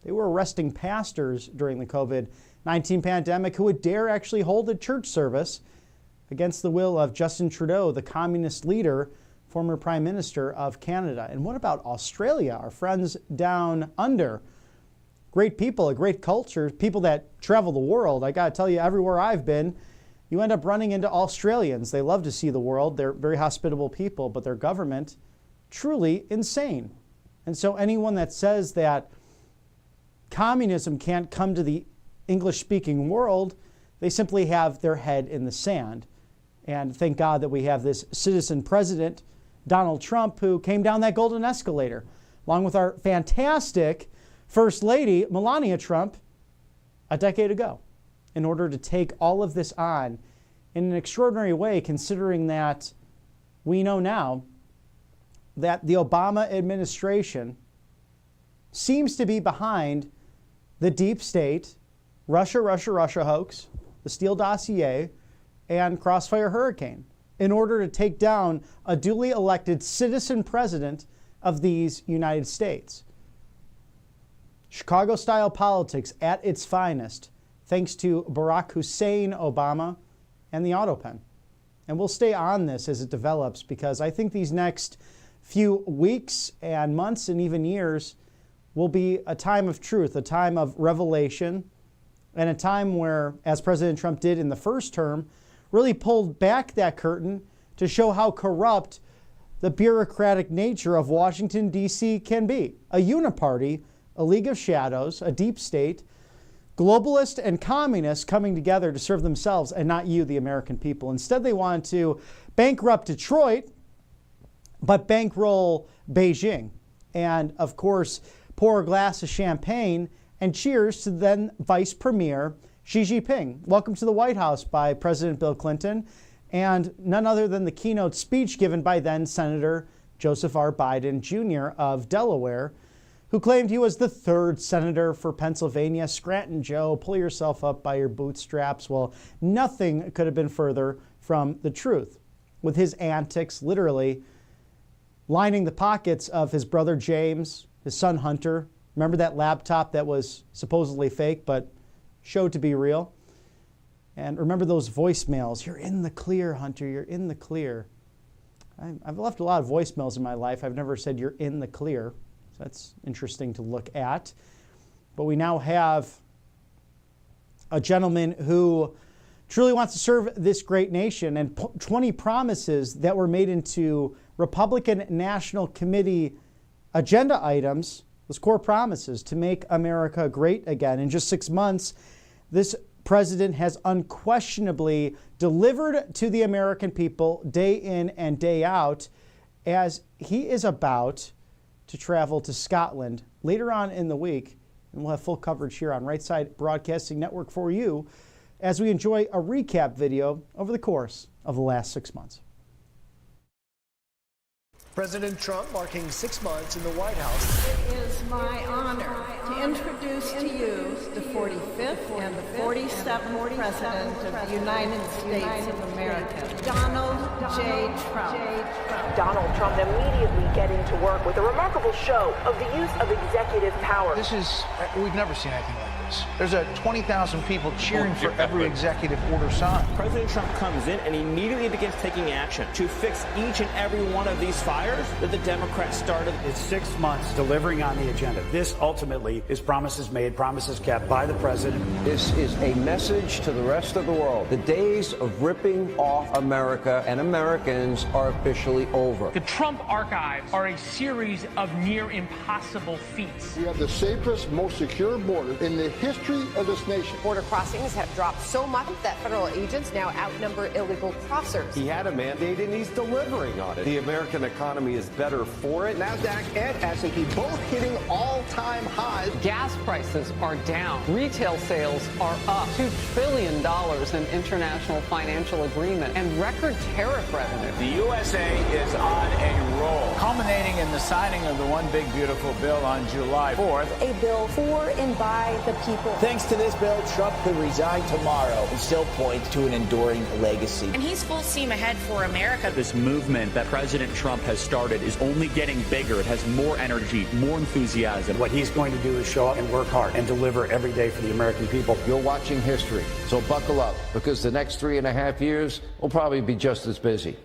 They were arresting pastors during the COVID-19 pandemic who would dare actually hold a church service against the will of Justin Trudeau, the communist leader, former Prime Minister of Canada. And what about Australia, our friends down under? Great people, a great culture, people that travel the world. I gotta tell you, everywhere I've been, you end up running into Australians. They love to see the world. They're very hospitable people, but their government, truly insane. And so anyone that says that communism can't come to the English-speaking world, they simply have their head in the sand. And thank God that we have this citizen president, Donald Trump, who came down that golden escalator. along with our fantastic First Lady, Melania Trump, a decade ago, in order to take all of this on in an extraordinary way, considering that we know now that the Obama administration seems to be behind the deep state, Russia hoax, the Steele dossier, and Crossfire Hurricane in order to take down a duly elected citizen president of these United States. Chicago-style politics at its finest, thanks to Barack Hussein Obama and the auto pen. And we'll stay on this as it develops, because I think these next few weeks and months and even years will be a time of truth, a time of revelation, and a time where, as President Trump did in the first term, really pulled back that curtain to show how corrupt the bureaucratic nature of Washington, D.C. can be. A uniparty, a league of shadows, a deep state, globalist and communists coming together to serve themselves and not you, the American people. Instead, they want to bankrupt Detroit, but bankroll Beijing. And, of course, pour a glass of champagne and cheers to then Vice Premier Xi Jinping. Welcome to the White House by President Bill Clinton, and none other than the keynote speech given by then Senator Joseph R. Biden Jr. of Delaware, who claimed he was the third senator for Pennsylvania. Scranton Joe, pull yourself up by your bootstraps. Well, nothing could have been further from the truth, with his antics literally lining the pockets of his brother James, his son Hunter. Remember that laptop that was supposedly fake but showed to be real? And remember those voicemails. You're in the clear, Hunter, you're in the clear. I've left a lot of voicemails in my life. I've never said you're in the clear. So that's interesting to look at. But we now have a gentleman who truly wants to serve this great nation, and 20 promises that were made into Republican National Committee agenda items, those core promises to make America great again. In just 6 months, this president has unquestionably delivered to the American people day in and day out, as he is about to travel to Scotland later on in the week. And we'll have full coverage here on Right Side Broadcasting Network for you as we enjoy a recap video over the course of the last 6 months. President Trump marking 6 months in the White House. It is my honor to introduce to you the 45th and the 47th President of the United States of America, Donald J. Trump. Donald Trump immediately getting to work with a remarkable show of the use of executive power. We've never seen anything like this. There's 20,000 people cheering for every executive order signed. President Trump comes in and immediately begins taking action to fix each and every one of these fires that the Democrats started. It's 6 months delivering on the agenda. This ultimately is promises made, promises kept by the president. This is a message to the rest of the world. The days of ripping off America and Americans are officially over. The Trump archives are a series of near impossible feats. We have the safest, most secure border in the history of this nation. Border crossings have dropped so much that federal agents now outnumber illegal crossers. He had a mandate and he's delivering on it. The American economy is better for it. NASDAQ and S&P both hitting all-time highs. Gas prices are down. Retail sales are up. $2 trillion in international financial agreement and record tariff revenue. The USA is on a roll, culminating in the signing of the One Big Beautiful Bill on July 4th. A bill for and by the people. Thanks to this bill, Trump could resign tomorrow and still point to an enduring legacy. And he's full steam ahead for America. This movement that President Trump has started is only getting bigger. It has more energy, more enthusiasm. What he's going to do is show up and work hard and deliver every day for the American people. You're watching history, so buckle up, because the next 3.5 years will probably be just as busy.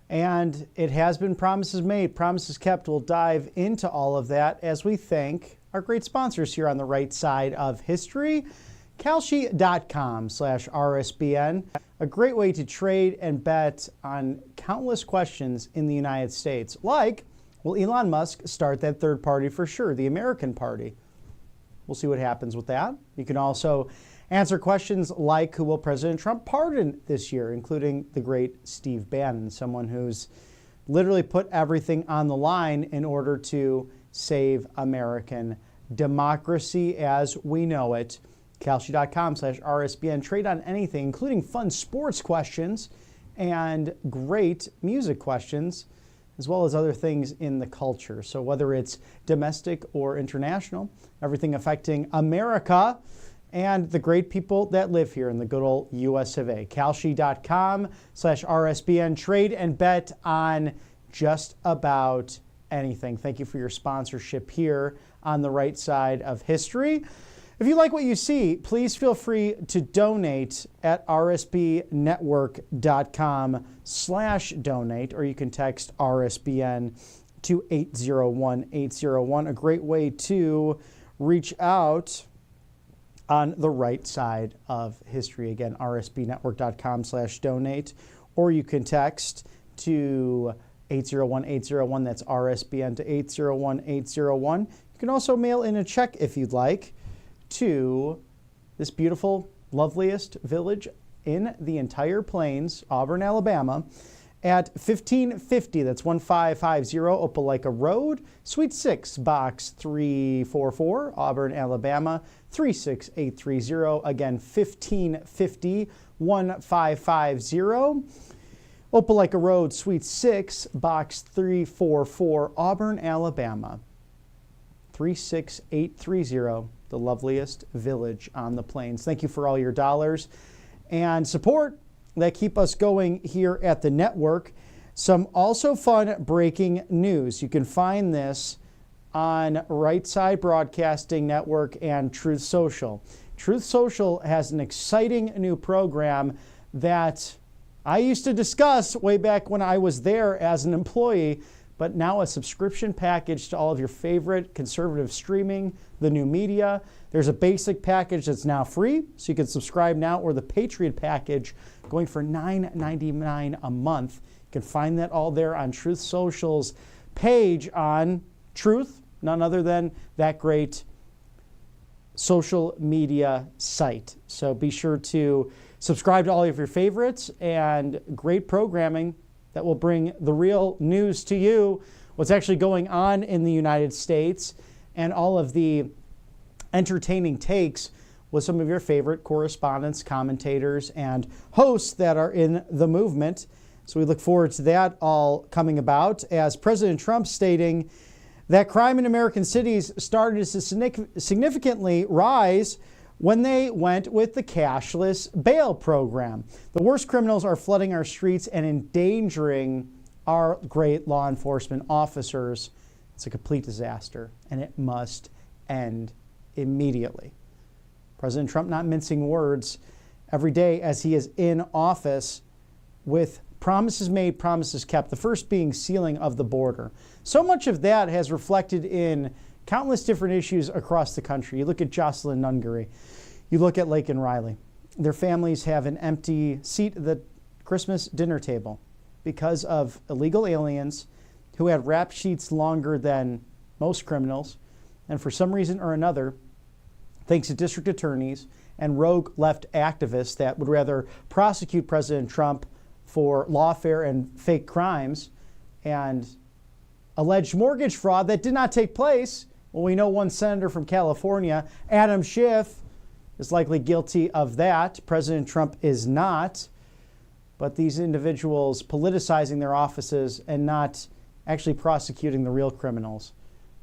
And it has been promises made, promises kept. We'll dive into all of that as we thank our great sponsors here on the right side of history. Kalshi.com/RSBN, a great way to trade and bet on countless questions in the United States, like, will Elon Musk start that third party for sure, the American party? We'll see what happens with that. You can also answer questions like who will President Trump pardon this year, including the great Steve Bannon, someone who's literally put everything on the line in order to save American democracy as we know it. Kalshi.com/RSBN. Trade on anything, including fun sports questions and great music questions, as well as other things in the culture. So whether it's domestic or international, everything affecting America and the great people that live here in the good old US of A. Kalshi.com/RSBN. Trade and bet on just about anything. Thank you for your sponsorship here on the right side of history. If you like what you see, please feel free to donate at rsbnetwork.com/donate, or you can text RSBN to 801-801. A great way to reach out on the right side of history. Again, rsbnetwork.com/donate, or you can text to 801-801. That's RSBN to 801-801. You can also mail in a check if you'd like to this beautiful, loveliest village in the entire plains, Auburn, Alabama, at 1550, that's 1550 Opelika Road, Suite 6, Box 344, Auburn, Alabama, 36830. Again, 1550, 1550, Opelika Road, Suite 6, Box 344, Auburn, Alabama, 36830. The loveliest village on the plains. Thank you for all your dollars and support that keep us going here at the network. Some also fun breaking news. You can find this on Right Side Broadcasting Network and Truth Social. Truth Social has an exciting new program that I used to discuss way back when I was there as an employee, but now a subscription package to all of your favorite conservative streaming, the new media. There's a basic package that's now free, so you can subscribe now, or the Patriot package going for $9.99 a month. You can find that all there on Truth Social's page on Truth, none other than that great social media site. So be sure to subscribe to all of your favorites and great programming that will bring the real news to you, what's actually going on in the United States, and all of the entertaining takes with some of your favorite correspondents, commentators, and hosts that are in the movement. So we look forward to that all coming about, as President Trump stating that crime in American cities started to significantly rise when they went with the cashless bail program. The worst criminals are flooding our streets and endangering our great law enforcement officers. It's a complete disaster, and it must end immediately. President Trump not mincing words every day as he is in office, with promises made, promises kept. The first being sealing of the border. So much of that has reflected in countless different issues across the country. You look at Jocelyn Nungaray. You look at Lake and Riley. Their families have an empty seat at the Christmas dinner table because of illegal aliens who had rap sheets longer than most criminals, and for some reason or another, thanks to district attorneys and rogue left activists that would rather prosecute President Trump for lawfare and fake crimes and alleged mortgage fraud that did not take place. Well, we know one senator from California, Adam Schiff, is likely guilty of that. President Trump is not. But these individuals politicizing their offices and not actually prosecuting the real criminals.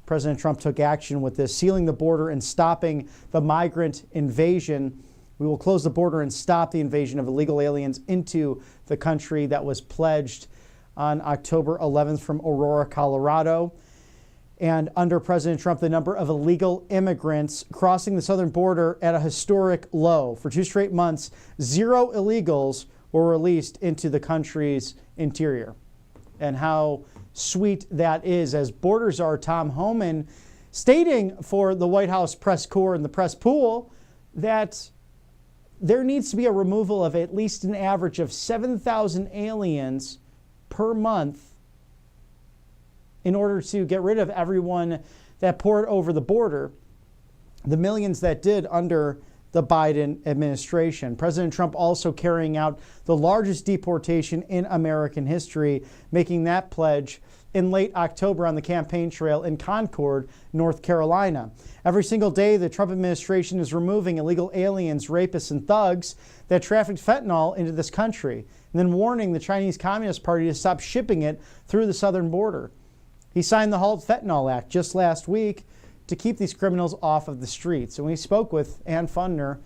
President Trump took action with this, sealing the border and stopping the migrant invasion. We will close the border and stop the invasion of illegal aliens into the country that was pledged on October 11th from Aurora, Colorado. And under President Trump, the number of illegal immigrants crossing the southern border at a historic low. For 2 straight months, 0 illegals were released into the country's interior. And how sweet that is, as border czar Tom Homan stating for the White House press corps and the press pool that there needs to be a removal of at least an average of 7,000 aliens per month in order to get rid of everyone that poured over the border. The millions that did under the Biden administration. President Trump also carrying out the largest deportation in American history, making that pledge in late October on the campaign trail in Concord, North Carolina. Every single day, the Trump administration is removing illegal aliens, rapists, and thugs that trafficked fentanyl into this country, and then warning the Chinese Communist Party to stop shipping it through the southern border. He signed the Halt Fentanyl Act just last week to keep these criminals off of the streets. And we spoke with Ann Fundner,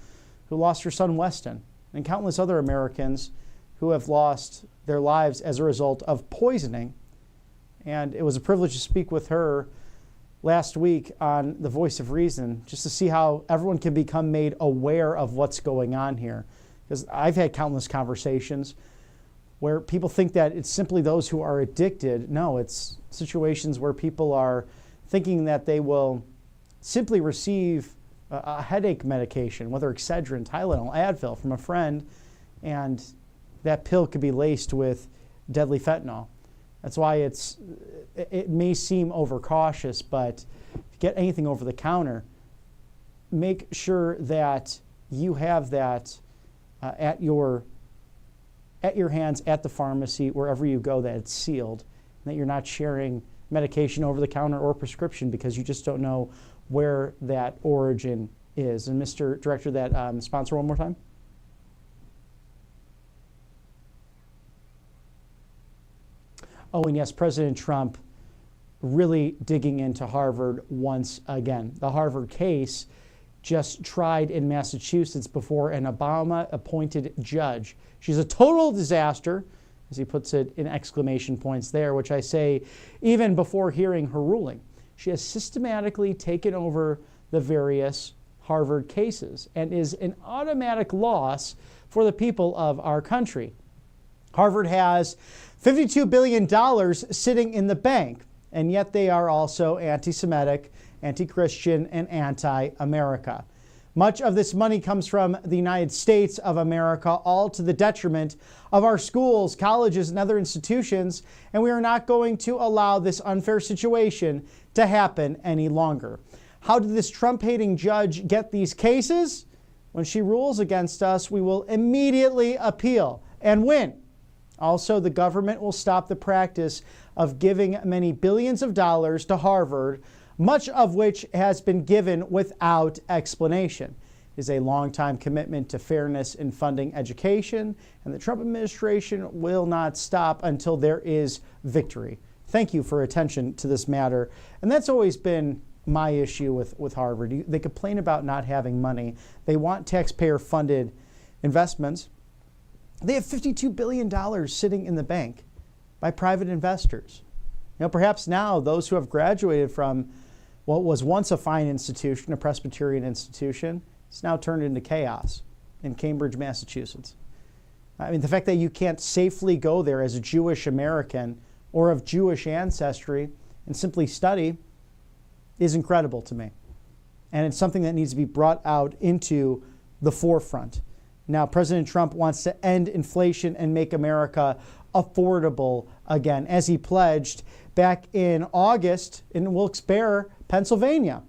who lost her son Weston, and countless other Americans who have lost their lives as a result of poisoning. And it was a privilege to speak with her last week on The Voice of Reason, just to see how everyone can become made aware of what's going on here. Because I've had countless conversations where people think that it's simply those who are addicted. No, it's situations where people are thinking that they will simply receive a headache medication, whether Excedrin, Tylenol, Advil, from a friend, and that pill could be laced with deadly fentanyl. That's why it may seem overcautious, but if you get anything over the counter, make sure that you have that at your hands at the pharmacy, wherever you go, that it's sealed, and that you're not sharing medication over the counter or prescription because you just don't know where that origin is. And Mr. Director, that sponsor one more time. Oh, and yes, President Trump really digging into Harvard once again. The Harvard case just tried in Massachusetts before an Obama-appointed judge. She's a total disaster, as he puts it in exclamation points there, which I say even before hearing her ruling. She has systematically taken over the various Harvard cases and is an automatic loss for the people of our country. Harvard has $52 billion sitting in the bank, and yet they are also anti-Semitic, anti-Christian, and anti-America. Much of this money comes from the United States of America, all to the detriment of our schools, colleges, and other institutions, and we are not going to allow this unfair situation to happen any longer. How did this Trump-hating judge get these cases? When she rules against us, we will immediately appeal and win. Also, the government will stop the practice of giving many billions of dollars to Harvard, much of which has been given without explanation. It is a long-time commitment to fairness in funding education, and the Trump administration will not stop until there is victory. Thank you for attention to this matter. And that's always been my issue with Harvard. They complain about not having money. They want taxpayer-funded investments. They have $52 billion sitting in the bank by private investors. You know, perhaps now those who have graduated from what was once a fine institution, a Presbyterian institution, it's now turned into chaos in Cambridge, Massachusetts. I mean, the fact that you can't safely go there as a Jewish American or of Jewish ancestry and simply study is incredible to me. And it's something that needs to be brought out into the forefront. Now, President Trump wants to end inflation and make America affordable again, as he pledged back in August in Wilkes-Barre, Pennsylvania.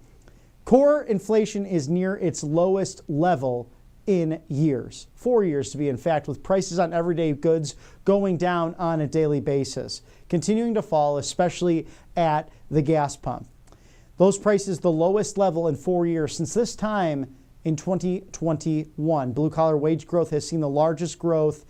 Core inflation is near its lowest level in years, 4 years to be in fact, with prices on everyday goods going down on a daily basis, continuing to fall, especially at the gas pump. Those prices the lowest level in 4 years since this time in 2021. Blue-collar wage growth has seen the largest growth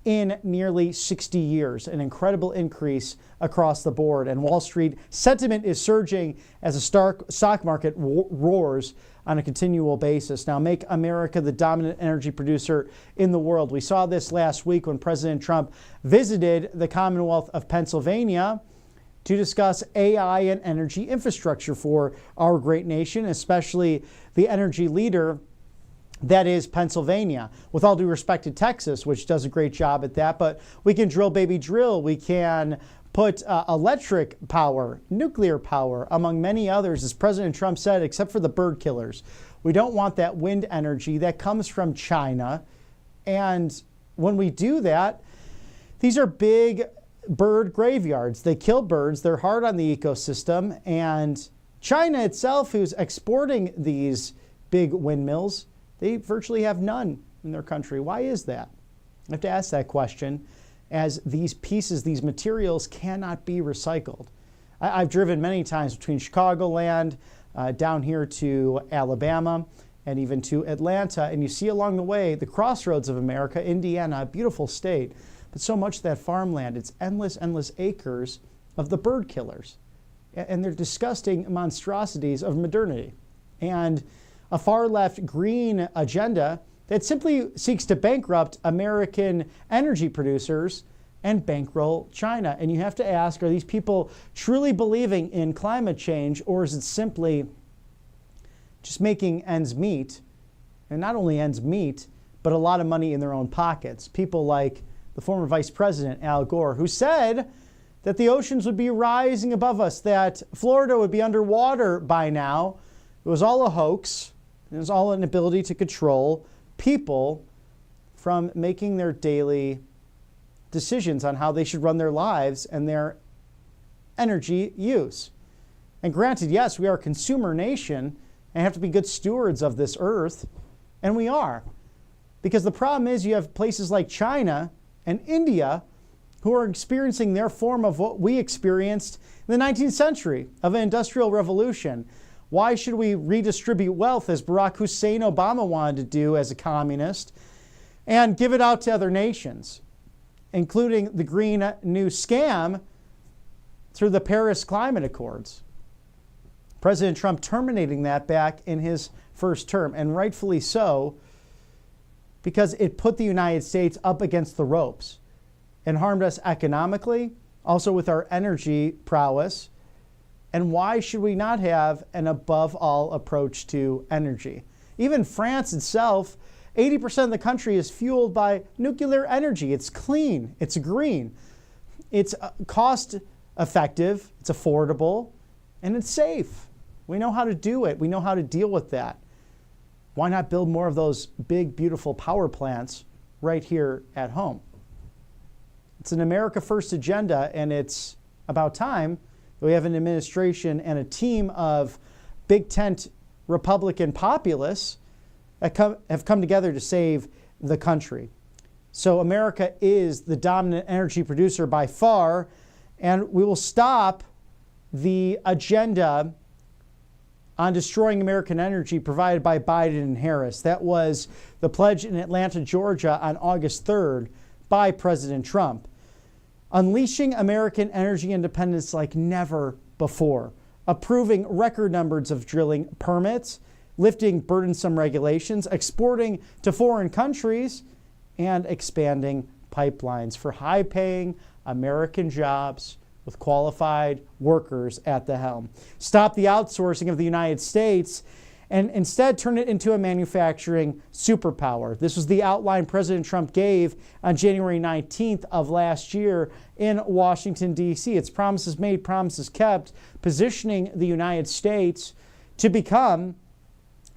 in nearly 60 years, an incredible increase across the board. And Wall Street sentiment is surging as the stock market roars on a continual basis. Now, make America the dominant energy producer in the world. We saw this last week when President Trump visited the Commonwealth of Pennsylvania to discuss AI and energy infrastructure for our great nation, especially the energy leader that is Pennsylvania. With all due respect to Texas, which does a great job at that, but we can drill, baby, drill. We can put electric power, nuclear power, among many others, as President Trump said, except for the bird killers. We don't want that wind energy that comes from China. And when we do that, these are big bird graveyards. They kill birds. They're hard on the ecosystem. And China itself, who's exporting these big windmills, They virtually have none in their country. Why is that? I have to ask that question, as these pieces, these materials cannot be recycled. I've driven many times between Chicagoland, down here to Alabama, and even to Atlanta, and you see along the way the crossroads of America, Indiana, a beautiful state, but so much of that farmland, it's endless, endless acres of the bird killers. And they're disgusting monstrosities of modernity. And a far-left green agenda that simply seeks to bankrupt American energy producers and bankroll China. And you have to ask, are these people truly believing in climate change, or is it simply just making ends meet? And not only ends meet, but a lot of money in their own pockets. People like the former Vice President, Al Gore, who said that the oceans would be rising above us, that Florida would be underwater by now. It was all a hoax. It was all an ability to control people from making their daily decisions on how they should run their lives and their energy use. And granted, yes, we are a consumer nation and have to be good stewards of this earth, and we are. Because the problem is you have places like China and India who are experiencing their form of what we experienced in the 19th century of an industrial revolution. Why should we redistribute wealth, as Barack Hussein Obama wanted to do as a communist, and give it out to other nations, including the Green New Scam through the Paris Climate Accords? President Trump terminating that back in his first term, and rightfully so, because it put the United States up against the ropes and harmed us economically, also with our energy prowess. And why should we not have an above all approach to energy? Even France itself, 80% of the country is fueled by nuclear energy. It's clean, it's green, it's cost effective, it's affordable, and it's safe. We know how to do it. We know how to deal with that. Why not build more of those big, beautiful power plants right here at home? It's an America First agenda, and it's about time that we have an administration and a team of big tent Republican populists that have come together to save the country. So America is the dominant energy producer by far, and we will stop the agenda on destroying American energy provided by Biden and Harris. That was the pledge in Atlanta, Georgia on August 3rd by President Trump. Unleashing American energy independence like never before. Approving record numbers of drilling permits, lifting burdensome regulations, exporting to foreign countries, and expanding pipelines for high-paying American jobs with qualified workers at the helm. Stop the outsourcing of the United States and instead turn it into a manufacturing superpower. This was the outline President Trump gave on January 19th of last year in Washington, D.C. It's promises made, promises kept, positioning the United States to become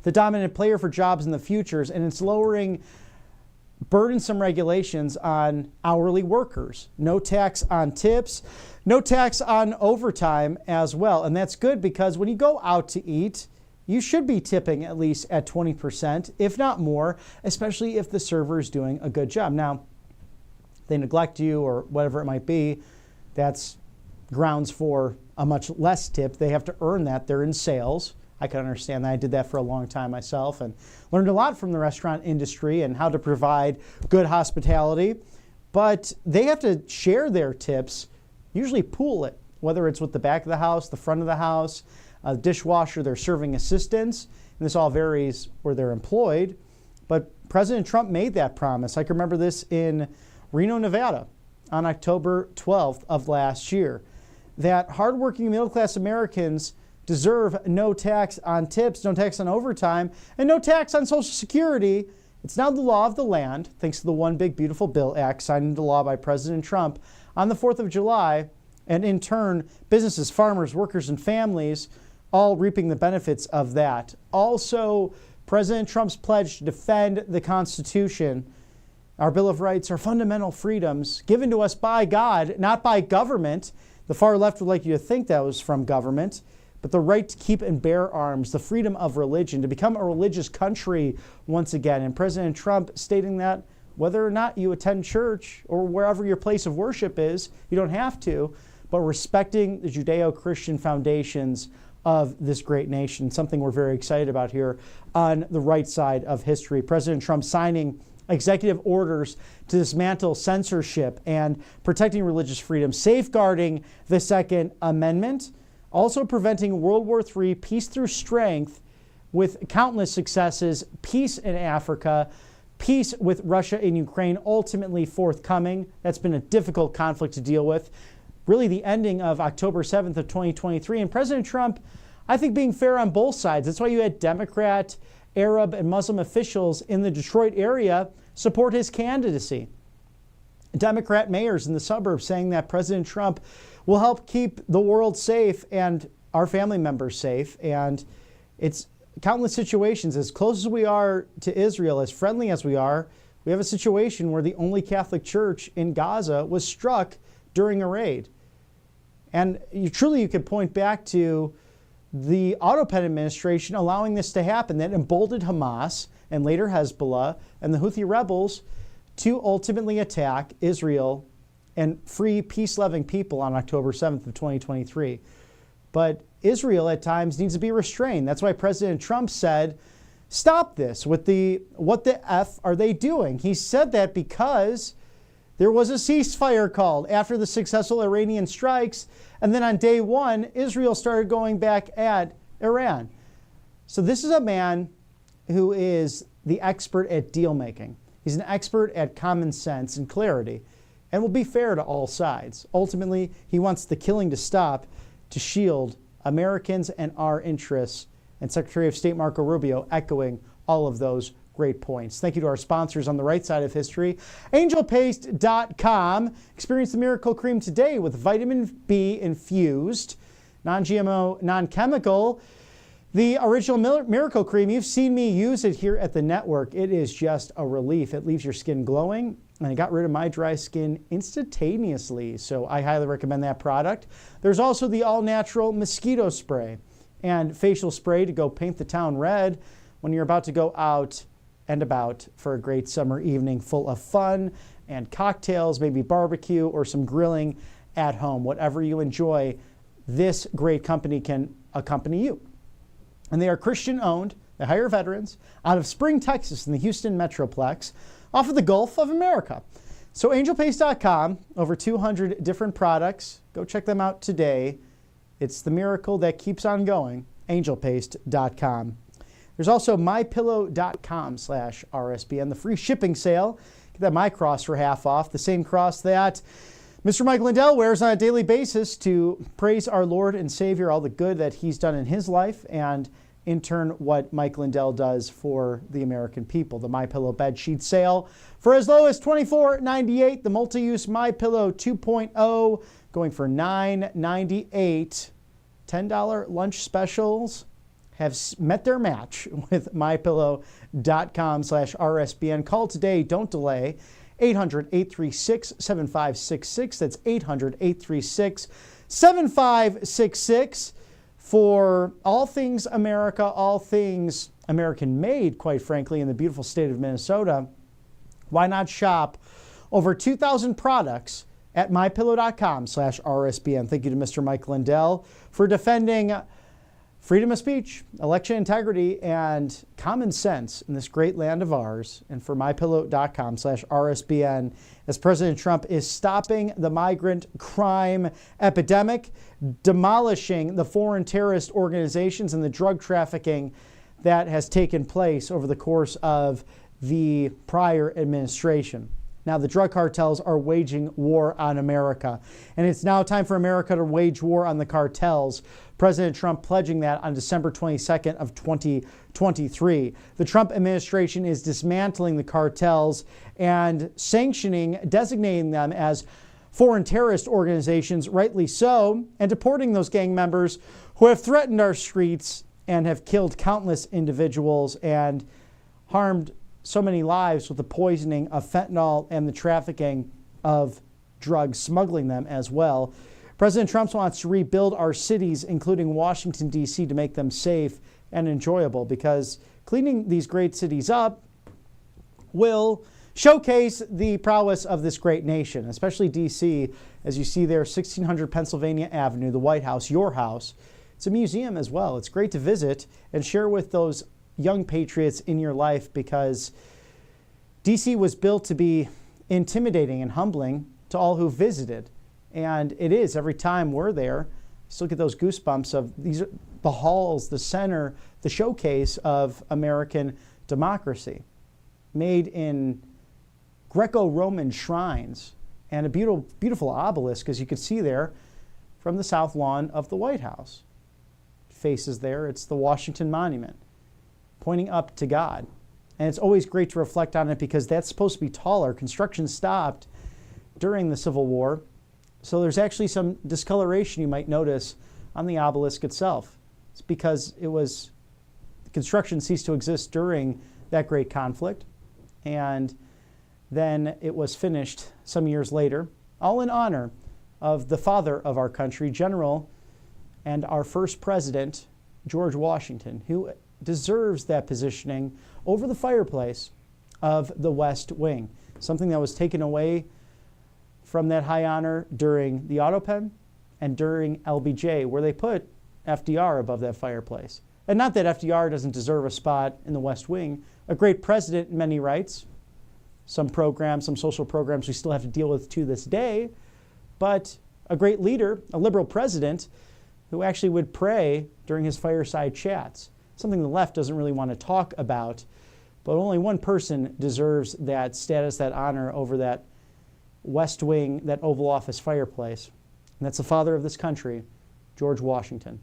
the dominant player for jobs in the futures, and it's lowering burdensome regulations on hourly workers. No tax on tips, no tax on overtime as well. And that's good because when you go out to eat, you should be tipping at least at 20%, if not more, especially if the server is doing a good job. Now, they neglect you or whatever it might be, that's grounds for a much less tip. They have to earn that. They're in sales. I can understand that. I did that for a long time myself and learned a lot from the restaurant industry and how to provide good hospitality. But they have to share their tips, usually pool it, whether it's with the back of the house, the front of the house, a dishwasher, their serving assistants. And this all varies where they're employed. But President Trump made that promise. I can remember this in Reno, Nevada on October 12th of last year, that hardworking middle-class Americans deserve no tax on tips, no tax on overtime, and no tax on Social Security. It's now the law of the land, thanks to the One Big Beautiful Bill Act signed into law by President Trump on the 4th of July. And in turn, businesses, farmers, workers, and families all reaping the benefits of that. Also, President Trump's pledge to defend the Constitution, our Bill of Rights, our fundamental freedoms given to us by God, not by government. The far left would like you to think that was from government. but the right to keep and bear arms, the freedom of religion, to become a religious country once again. And President Trump stating that whether or not you attend church or wherever your place of worship is, you don't have to, but respecting the Judeo-Christian foundations of this great nation, something we're very excited about here on the right side of history. President Trump signing executive orders to dismantle censorship and protecting religious freedom, safeguarding the Second Amendment, also preventing World War III, peace through strength, with countless successes, peace in Africa, peace with Russia and Ukraine ultimately forthcoming. That's been a difficult conflict to deal with. Really the ending of October 7th of 2023. And President Trump, I think, being fair on both sides. That's why you had Democrat, Arab, and Muslim officials in the Detroit area support his candidacy. Democrat mayors in the suburbs saying that President Trump will help keep the world safe and our family members safe. And it's countless situations. As close as we are to Israel, as friendly as we are, we have a situation where the only Catholic church in Gaza was struck during a raid. And you could point back to the Otto Penn administration allowing this to happen, that emboldened Hamas and later Hezbollah and the Houthi rebels to ultimately attack Israel and free peace-loving people on October 7th of 2023. But Israel at times needs to be restrained. That's why President Trump said, stop this with what the F are they doing? He said that because there was a ceasefire called after the successful Iranian strikes, and then on day one, Israel started going back at Iran. So this is a man who is the expert at deal making. He's an expert at common sense and clarity, and will be fair to all sides. Ultimately, he wants the killing to stop to shield Americans and our interests. And Secretary of State Marco Rubio echoing all of those great points. Thank you to our sponsors on the right side of history. AngelPaste.com. Experience the miracle cream today with vitamin B infused, non-GMO, non-chemical. The original miracle cream, you've seen me use it here at the network. It is just a relief. It leaves your skin glowing, and it got rid of my dry skin instantaneously. So I highly recommend that product. There's also the all-natural mosquito spray and facial spray to go paint the town red when you're about to go out and about for a great summer evening full of fun and cocktails, maybe barbecue or some grilling at home. Whatever you enjoy, this great company can accompany you. And they are Christian owned. They hire veterans out of Spring, Texas in the Houston Metroplex off of the Gulf of America. So angelpaste.com, over 200 different products. Go check them out today. It's the miracle that keeps on going, angelpaste.com. There's also mypillow.com/RSBN, the free shipping sale. Get that My Cross for half off, the same cross that Mr. Mike Lindell wears on a daily basis to praise our Lord and Savior, all the good that he's done in his life, and in turn what Mike Lindell does for the American people. The MyPillow bed sheet sale for as low as $24.98. The multi-use MyPillow 2.0 going for $9.98. $10 lunch specials have met their match with mypillow.com/RSBN. Call today. Don't delay. 800-836-7566. That's 800-836-7566 for all things America, all things American-made, quite frankly, in the beautiful state of Minnesota. Why not shop over 2,000 products at mypillow.com/RSBN. Thank you to Mr. Mike Lindell for defending freedom of speech, election integrity, and common sense in this great land of ours. And for mypillow.com/RSBN, as President Trump is stopping the migrant crime epidemic, demolishing the foreign terrorist organizations and the drug trafficking that has taken place over the course of the prior administration. Now, the drug cartels are waging war on America, and it's now time for America to wage war on the cartels. President Trump pledging that on December 22nd of 2023. The Trump administration is dismantling the cartels and designating them as foreign terrorist organizations, rightly so, and deporting those gang members who have threatened our streets and have killed countless individuals and harmed so many lives with the poisoning of fentanyl and the trafficking of drugs, smuggling them as well. President Trump wants to rebuild our cities, including Washington, D.C., to make them safe and enjoyable, because cleaning these great cities up will showcase the prowess of this great nation, especially D.C. As you see there, 1600 Pennsylvania Avenue, the White House, your house. It's a museum as well. It's great to visit and share with those young patriots in your life, because D.C. was built to be intimidating and humbling to all who visited. And it is every time we're there. Just look at those goosebumps of these are the halls, the center, the showcase of American democracy, made in Greco-Roman shrines and a beautiful, beautiful obelisk, as you can see there from the south lawn of the White House. Faces there, it's the Washington Monument, pointing up to God. And it's always great to reflect on it, because that's supposed to be taller. Construction stopped during the Civil War, so there's actually some discoloration you might notice on the obelisk itself. It's because construction ceased to exist during that great conflict, and then it was finished some years later, all in honor of the father of our country, General and our first president, George Washington, who deserves that positioning over the fireplace of the West Wing, something that was taken away from that high honor during the Autopen and during LBJ, where they put FDR above that fireplace. And not that FDR doesn't deserve a spot in the West Wing, a great president in many rights, some programs, some social programs we still have to deal with to this day, but a great leader, a liberal president who actually would pray during his fireside chats, something the left doesn't really want to talk about. But only one person deserves that status, that honor over that West Wing, that Oval Office fireplace. And that's the father of this country, George Washington.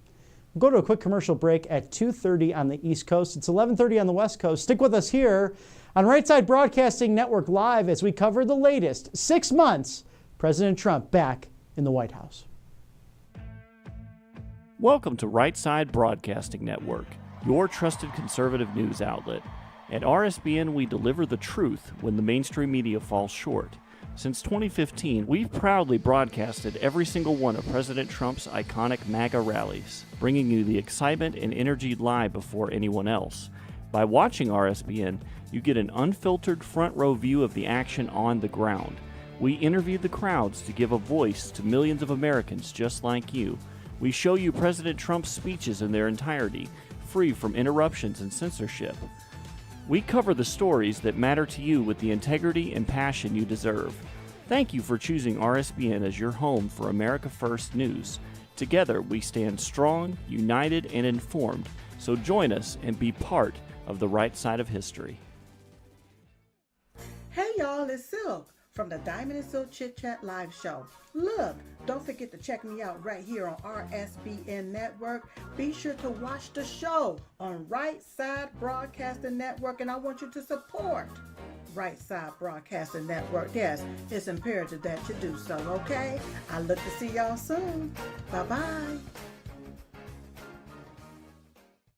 We'll go to a quick commercial break at 2:30 on the East Coast. It's 11:30 on the West Coast. Stick with us here on Right Side Broadcasting Network Live as we cover the latest 6 months, President Trump back in the White House. Welcome to Right Side Broadcasting Network, your trusted conservative news outlet. At RSBN, we deliver the truth when the mainstream media falls short. Since 2015, we've proudly broadcasted every single one of President Trump's iconic MAGA rallies, bringing you the excitement and energy live before anyone else. By watching RSBN, you get an unfiltered front row view of the action on the ground. We interview the crowds to give a voice to millions of Americans just like you. We show you President Trump's speeches in their entirety, free from interruptions and censorship. We cover the stories that matter to you with the integrity and passion you deserve. Thank you for choosing RSBN as your home for America First News. Together, we stand strong, united, and informed. So join us and be part of the right side of history. Hey y'all, it's Silk from the Diamond and Silk Chit Chat Live Show. Look, don't forget to check me out right here on RSBN Network. Be sure to watch the show on Right Side Broadcasting Network, and I want you to support Right Side Broadcasting Network. Yes, it's imperative that you do so, okay? I look to see y'all soon. Bye-bye.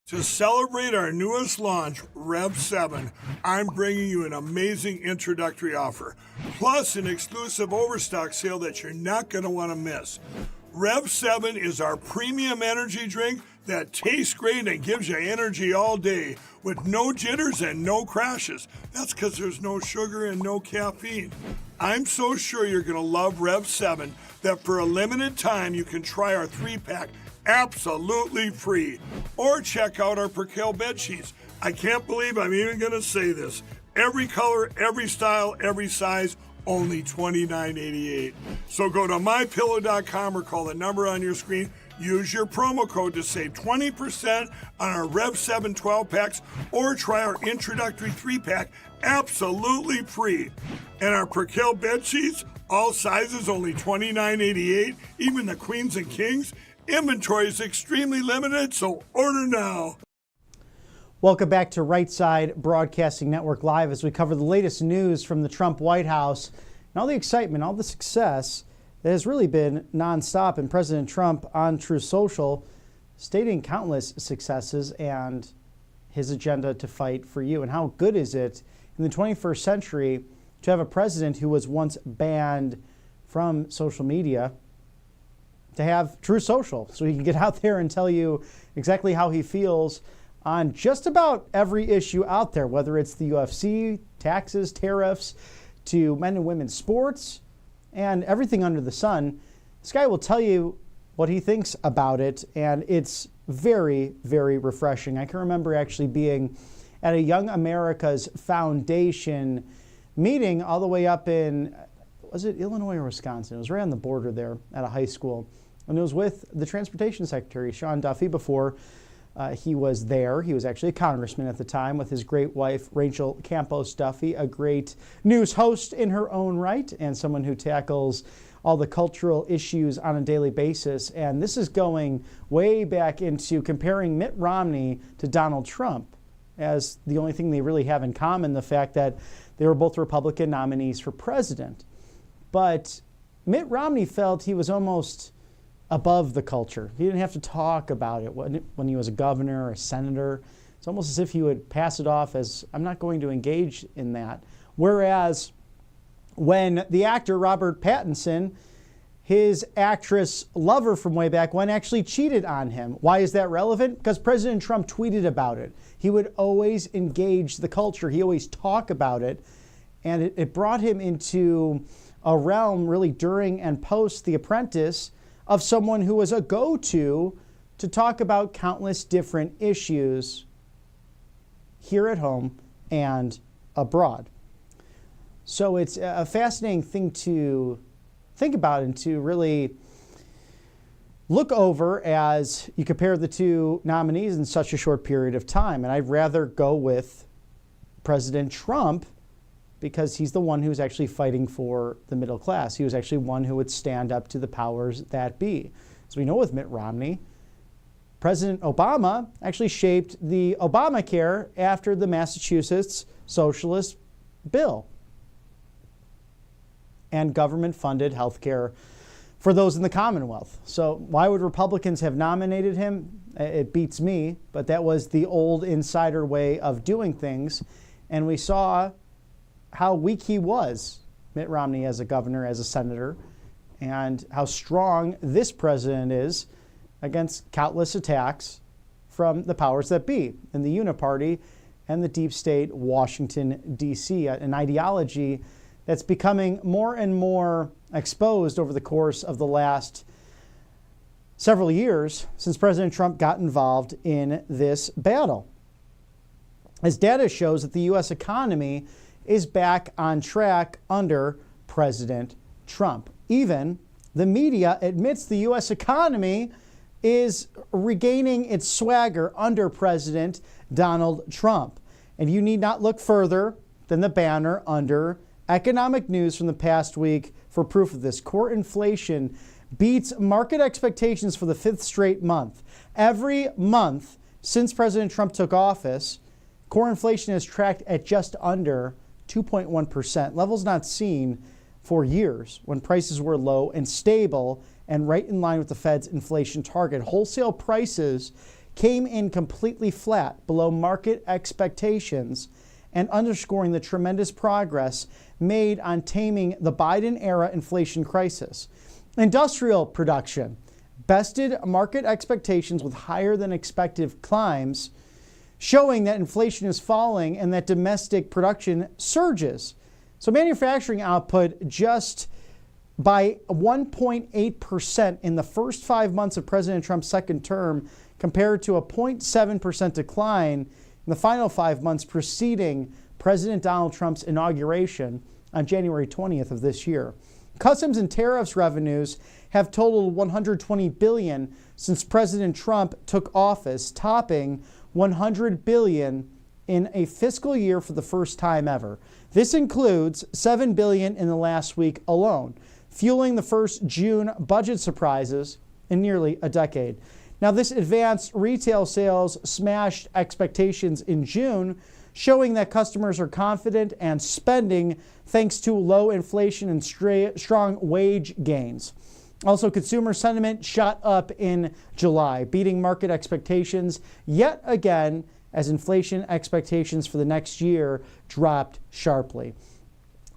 To celebrate our newest launch, Rev 7, I'm bringing you an amazing introductory offer, plus an exclusive overstock sale that you're not going to want to miss. Rev 7 is our premium energy drink that tastes great and gives you energy all day with no jitters and no crashes. That's because there's no sugar and no caffeine. I'm so sure you're going to love Rev 7 that for a limited time you can try our 3-pack absolutely free. Or check out our Percale bed sheets. I can't believe I'm even going to say this. Every color, every style, every size, only $29.88. So go to mypillow.com or call the number on your screen. Use your promo code to save 20% on our Rev 7 12-packs or try our introductory 3-pack absolutely free. And our Percale bed sheets, all sizes, only $29.88, even the queens and kings. Inventory is extremely limited, so order now. Welcome back to Right Side Broadcasting Network Live as we cover the latest news from the Trump White House and all the excitement, all the success that has really been nonstop. And President Trump on Truth Social stating countless successes and his agenda to fight for you. And how good is it in the 21st century to have a president who was once banned from social media to have True Social so he can get out there and tell you exactly how he feels on just about every issue out there, whether it's the UFC, taxes, tariffs, to men and women's sports, and everything under the sun. This guy will tell you what he thinks about it, and it's very, very refreshing. I can remember actually being at a Young America's Foundation meeting all the way up in, was it Illinois or Wisconsin? It was right on the border there at a high school. And it was with the Transportation Secretary, Sean Duffy, before he was there. He was actually a congressman at the time, with his great wife, Rachel Campos Duffy, a great news host in her own right and someone who tackles all the cultural issues on a daily basis. And this is going way back into comparing Mitt Romney to Donald Trump as the only thing they really have in common, the fact that they were both Republican nominees for president. But Mitt Romney felt he was almost above the culture. He didn't have to talk about it when he was a governor or a senator. It's almost as if he would pass it off as, I'm not going to engage in that. Whereas when the actor Robert Pattinson, his actress lover from way back when, actually cheated on him. Why is that relevant? Because President Trump tweeted about it. He would always engage the culture. He always talk about it. And it brought him into a realm really during and post The Apprentice of someone who was a go-to to talk about countless different issues here at home and abroad. So it's a fascinating thing to think about and to really look over as you compare the two nominees in such a short period of time. And I'd rather go with President Trump because he's the one who's actually fighting for the middle class. He was actually one who would stand up to the powers that be. As we know with Mitt Romney, President Obama actually shaped the Obamacare after the Massachusetts socialist bill and government-funded health care for those in the Commonwealth. So why would Republicans have nominated him? It beats me, but that was the old insider way of doing things. And we saw how weak he was, Mitt Romney as a governor, as a senator, and how strong this president is against countless attacks from the powers that be in the uniparty and the deep state Washington, D.C., an ideology that's becoming more and more exposed over the course of the last several years since President Trump got involved in this battle. As data shows that the U.S. economy is back on track under President Trump. Even the media admits the U.S. economy is regaining its swagger under President Donald Trump. And you need not look further than the banner under Economic News from the past week for proof of this. Core inflation beats market expectations for the fifth straight month. Every month since President Trump took office, core inflation has tracked at just under 2.1%, levels not seen for years when prices were low and stable and right in line with the Fed's inflation target. Wholesale prices came in completely flat, below market expectations, and underscoring the tremendous progress made on taming the Biden-era inflation crisis. Industrial production bested market expectations with higher than expected climbs, showing that inflation is falling and that domestic production surges. So manufacturing output just by 1.8% in the first 5 months of President Trump's second term, compared to a 0.7% decline in the final 5 months preceding President Donald Trump's inauguration on January 20th of this year. Customs and tariffs revenues have totaled $120 billion since President Trump took office, topping $100 billion in a fiscal year for the first time ever. This includes $7 billion in the last week alone, fueling the first June budget surprises in nearly a decade. Now, this advanced retail sales smashed expectations in June, showing that customers are confident and spending thanks to low inflation and strong wage gains. Also, consumer sentiment shot up in July, beating market expectations yet again as inflation expectations for the next year dropped sharply.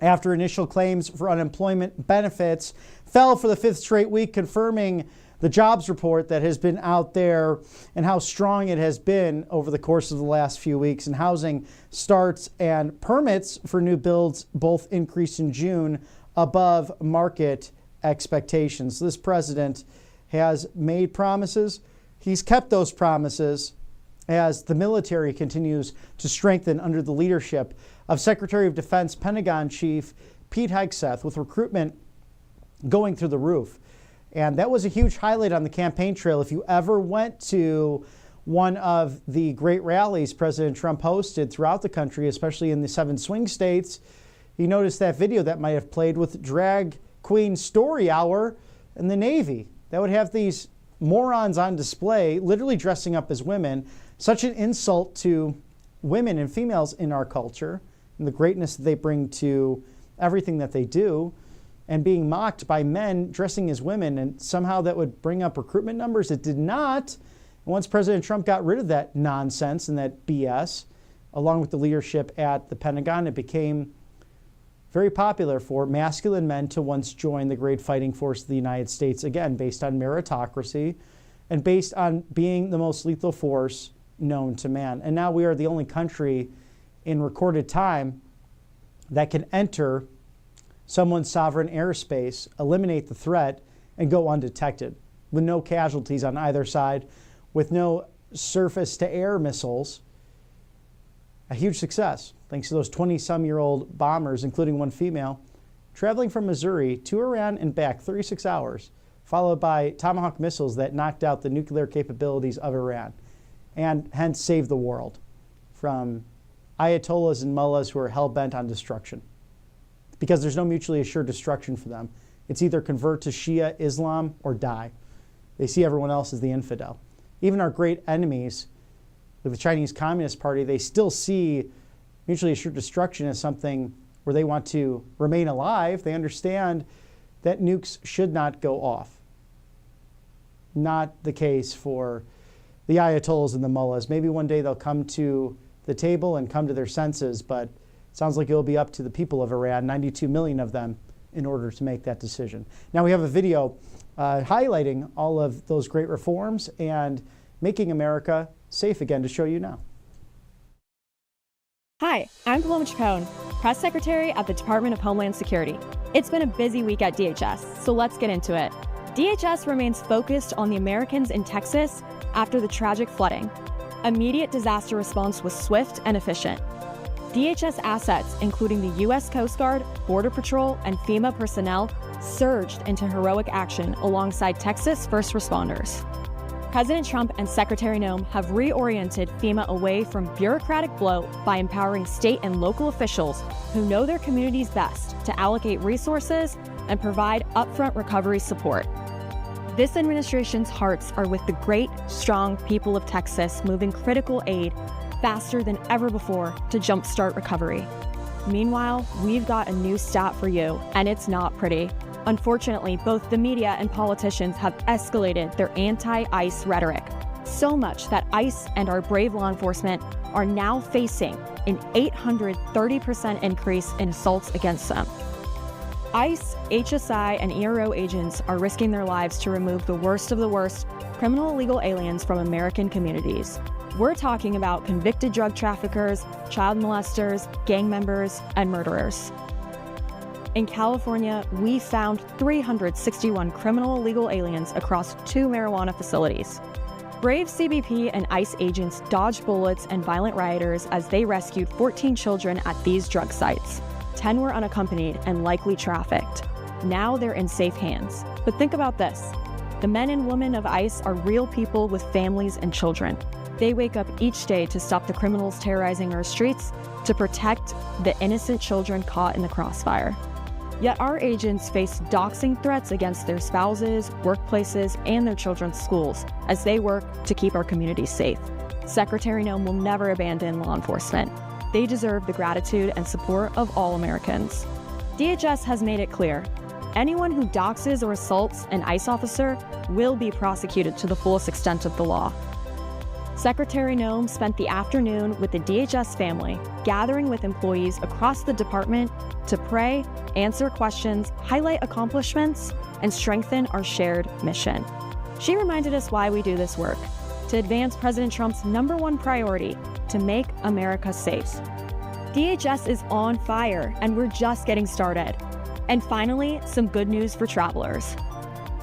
After initial claims for unemployment benefits fell for the fifth straight week, confirming the jobs report that has been out there and how strong it has been over the course of the last few weeks. And housing starts and permits for new builds both increased in June above market expectations. This president has made promises. He's kept those promises as the military continues to strengthen under the leadership of Secretary of Defense Pentagon Chief Pete Hegseth, with recruitment going through the roof. And that was a huge highlight on the campaign trail. If you ever went to one of the great rallies President Trump hosted throughout the country, especially in the 7 swing states, you noticed that video that might have played with Drag Queen Story Hour in the Navy. That would have these morons on display, literally dressing up as women. Such an insult to women and females in our culture and the greatness that they bring to everything that they do, and being mocked by men dressing as women, and somehow that would bring up recruitment numbers. It did not. And once President Trump got rid of that nonsense and that BS, along with the leadership at the Pentagon, it became very popular for masculine men to once join the great fighting force of the United States, again, based on meritocracy and based on being the most lethal force known to man. And now we are the only country in recorded time that can enter someone's sovereign airspace, eliminate the threat, and go undetected with no casualties on either side, with no surface-to-air missiles. A huge success, thanks to those 20-some-year-old bombers, including one female, traveling from Missouri to Iran and back 36 hours, followed by Tomahawk missiles that knocked out the nuclear capabilities of Iran, and hence saved the world from ayatollahs and mullahs who are hell-bent on destruction. Because there's no mutually assured destruction for them. It's either convert to Shia Islam or die. They see everyone else as the infidel. Even our great enemies, like the Chinese Communist Party, they still see mutually assured destruction as something where they want to remain alive. They understand that nukes should not go off. Not the case for the ayatollahs and the mullahs. Maybe one day they'll come to the table and come to their senses, but it sounds like it'll be up to the people of Iran, 92 million of them, in order to make that decision. Now we have a video highlighting all of those great reforms and making America safe again to show you now. Hi, I'm Paloma Chacon, Press Secretary at the Department of Homeland Security. It's been a busy week at DHS, so let's get into it. DHS remains focused on the Americans in Texas after the tragic flooding. Immediate disaster response was swift and efficient. DHS assets, including the U.S. Coast Guard, Border Patrol, and FEMA personnel, surged into heroic action alongside Texas first responders. President Trump and Secretary Noem have reoriented FEMA away from bureaucratic bloat by empowering state and local officials who know their communities best to allocate resources and provide upfront recovery support. This administration's hearts are with the great, strong people of Texas moving critical aid faster than ever before to jumpstart recovery. Meanwhile, we've got a new stat for you, and it's not pretty. Unfortunately, both the media and politicians have escalated their anti-ICE rhetoric, so much that ICE and our brave law enforcement are now facing an 830% increase in assaults against them. ICE, HSI, and ERO agents are risking their lives to remove the worst of the worst criminal illegal aliens from American communities. We're talking about convicted drug traffickers, child molesters, gang members, and murderers. In California, we found 361 criminal illegal aliens across 2 marijuana facilities. Brave CBP and ICE agents dodged bullets and violent rioters as they rescued 14 children at these drug sites. 10 were unaccompanied and likely trafficked. Now they're in safe hands. But think about this. The men and women of ICE are real people with families and children. They wake up each day to stop the criminals terrorizing our streets, to protect the innocent children caught in the crossfire. Yet our agents face doxing threats against their spouses, workplaces, and their children's schools as they work to keep our communities safe. Secretary Noem will never abandon law enforcement. They deserve the gratitude and support of all Americans. DHS has made it clear, anyone who doxes or assaults an ICE officer will be prosecuted to the fullest extent of the law. Secretary Noem spent the afternoon with the DHS family, gathering with employees across the department to pray, answer questions, highlight accomplishments, and strengthen our shared mission. She reminded us why we do this work: to advance President Trump's #1 priority, to make America safe. DHS is on fire, and we're just getting started. And finally, some good news for travelers.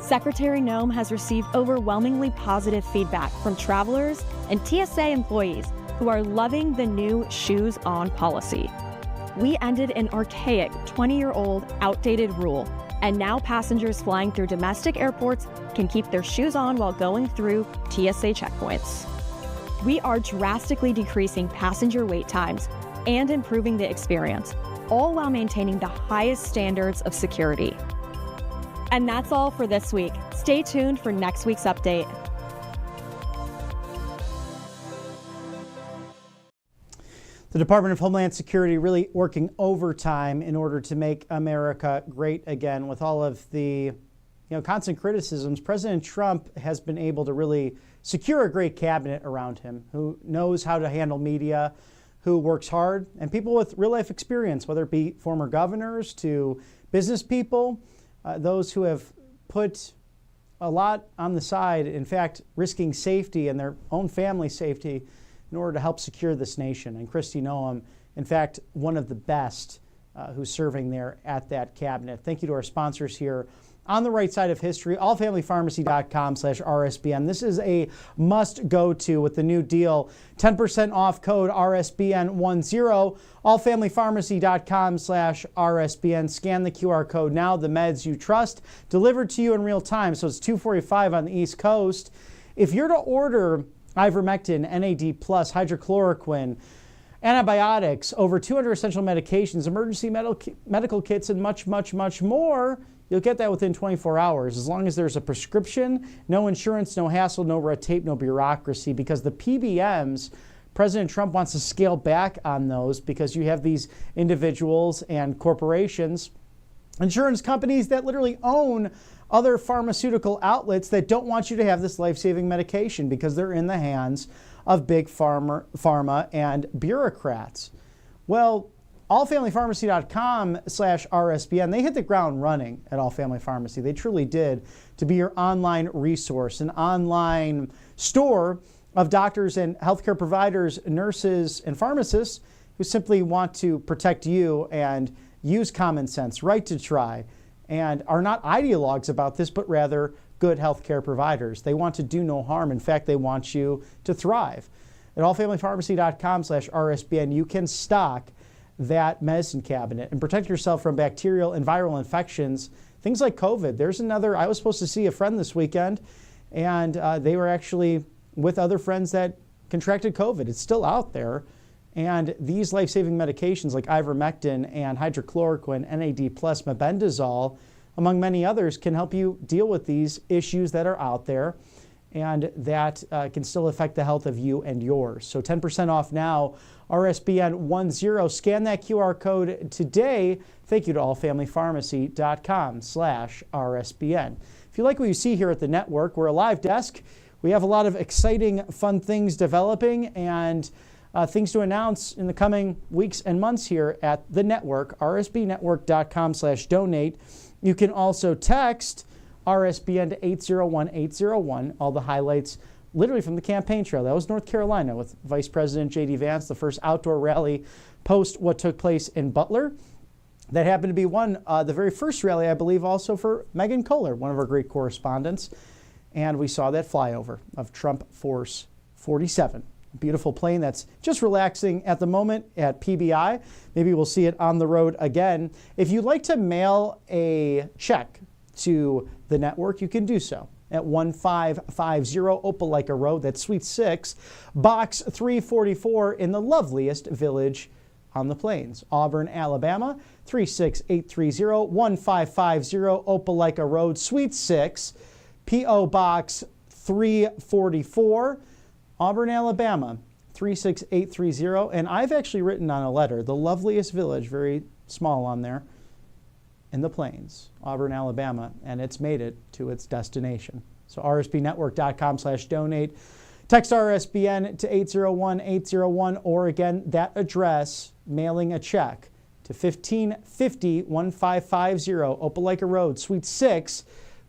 Secretary Noem has received overwhelmingly positive feedback from travelers and TSA employees who are loving the new shoes on policy. We ended an archaic 20-year-old outdated rule, and now passengers flying through domestic airports can keep their shoes on while going through TSA checkpoints. We are drastically decreasing passenger wait times and improving the experience, all while maintaining the highest standards of security. And that's all for this week. Stay tuned for next week's update. The Department of Homeland Security really working overtime in order to make America great again. With all of the constant criticisms, President Trump has been able to really secure a great cabinet around him who knows how to handle media, who works hard, and people with real life experience, whether it be former governors to business people, those who have put a lot on the side, in fact, risking safety and their own family safety in order to help secure this nation. And Kristi Noem, in fact, one of the best who's serving there at that cabinet. Thank you to our sponsors here on the right side of history, allfamilypharmacy.com/RSBN. This is a must go to with the new deal. 10% off code RSBN10, allfamilypharmacy.com/RSBN. Scan the QR code now. The meds you trust delivered to you in real time. So it's $2.45 on the East Coast. If you're to order ivermectin, NAD+, hydrochloroquine, antibiotics, over 200 essential medications, emergency medical kits, and much, much, much more, you'll get that within 24 hours, as long as there's a prescription, no insurance, no hassle, no red tape, no bureaucracy, because the PBMs, President Trump wants to scale back on those because you have these individuals and corporations, insurance companies that literally own other pharmaceutical outlets that don't want you to have this life-saving medication because they're in the hands of big pharma and bureaucrats. Well, allfamilypharmacy.com/RSBN, they hit the ground running at All Family Pharmacy. They truly did, to be your online resource, an online store of doctors and healthcare providers, nurses, and pharmacists who simply want to protect you and use common sense, right to try, and are not ideologues about this, but rather good healthcare providers. They want to do no harm. In fact, they want you to thrive. At allfamilypharmacy.com/RSBN, you can stock that medicine cabinet and protect yourself from bacterial and viral infections, things like COVID. There's another, I was supposed to see a friend this weekend, and they were actually with other friends that contracted COVID. It's still out there. And these life-saving medications like ivermectin and hydrochloroquine, NAD+, mebendazole, among many others, can help you deal with these issues that are out there and that can still affect the health of you and yours. So 10% off now, RSBN10. Scan that QR code today. Thank you to allfamilypharmacy.com/RSBN. If you like what you see here at the network, we're a live desk. We have a lot of exciting, fun things developing and things to announce in the coming weeks and months here at the network, rsbnetwork.com/donate. You can also text RSBN to 801-801. All the highlights literally from the campaign trail. That was North Carolina with Vice President J.D. Vance, the first outdoor rally post what took place in Butler. That happened to be the very first rally, I believe, also for Megan Kohler, one of our great correspondents. And we saw that flyover of Trump Force 47. A beautiful plane that's just relaxing at the moment at PBI. Maybe we'll see it on the road again. If you'd like to mail a check to the network, you can do so at 1550 Opelika Road. That's Suite 6, Box 344 in the loveliest village on the plains, Auburn, Alabama, 36830, 1550 Opelika Road, Suite 6, P.O. Box 344, Auburn, Alabama, 36830. And I've actually written on a letter, the loveliest village, very small on there, in the plains, Auburn, Alabama, and it's made it to its destination. So rsbnetwork.com/donate. Text RSBN to 801-801, or again, that address, mailing a check to 1550 Opelika Road, Suite 6,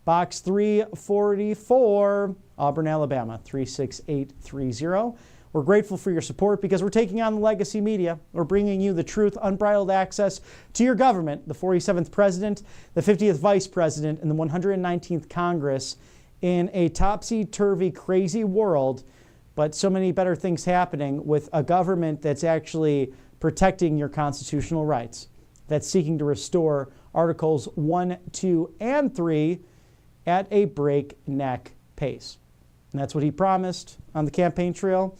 Box 344, Auburn, Alabama, 36830. We're grateful for your support because we're taking on the legacy media. We're bringing you the truth, unbridled access to your government, the 47th president, the 50th vice president, and the 119th Congress in a topsy-turvy, crazy world, but so many better things happening with a government that's actually protecting your constitutional rights, that's seeking to restore Articles 1, 2, and 3 at a breakneck pace. And that's what he promised on the campaign trail.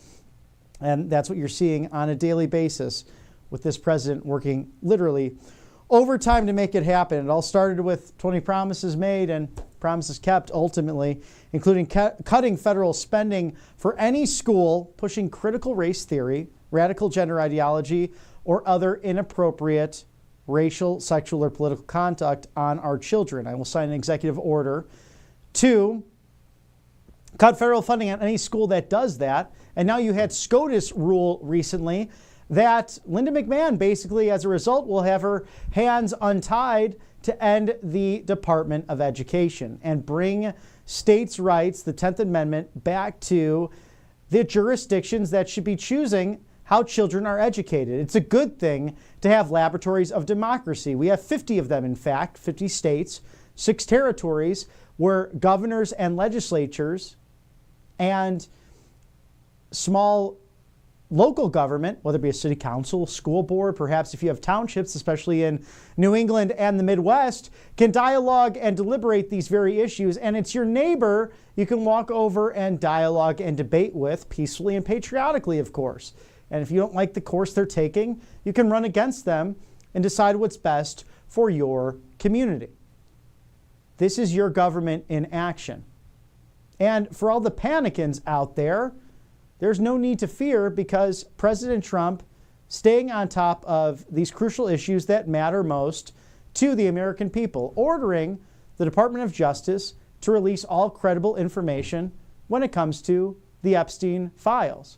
And that's what you're seeing on a daily basis with this president working literally overtime to make it happen. It all started with 20 promises made and promises kept ultimately, including cutting federal spending for any school pushing critical race theory, radical gender ideology, or other inappropriate racial, sexual, or political conduct on our children. I will sign an executive order to cut federal funding on any school that does that. And now you had SCOTUS rule recently that Linda McMahon basically, as a result, will have her hands untied to end the Department of Education and bring states' rights, the 10th Amendment, back to the jurisdictions that should be choosing how children are educated. It's a good thing to have laboratories of democracy. We have 50 of them, in fact, 50 states, 6 territories, where governors and legislatures and small local government, whether it be a city council, school board, perhaps if you have townships, especially in New England and the Midwest, can dialogue and deliberate these very issues. And it's your neighbor you can walk over and dialogue and debate with peacefully and patriotically, of course. And if you don't like the course they're taking, you can run against them and decide what's best for your community. This is your government in action. And for all the panicans out there, there's no need to fear because President Trump, staying on top of these crucial issues that matter most to the American people, ordering the Department of Justice to release all credible information when it comes to the Epstein files.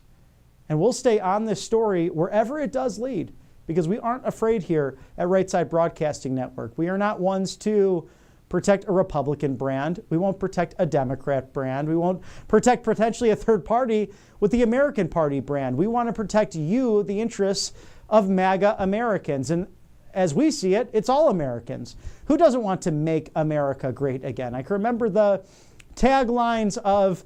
And we'll stay on this story wherever it does lead because we aren't afraid here at Right Side Broadcasting Network. We are not ones to protect a Republican brand. We won't protect a Democrat brand. We won't protect potentially a third party with the American Party brand. We want to protect you, the interests of MAGA Americans. And as we see it, it's all Americans. Who doesn't want to make America great again? I can remember the taglines of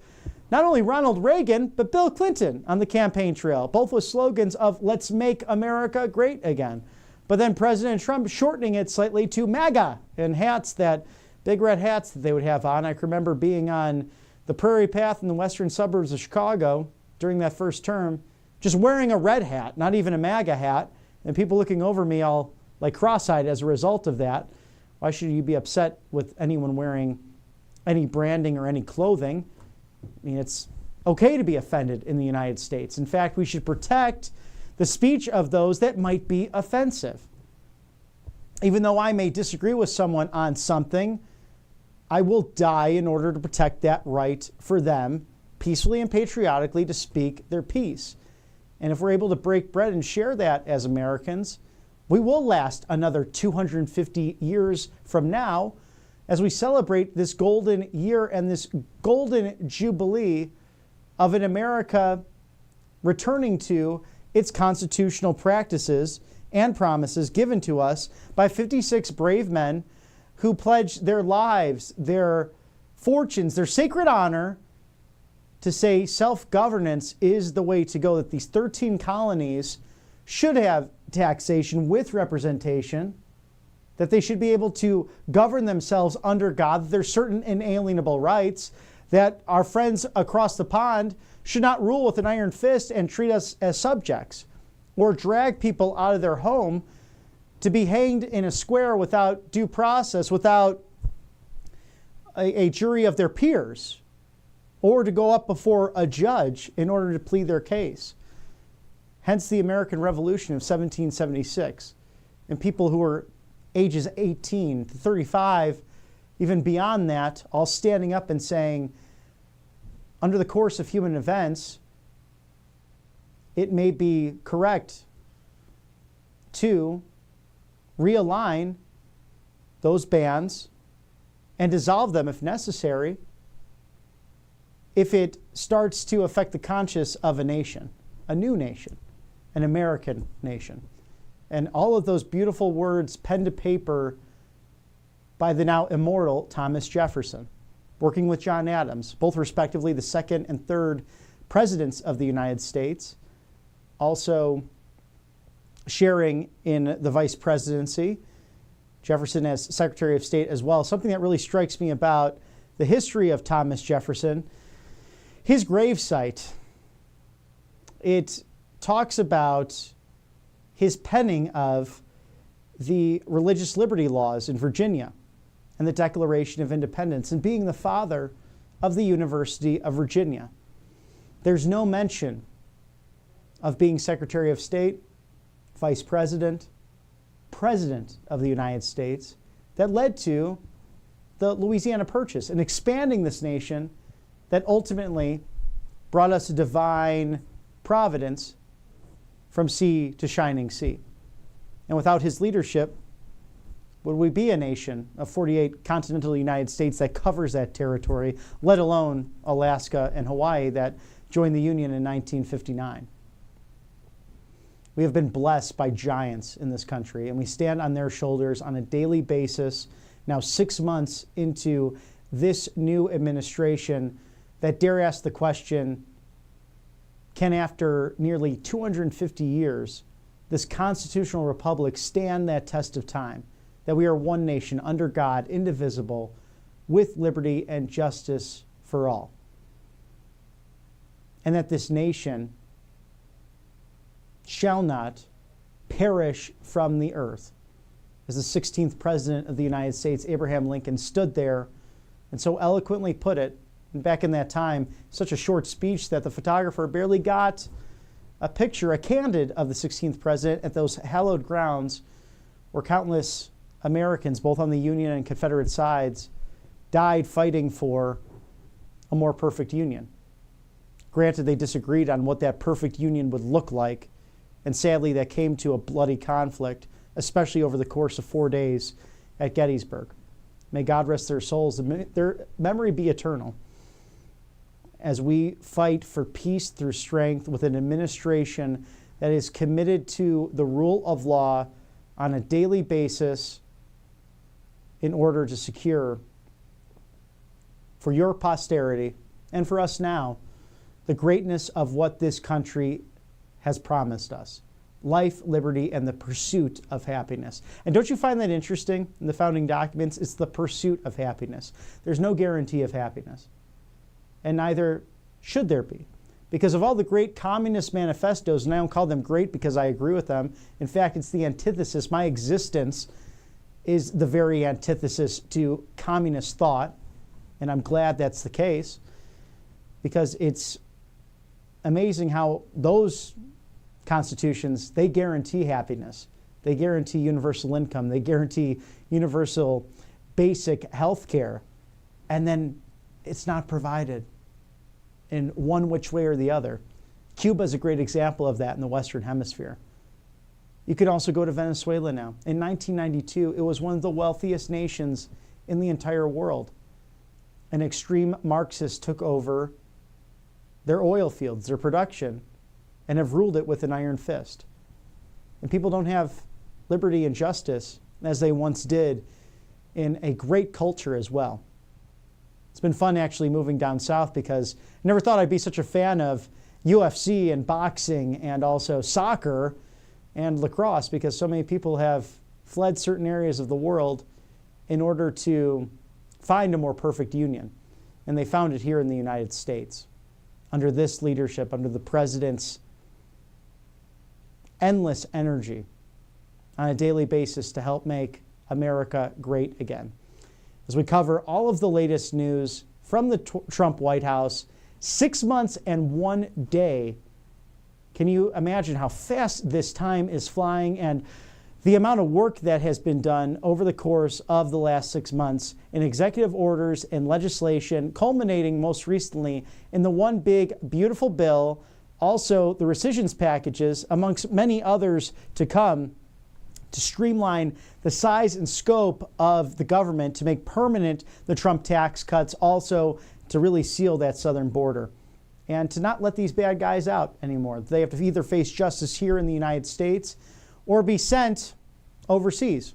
not only Ronald Reagan, but Bill Clinton on the campaign trail, both with slogans of let's make America great again. But then President Trump shortening it slightly to MAGA and hats, that big red hats that they would have on. I can remember being on the Prairie Path in the western suburbs of Chicago during that first term, just wearing a red hat, not even a MAGA hat, and people looking over me all like cross-eyed as a result of that. Why should you be upset with anyone wearing any branding or any clothing? I mean, it's okay to be offended in the United States. In fact, we should protect the speech of those that might be offensive. Even though I may disagree with someone on something, I will die in order to protect that right for them, peacefully and patriotically, to speak their piece. And if we're able to break bread and share that as Americans, we will last another 250 years from now as we celebrate this golden year and this golden jubilee of an America returning to its constitutional practices and promises given to us by 56 brave men who pledged their lives, their fortunes, their sacred honor to say self-governance is the way to go, that these 13 colonies should have taxation with representation, that they should be able to govern themselves under God, that there's certain inalienable rights, that our friends across the pond should not rule with an iron fist and treat us as subjects or drag people out of their home to be hanged in a square without due process, without a jury of their peers, or to go up before a judge in order to plead their case. Hence the American Revolution of 1776. And people who were ages 18 to 35, even beyond that, all standing up and saying, under the course of human events, it may be correct to realign those bands and dissolve them if necessary, if it starts to affect the conscience of a nation, a new nation, an American nation. And all of those beautiful words penned to paper by the now immortal Thomas Jefferson, working with John Adams, both respectively the second and third presidents of the United States, also sharing in the vice presidency, Jefferson as Secretary of State as well. Something that really strikes me about the history of Thomas Jefferson, his gravesite, it talks about his penning of the religious liberty laws in Virginia and the Declaration of Independence, and being the father of the University of Virginia. There's no mention of being Secretary of State, Vice President, President of the United States, that led to the Louisiana Purchase and expanding this nation that ultimately brought us a divine providence from sea to shining sea. And without his leadership, would we be a nation of 48 continental United States that covers that territory, let alone Alaska and Hawaii that joined the Union in 1959? We have been blessed by giants in this country, and we stand on their shoulders on a daily basis, now 6 months into this new administration, that dare ask the question, can after nearly 250 years, this constitutional republic stand that test of time, that we are one nation under God, indivisible, with liberty and justice for all, and that this nation shall not perish from the earth. As the 16th President of the United States, Abraham Lincoln, stood there and so eloquently put it, and back in that time, such a short speech that the photographer barely got a picture, a candid of the 16th President at those hallowed grounds where countless Americans, both on the Union and Confederate sides, died fighting for a more perfect union. Granted, they disagreed on what that perfect union would look like, and sadly that came to a bloody conflict, especially over the course of 4 days at Gettysburg. May God rest their souls, their memory be eternal, as we fight for peace through strength with an administration that is committed to the rule of law on a daily basis in order to secure for your posterity and for us now the greatness of what this country has promised us: life, liberty, and the pursuit of happiness. And don't you find that interesting in the founding documents? It's the pursuit of happiness. There's no guarantee of happiness, and neither should there be, because of all the great communist manifestos, and I don't call them great because I agree with them. In fact, it's the antithesis. My existence is the very antithesis to communist thought, and I'm glad that's the case, because it's amazing how those constitutions, they guarantee happiness. They guarantee universal income. They guarantee universal basic health care. And then it's not provided in one which way or the other. Cuba is a great example of that in the Western Hemisphere. You could also go to Venezuela now. In 1992, it was one of the wealthiest nations in the entire world. An extreme Marxist took over their oil fields, their production, and have ruled it with an iron fist. And people don't have liberty and justice as they once did in a great culture as well. It's been fun actually moving down south, because I never thought I'd be such a fan of UFC and boxing and also soccer and lacrosse, because so many people have fled certain areas of the world in order to find a more perfect union. And they found it here in the United States, under this leadership, under the president's endless energy on a daily basis to help make America great again. As we cover all of the latest news from the Trump White House, 6 months and 1 day. Can you imagine how fast this time is flying, and the amount of work that has been done over the course of the last 6 months in executive orders and legislation, culminating most recently in the one big beautiful bill, also the rescissions packages, amongst many others to come, to streamline the size and scope of the government, to make permanent the Trump tax cuts, also to really seal that southern border, and to not let these bad guys out anymore. They have to either face justice here in the United States or be sent overseas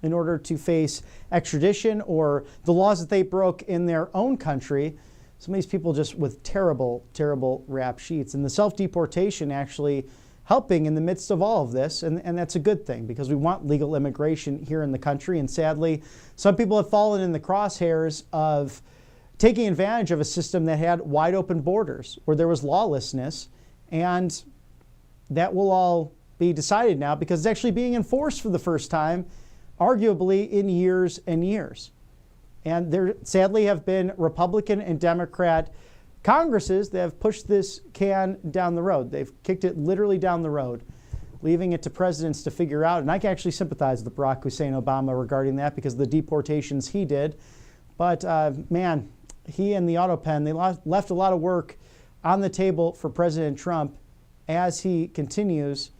in order to face extradition or the laws that they broke in their own country. Some of these people just with terrible, terrible rap sheets. And the self-deportation actually helping in the midst of all of this. And that's a good thing, because we want legal immigration here in the country. And sadly, some people have fallen in the crosshairs of taking advantage of a system that had wide open borders, where there was lawlessness. And that will all be decided now, because it's actually being enforced for the first time, arguably in years and years. And there sadly have been Republican and Democrat Congresses that have pushed this can down the road. They've kicked it literally down the road, leaving it to presidents to figure out. And I can actually sympathize with Barack Hussein Obama regarding that, because of the deportations he did. But man, he and the auto pen, they left a lot of work on the table for President Trump as he continues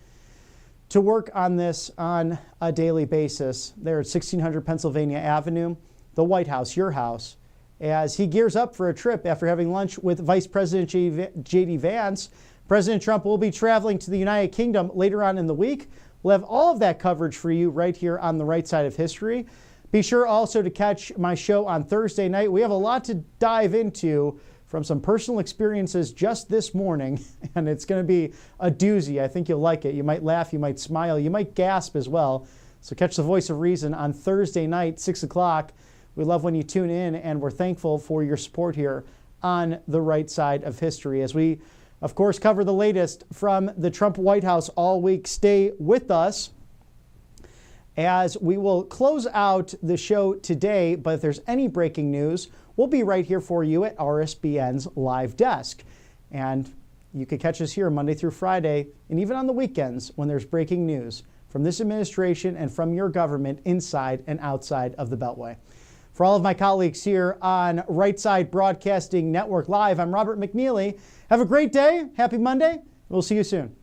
to work on this on a daily basis. There at 1600 Pennsylvania Avenue, the White House, your house, as he gears up for a trip after having lunch with Vice President J.D. Vance. President Trump will be traveling to the United Kingdom later on in the week. We'll have all of that coverage for you right here on the right side of history. Be sure also to catch my show on Thursday night. We have a lot to dive into from some personal experiences just this morning, and it's going to be a doozy. I think you'll like it. You might laugh, you might smile, you might gasp as well. So catch the voice of reason on Thursday night, 6 o'clock. We love when you tune in, and we're thankful for your support here on the right side of history as we, of course, cover the latest from the Trump White House all week. Stay with us as we will close out the show today. But if there's any breaking news, we'll be right here for you at RSBN's live desk. And you can catch us here Monday through Friday, and even on the weekends when there's breaking news from this administration and from your government inside and outside of the Beltway. For all of my colleagues here on Right Side Broadcasting Network Live, I'm Robert McNeely. Have a great day. Happy Monday. We'll see you soon.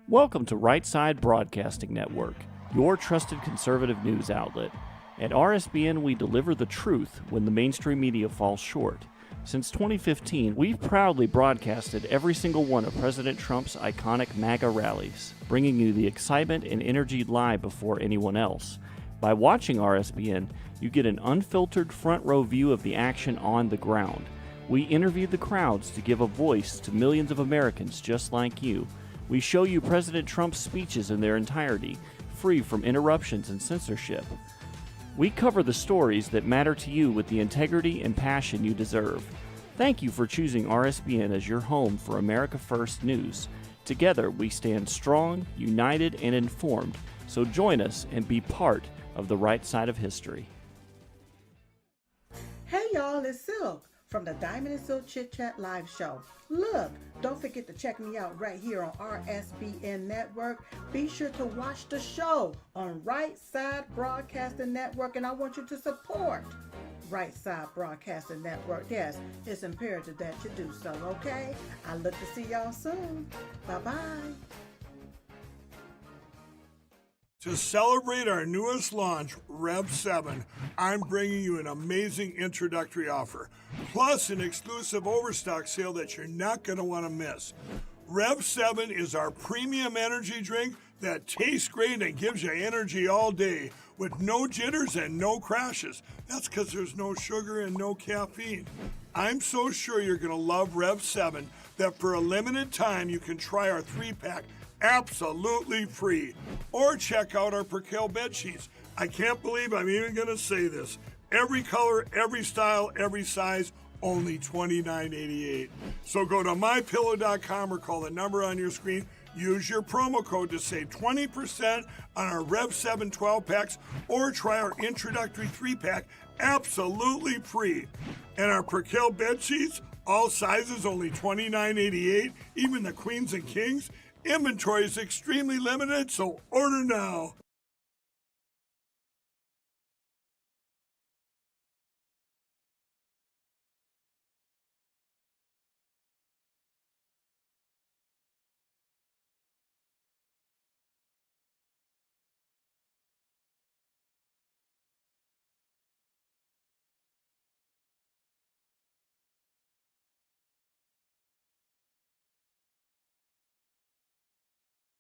Welcome to Right Side Broadcasting Network, your trusted conservative news outlet. At RSBN, we deliver the truth when the mainstream media falls short. Since 2015, we've proudly broadcasted every single one of President Trump's iconic MAGA rallies, bringing you the excitement and energy live before anyone else. By watching RSBN, you get an unfiltered front row view of the action on the ground. We interview the crowds to give a voice to millions of Americans just like you. We show you President Trump's speeches in their entirety, free from interruptions and censorship. We cover the stories that matter to you with the integrity and passion you deserve. Thank you for choosing RSBN as your home for America First News. Together, we stand strong, united, and informed. So join us and be part of the right side of history. Hey y'all, it's Silk from the Diamond and Silk Chit Chat Live Show. Look, don't forget to check me out right here on RSBN Network. Be sure to watch the show on Right Side Broadcasting Network, and I want you to support Right Side Broadcasting Network. Yes, it's imperative that you do so, okay? I look to see y'all soon. Bye-bye. To celebrate our newest launch, Rev 7, I'm bringing you an amazing introductory offer, plus an exclusive overstock sale that you're not going to want to miss. Rev 7 is our premium energy drink that tastes great and gives you energy all day with no jitters and no crashes. That's because there's no sugar and no caffeine. I'm so sure you're going to love Rev 7 that for a limited time you can try our 3-pack absolutely free. Or check out our Percale bed sheets. I can't believe I'm even going to say this. Every color, every style, every size, only $29.88. So go to mypillow.com or call the number on your screen. Use your promo code to save 20% on our Rev 7 12-packs or try our introductory 3-pack absolutely free. And our Percale bed sheets, all sizes only $29.88, even the queens and kings. Inventory is extremely limited, so order now.